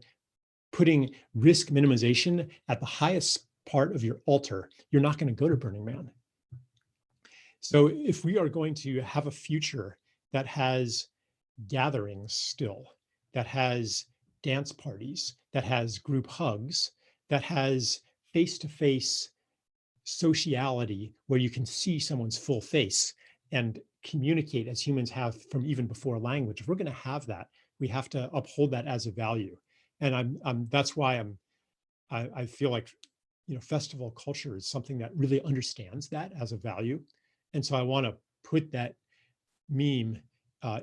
putting risk minimization at the highest part of your altar, you're not going to go to Burning Man. So if we are going to have a future that has gatherings still, that has dance parties, that has group hugs, that has face-to-face sociality where you can see someone's full face and communicate as humans have from even before language, if we're going to have that, we have to uphold that as a value. And that's why I feel like, you know, festival culture is something that really understands that as a value. And so I want to put that meme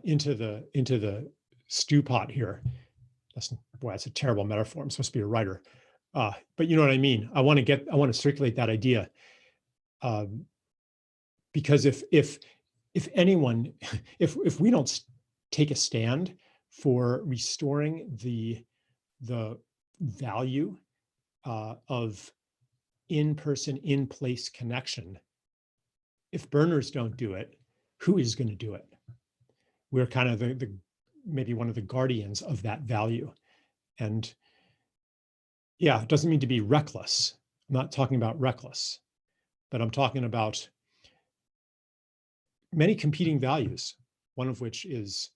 into the stew pot here. That's a terrible metaphor. I'm supposed to be a writer, but you know what I mean. I want to circulate that idea, because if anyone, if we don't take a stand for restoring the value of in-person, in-place connection, if burners don't do it, who is going to do it? We're kind of the maybe one of the guardians of that value. And yeah, it doesn't mean to be reckless. I'm not talking about reckless, but I'm talking about many competing values, one of which is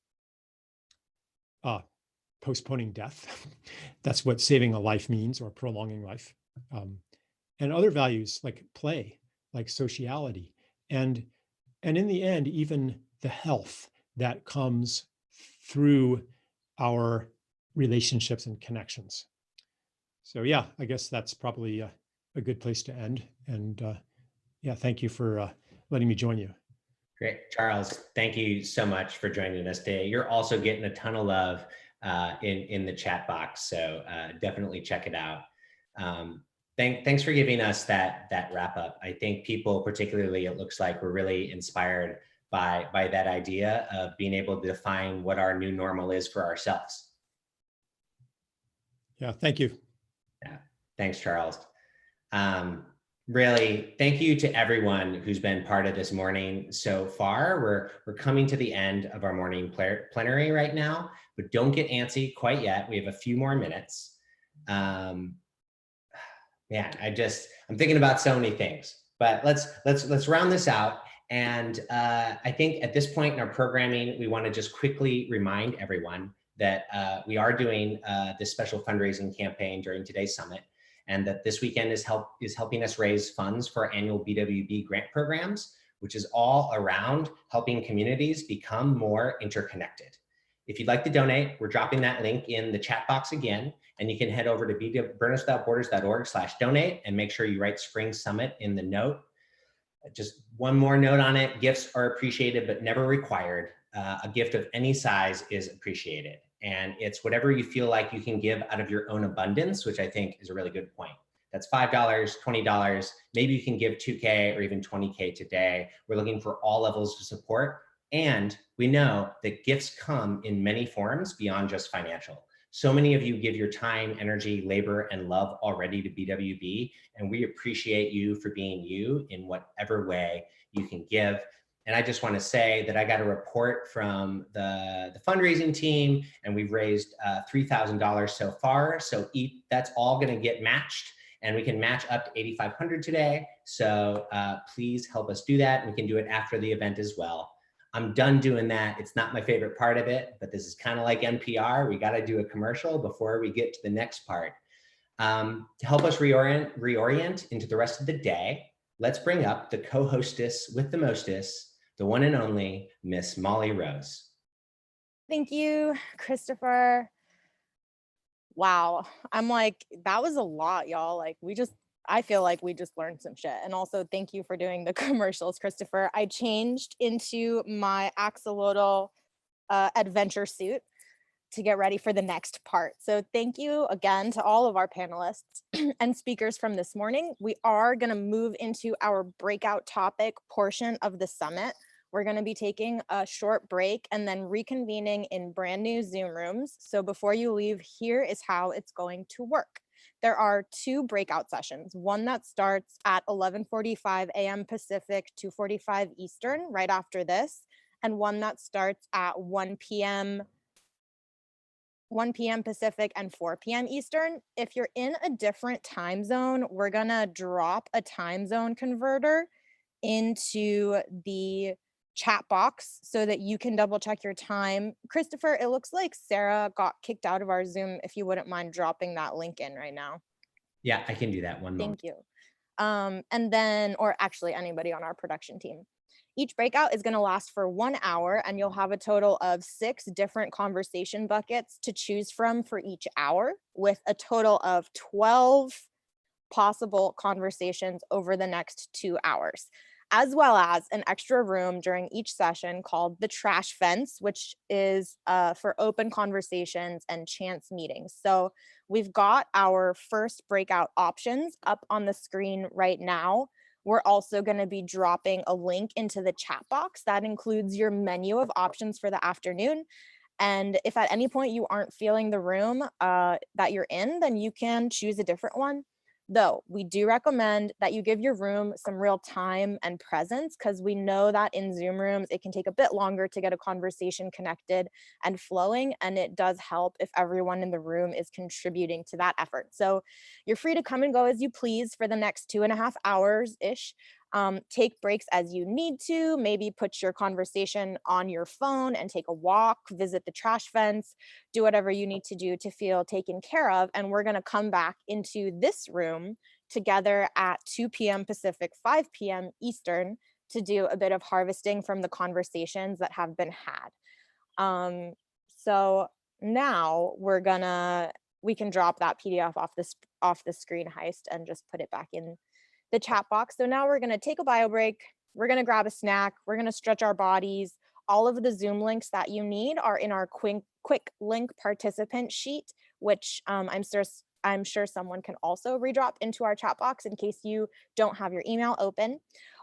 postponing death. That's what saving a life means, or prolonging life. And other values like play, like sociality, and in the end, even the health that comes through our relationships and connections. So yeah, I guess that's probably a good place to end. And yeah, thank you for letting me join you. Great, Charles, thank you so much for joining us today. You're also getting a ton of love in the chat box, so definitely check it out. Thanks for giving us that wrap up. I think people, particularly, it looks like, were really inspired by that idea of being able to define what our new normal is for ourselves. Yeah, thank you. Yeah, thanks, Charles. Really, thank you to everyone who's been part of this morning so far. We're coming to the end of our morning plenary right now, but don't get antsy quite yet. We have a few more minutes. Man, I'm thinking about so many things, but let's round this out. And I think at this point in our programming, we want to just quickly remind everyone that we are doing this special fundraising campaign during today's summit, and that this weekend is helping us raise funds for our annual BWB grant programs, which is all around helping communities become more interconnected. If you'd like to donate, we're dropping that link in the chat box again, and you can head over to burnerswithoutborders.org/donate and make sure you write Spring Summit in the note. Just one more note on it, gifts are appreciated, but never required. A gift of any size is appreciated. And it's whatever you feel like you can give out of your own abundance, which I think is a really good point. That's $5, $20. Maybe you can give 2K or even 20K today. We're looking for all levels of support. And we know that gifts come in many forms beyond just financial. So many of you give your time, energy, labor, and love already to BWB, and we appreciate you for being you in whatever way you can give. And I just want to say that I got a report from the fundraising team, and we've raised $3,000 so far. So that's all going to get matched, and we can match up to $8,500 today. So please help us do that. And we can do it after the event as well. I'm done doing that. It's not my favorite part of it, but this is kind of like NPR. We got to do a commercial before we get to the next part. To help us reorient into the rest of the day, let's bring up the co-hostess with the mostess, the one and only Miss Molly Rose. Thank you, Christopher. Wow. I'm like, that was a lot, y'all. Like I feel like we just learned some shit. And also thank you for doing the commercials, Christopher. I changed into my axolotl adventure suit to get ready for the next part. So thank you again to all of our panelists and speakers from this morning. We are going to move into our breakout topic portion of the summit. We're going to be taking a short break and then reconvening in brand new Zoom rooms. So before you leave, here is how it's going to work. There are 2 breakout sessions, one that starts at 11:45 a.m. Pacific, 2:45 Eastern, right after this, and one that starts at 1 p.m. Pacific and 4 p.m. Eastern. If you're in a different time zone, we're gonna drop a time zone converter into the chat box so that you can double check your time. Christopher, it looks like Sarah got kicked out of our Zoom. If you wouldn't mind dropping that link in right now. Yeah, I can do that. One moment. Thank you. And then, or actually anybody on our production team. Each breakout is going to last for 1 hour, and you'll have a total of 6 different conversation buckets to choose from for each hour, with a total of 12 possible conversations over the next 2 hours, as well as an extra room during each session called the trash fence, which is for open conversations and chance meetings. So we've got our first breakout options up on the screen right now. We're also going to be dropping a link into the chat box that includes your menu of options for the afternoon. And if at any point you aren't feeling the room that you're in, then you can choose a different one. Though we do recommend that you give your room some real time and presence, because we know that in Zoom rooms, it can take a bit longer to get a conversation connected and flowing. And it does help if everyone in the room is contributing to that effort. So you're free to come and go as you please for the next 2.5 hours-ish. Take breaks as you need to, maybe put your conversation on your phone and take a walk, visit the trash fence, do whatever you need to do to feel taken care of. And we're going to come back into this room together at 2 p.m. Pacific, 5 p.m. Eastern to do a bit of harvesting from the conversations that have been had. So now we can drop that PDF off the screen, Heist, and just put it back in the chat box. So now we're going to take a bio break. We're going to grab a snack. We're going to stretch our bodies. All of the Zoom links that you need are in our quick link participant sheet, which I'm sure someone can also redrop into our chat box in case you don't have your email open.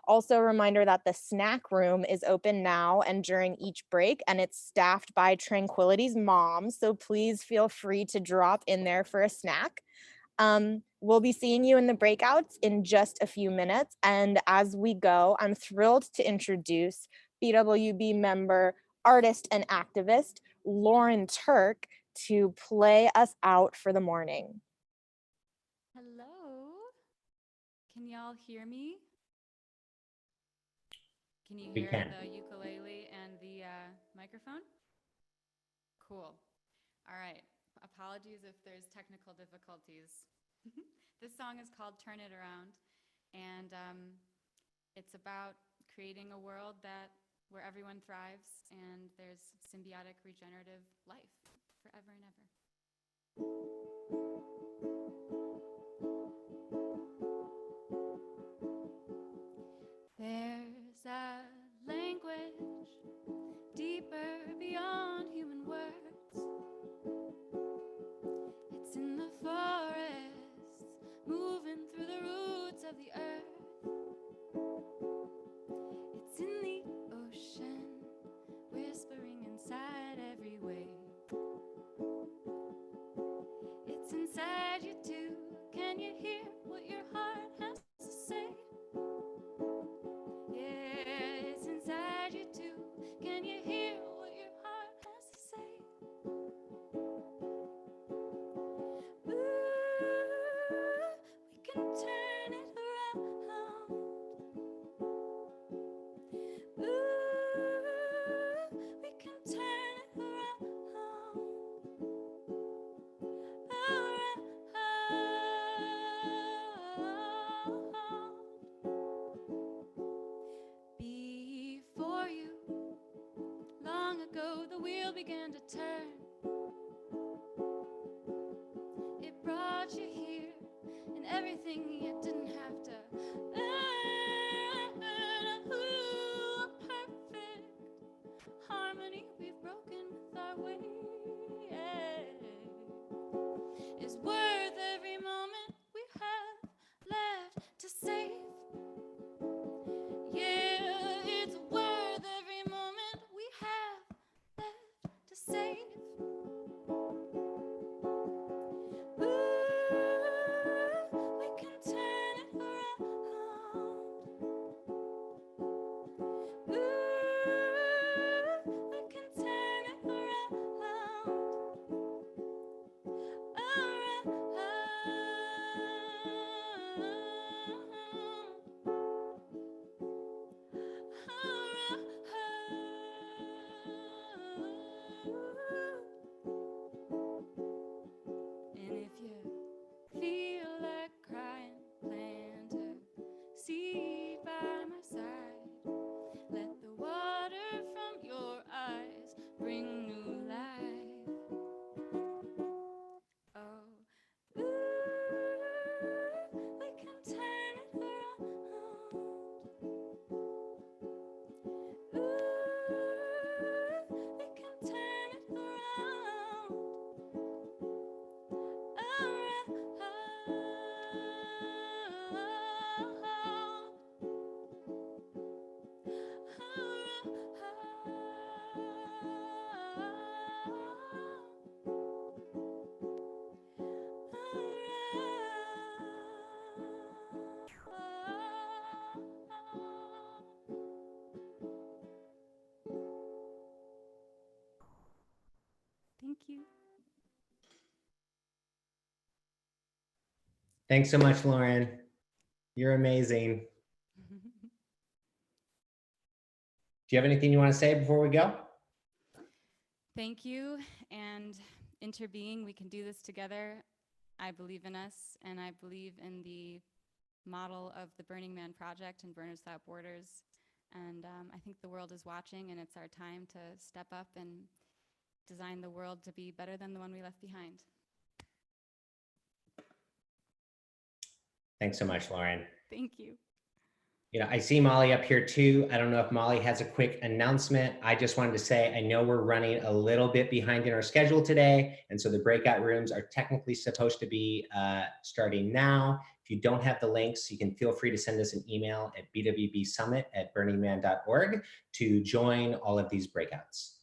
Also, a reminder that the snack room is open now and during each break, and it's staffed by Tranquility's mom. So please feel free to drop in there for a snack. We'll be seeing you in the breakouts in just a few minutes. And as we go, I'm thrilled to introduce BWB member, artist, and activist, Lauren Turk, to play us out for the morning. Hello, can y'all hear me? Can you We hear can. the ukulele and the microphone? Cool. All right. Apologies if there's technical difficulties. This song is called Turn It Around, and it's about creating a world that where everyone thrives and there's symbiotic regenerative life forever and ever. There's a language deeper beyond human words. It's in the forests, moving through the roots of the earth. It's in the ocean, whispering inside every wave. It's inside you too. Can you hear what your heart has to say? Yeah, it's inside you too. Can you hear what your heart has to say? Ooh, we can turn it around. Ooh, we can turn it around. Before you, long ago, the wheel began to turn. It brought you here, and everything you didn't have to earn. Ooh, perfect harmony we've broken with our way. Is worth every moment we have left to save. Yeah, it's worth every moment we have left to save. Ooh, we can turn it around. Ooh, we can turn it around. And if you feel like crying, plant a seed by my side. Let the water from your eyes bring new life. Oh, ooh, we can turn it around. Ooh, we can turn it around. Thank you. Thanks so much, Lauren. You're amazing. Do you have anything you want to say before we go? Thank you. And interbeing, we can do this together. I believe in us, and I believe in the model of the Burning Man Project and Burners Without Borders. And I think the world is watching, and it's our time to step up and design the world to be better than the one we left behind. Thanks so much, Lauren. Thank you. You know, I see Molly up here too. I don't know if Molly has a quick announcement. I just wanted to say, I know we're running a little bit behind in our schedule today. And so the breakout rooms are technically supposed to be starting now. If you don't have the links, you can feel free to send us an email at bwbsummit@burningman.org to join all of these breakouts.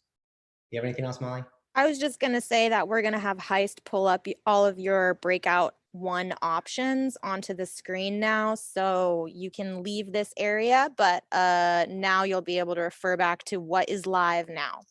Do you have anything else, Molly? I was just going to say that we're going to have Heist pull up all of your breakout 1 options onto the screen now. So you can leave this area, but now you'll be able to refer back to what is live now.